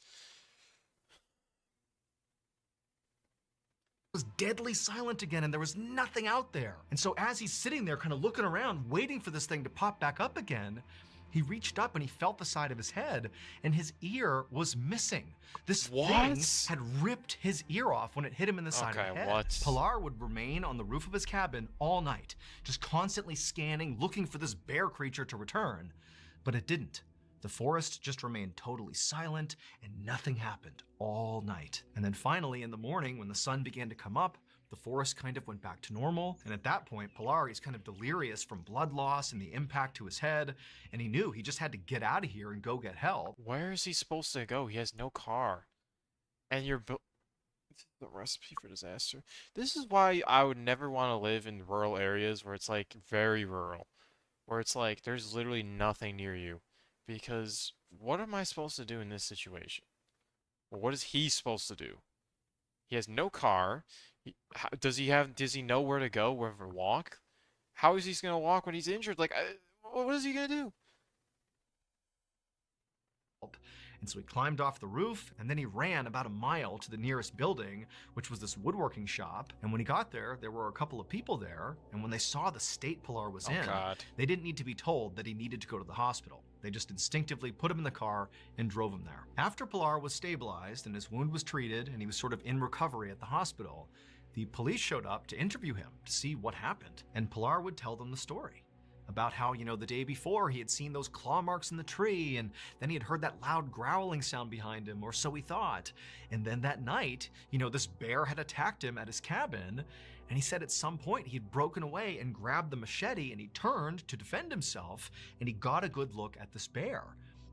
It was deadly silent again and there was nothing out there. And so as he's sitting there kind of looking around, waiting for this thing to pop back up again, he reached up and he felt the side of his head and his ear was missing. This thing had ripped his ear off when it hit him in the side of the head. Pilar would remain on the roof of his cabin all night, just constantly scanning, looking for this bear creature to return. But it didn't. The forest just remained totally silent and nothing happened all night. And then finally in the morning when the sun began to come up, the forest kind of went back to normal, and at that point, Pilar is kind of delirious from blood loss and the impact to his head, and he knew he just had to get out of here and go get help. Where is he supposed to go? He has no car. And you're the recipe for disaster. This is why I would never want to live in rural areas where it's like very rural. Where it's like there's literally nothing near you. Because what am I supposed to do in this situation? Well, what is he supposed to do? He has no car. Does he know where to go, where to walk? How is he gonna walk when he's injured? Like, what is he gonna do? And so he climbed off the roof and then he ran about a mile to the nearest building, which was this woodworking shop. And when he got there, there were a couple of people there. And when they saw the state Pilar was in, they didn't need to be told that he needed to go to the hospital. They just instinctively put him in the car and drove him there. After Pilar was stabilized and his wound was treated and he was sort of in recovery at the hospital, The police showed up to interview him to see what happened, and Pilar would tell them the story about how, the day before he had seen those claw marks in the tree, and then he had heard that loud growling sound behind him, or so he thought. And then that night, this bear had attacked him at his cabin, and he said at some point he had broken away and grabbed the machete, and he turned to defend himself, and he got a good look at this bear.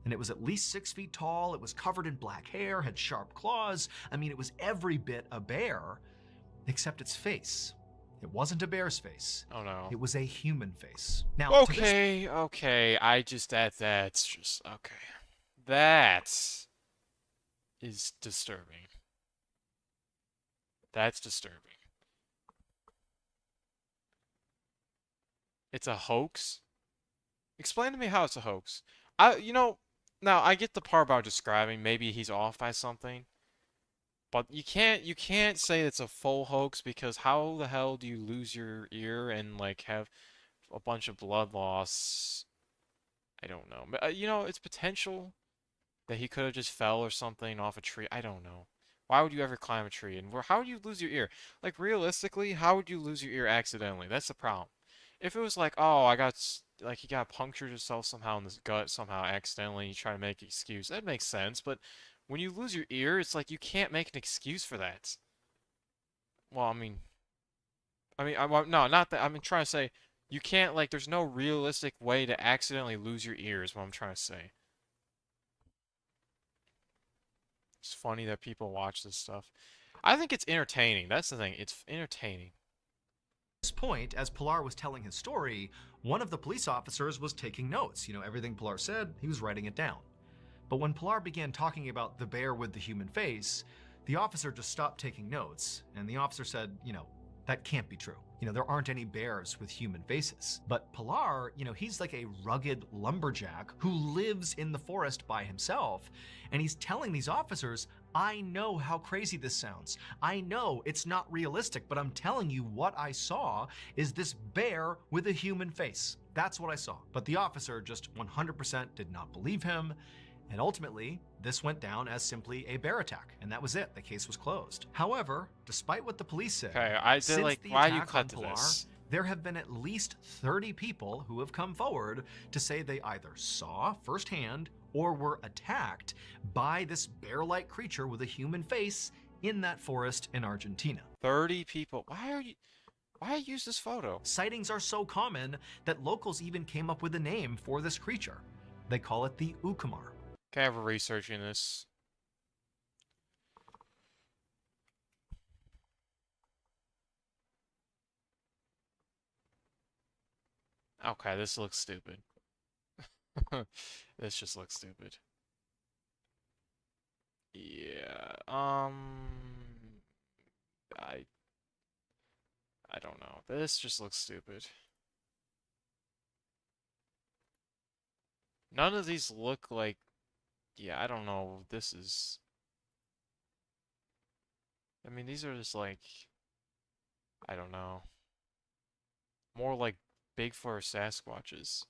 And it was at least 6 feet tall, it was covered in black hair, had sharp claws. I mean, it was every bit a bear, except its face. It wasn't a bear's face. Oh no. It was a human face. Now, okay, that's just okay. That is disturbing. That's disturbing. It's a hoax? Explain to me how it's a hoax. Now I get the part about describing maybe he's off by something. But you can't say it's a full hoax, because how the hell do you lose your ear and like have a bunch of blood loss? I don't know. But it's potential that he could have just fell or something off a tree. I don't know. Why would you ever climb a tree? And how would you lose your ear? Like realistically, how would you lose your ear accidentally? That's the problem. If it was like, oh, he got punctured himself somehow in his gut somehow accidentally, you try to make an excuse, that makes sense. But when you lose your ear, it's like you can't make an excuse for that. Well, no, not that. I'm trying to say you can't, like, there's no realistic way to accidentally lose your ear is what I'm trying to say. It's funny that people watch this stuff. I think it's entertaining. That's the thing. It's entertaining. At this point, as Pilar was telling his story, one of the police officers was taking notes. Everything Pilar said, he was writing it down. But when Pilar began talking about the bear with the human face, the officer just stopped taking notes, and the officer said, that can't be true. There aren't any bears with human faces. But Pilar, he's like a rugged lumberjack who lives in the forest by himself, and he's telling these officers, I know how crazy this sounds. I know it's not realistic, but I'm telling you what I saw is this bear with a human face. That's what I saw. But the officer just 100% did not believe him. And ultimately, this went down as simply a bear attack, and that was it. The case was closed. However, despite what the police said, since the why you attack cut on to Pilar, this? there have been at least 30 people who have come forward to say they either saw firsthand or were attacked by this bear-like creature with a human face in that forest in Argentina. 30 people. Why use this photo? Sightings are so common that locals even came up with a name for this creature. They call it the Ucumar. Okay, I'm researching this. Okay, this looks stupid. This just looks stupid. Yeah, I don't know. This just looks stupid. None of these look like, yeah, I don't know. This is, I mean, these are just like, I don't know. More like Bigfoot or Sasquatches.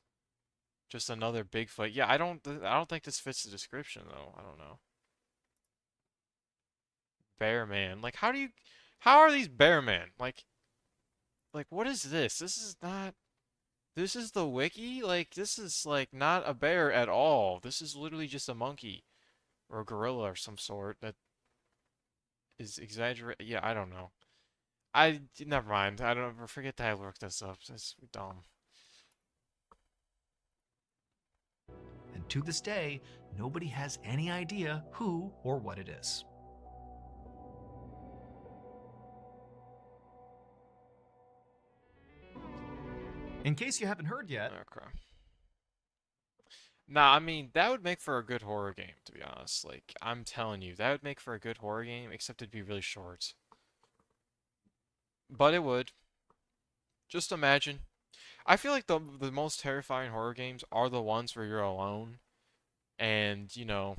Just another Bigfoot. Yeah, I don't think this fits the description though. I don't know. Bear man. Like, how are these bear men? Like, what is this? This is the wiki? Like, this is like not a bear at all. This is literally just a monkey or a gorilla or some sort that is exaggerated. Yeah, I don't know. Never mind. I don't forget that I looked this up. That's dumb. And to this day, nobody has any idea who or what it is. In case you haven't heard yet. Okay. Nah, I mean, that would make for a good horror game, to be honest. Like, I'm telling you, that would make for a good horror game, except it'd be really short. But it would. Just imagine. I feel like the most terrifying horror games are the ones where you're alone and, you know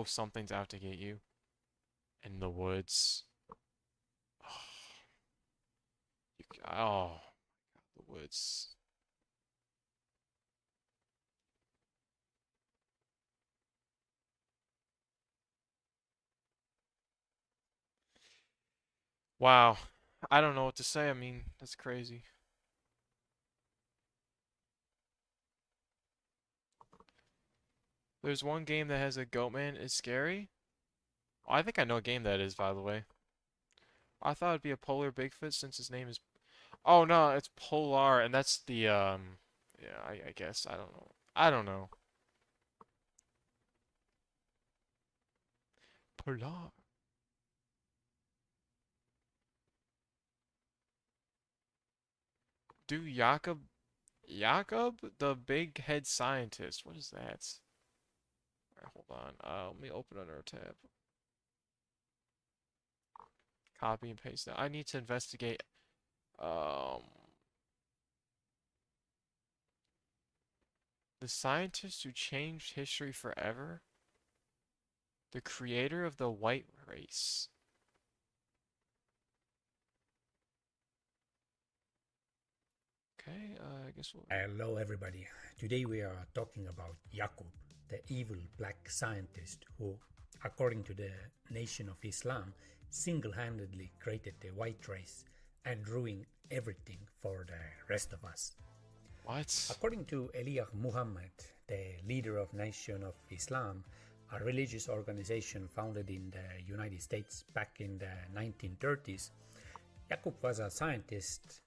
something's out to get you in the woods. Oh, the woods. Wow. I don't know what to say. I mean, that's crazy. There's one game that has a goat man. It's scary. Oh, I think I know what game that is, by the way. I thought it'd be a polar Bigfoot since his name is. Oh no, it's Polar, and that's the Yeah, I guess I don't know. I don't know. Polar. Do Jakob, the big head scientist. What is that? Alright, hold on. Let me open another tab. Copy and paste that. I need to investigate. Um, the scientist who changed history forever. The creator of the white race. Okay, I guess we'll. Hello, everybody. Today we are talking about Yaqub, the evil black scientist who, according to the Nation of Islam, single-handedly created the white race and ruined everything for the rest of us. What? According to Elijah Muhammad, the leader of Nation of Islam, a religious organization founded in the United States back in the 1930s, Yaqub was a scientist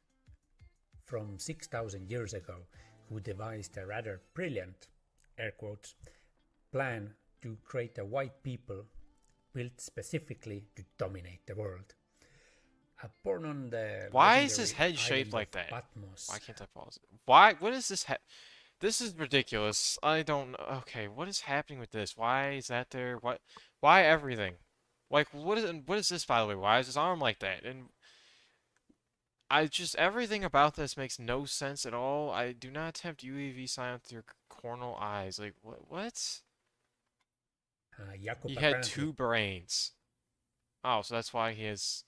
from 6,000 years ago who devised a rather brilliant, air quotes, plan to create a white people built specifically to dominate the world. Born on the Why is his legendary head shaped island like of that? Patmos. Why can't I pause it? Why? What is this? This is ridiculous. I don't know. Okay, what is happening with this? Why is that there? What? Why everything? Like, what is this, by the way? Why is his arm like that? And I just, everything about this makes no sense at all. I do not attempt UAV science with your cornel eyes. Like, what? Yaqub He had apparently 2 brains. Oh, so that's why he has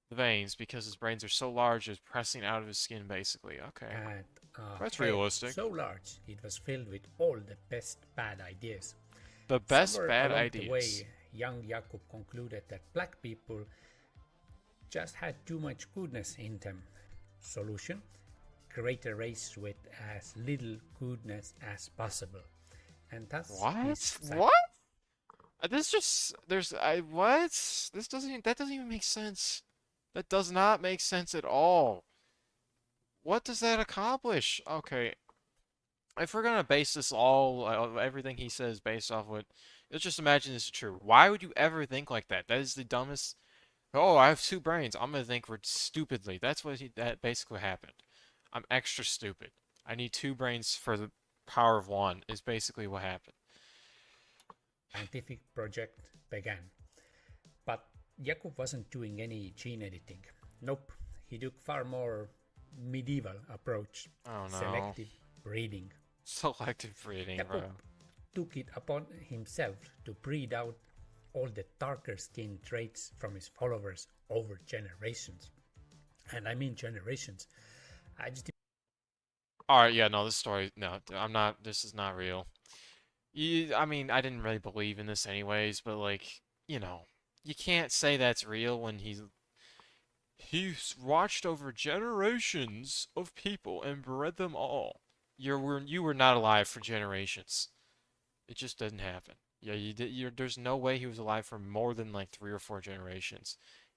the veins, because his brains are so large it's pressing out of his skin, basically. Okay. had a That's head realistic. so large it was filled with all the best bad ideas. The best Somewhere bad along ideas. the way, young Yaqub concluded that black people just had too much goodness in them. Solution: create a race with as little goodness as possible. And that's his What? side. What? This just what? That doesn't even make sense. That does not make sense at all. What does that accomplish? Okay. If we're gonna base this all, everything he says based off what, let's just imagine this is true. Why would you ever think like that? That is the dumbest. Oh, I have 2 brains. I'm gonna think we're stupidly. That basically happened. I'm extra stupid. I need 2 brains for the power of 1 is basically what happened. Scientific project began. But Yaqub wasn't doing any gene editing. Nope, he took far more medieval approach. Oh no. Selective breeding. Selective breeding, bro. Yaqub took it upon himself to breed out all the darker skin traits from his followers over generations. And I mean generations. I just Alright, yeah, no, this is not real. I mean, I didn't really believe in this anyways, but like, you know, you can't say that's real when he's watched over generations of people and bred them all. You were not alive for generations. It just didn't happen. Yeah, there's no way he was alive for more than like 3 or 4 generations,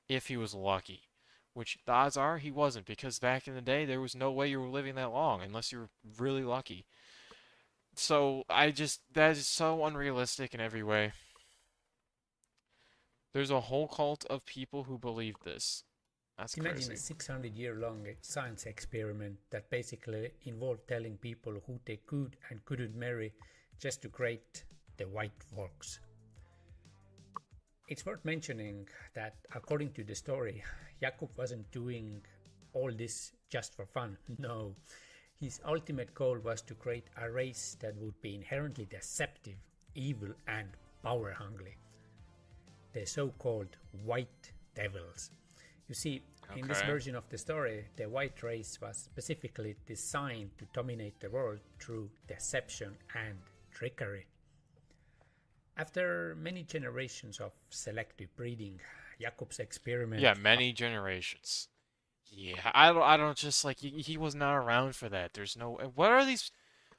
if he was lucky. Which the odds are he wasn't, because back in the day there was no way you were living that long unless you were really lucky. So that is so unrealistic in every way. There's a whole cult of people who believe this. That's imagine crazy. a 600-year-long science experiment that basically involved telling people who they could and couldn't marry just to create the white folks. It's worth mentioning that according to the story, Yaqub wasn't doing all this just for fun. No, his ultimate goal was to create a race that would be inherently deceptive, evil, and power-hungry. The so-called White Devils. You see, in this version of the story, the white race was specifically designed to dominate the world through deception and trickery. After many generations of selective breeding, Yaqub's experiment... Yeah, many generations. Yeah, I don't just like he was not around for that. There's no. What are these?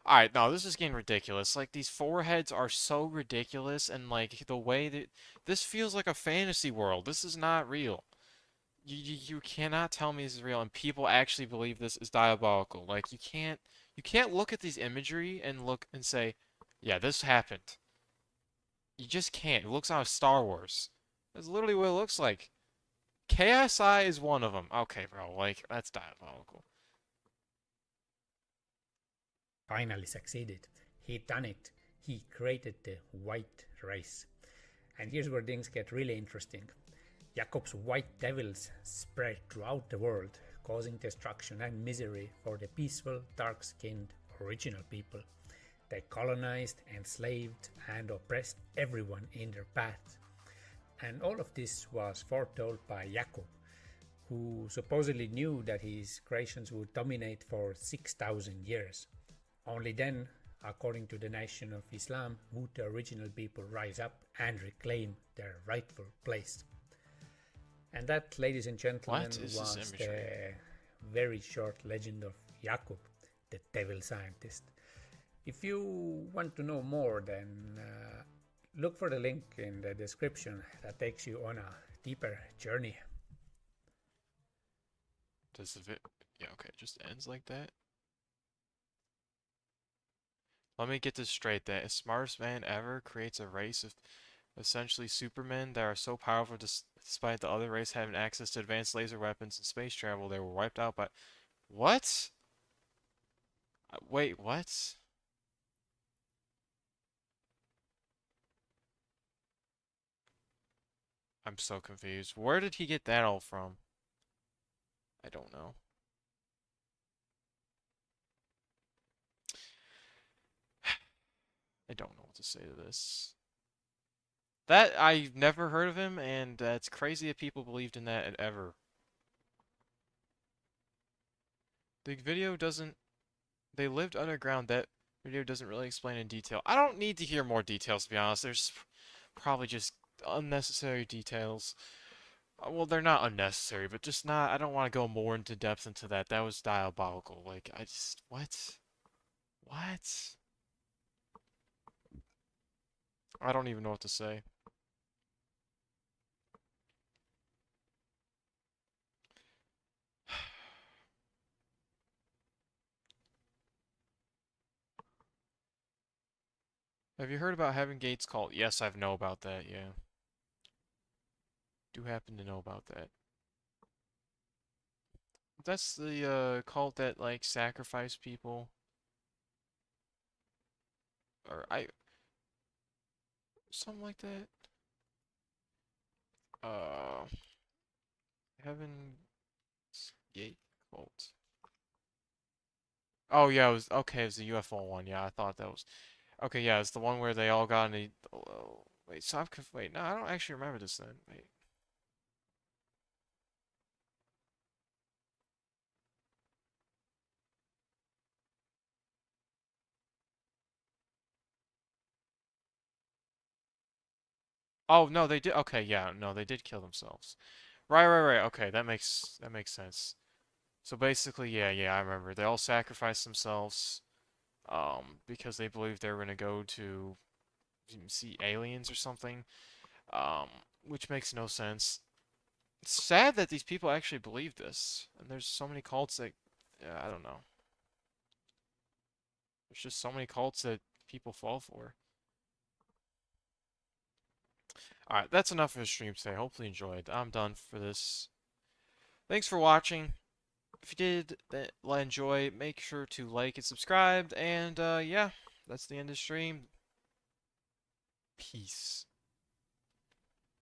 All right, no, this is getting ridiculous. Like these foreheads are so ridiculous, and like the way that this feels like a fantasy world. This is not real. You cannot tell me this is real, and people actually believe this is diabolical. Like you can't look at these imagery and look and say, yeah, this happened. You just can't. It looks out of Star Wars. That's literally what it looks like. KSI is one of them. Okay, bro, like that's diabolical. Finally succeeded. He done it. He created the white race. And here's where things get really interesting. Jakob's white devils spread throughout the world, causing destruction and misery for the peaceful, dark-skinned original people. They colonized, enslaved, and oppressed everyone in their path. And all of this was foretold by Jakob, who supposedly knew that his creations would dominate for 6,000 years. Only then, according to the Nation of Islam, would the original people rise up and reclaim their rightful place. And that, ladies and gentlemen, was the very short legend of Jakob, the devil scientist. If you want to know more, then look for the link in the description that takes you on a deeper journey. Does the yeah, okay, it just ends like that? Let me get this straight. The smartest man ever creates a race of essentially supermen that are so powerful despite the other race having access to advanced laser weapons and space travel, they were wiped out by... What? Wait, what? I'm so confused. Where did he get that all from? I don't know. I don't know what to say to this. That, I've never heard of him, and it's crazy that people believed in that ever. The video doesn't... They lived underground. That video doesn't really explain in detail. I don't need to hear more details, to be honest. There's probably just unnecessary details. Well, they're not unnecessary, but just not... I don't want to go more into depth into that. That was diabolical. Like, I just... What? What? I don't even know what to say. Have you heard about Heaven Gates cult? Yes, I know about that, yeah. Do happen to know about that. That's the cult that like sacrifice people. Or something like that. Uh Heaven Gate cult. Oh yeah, it was okay, it was the UFO one. Yeah, I thought that was okay, yeah, it's the one where they all got in a wait, so wait, no, I don't actually remember this then. Wait. Oh no, they did. Okay, yeah, no, they did kill themselves. Right. Okay, that makes sense. So basically, yeah, I remember. They all sacrificed themselves, because they believed they were gonna go to see aliens or something, um, which makes no sense. It's sad that these people actually believe this, and there's so many cults that, I don't know. There's just so many cults that people fall for. Alright, that's enough for the stream today. Hopefully you enjoyed. I'm done for this. Thanks for watching. If you did enjoy, make sure to like and subscribe. And yeah, that's the end of the stream. Peace.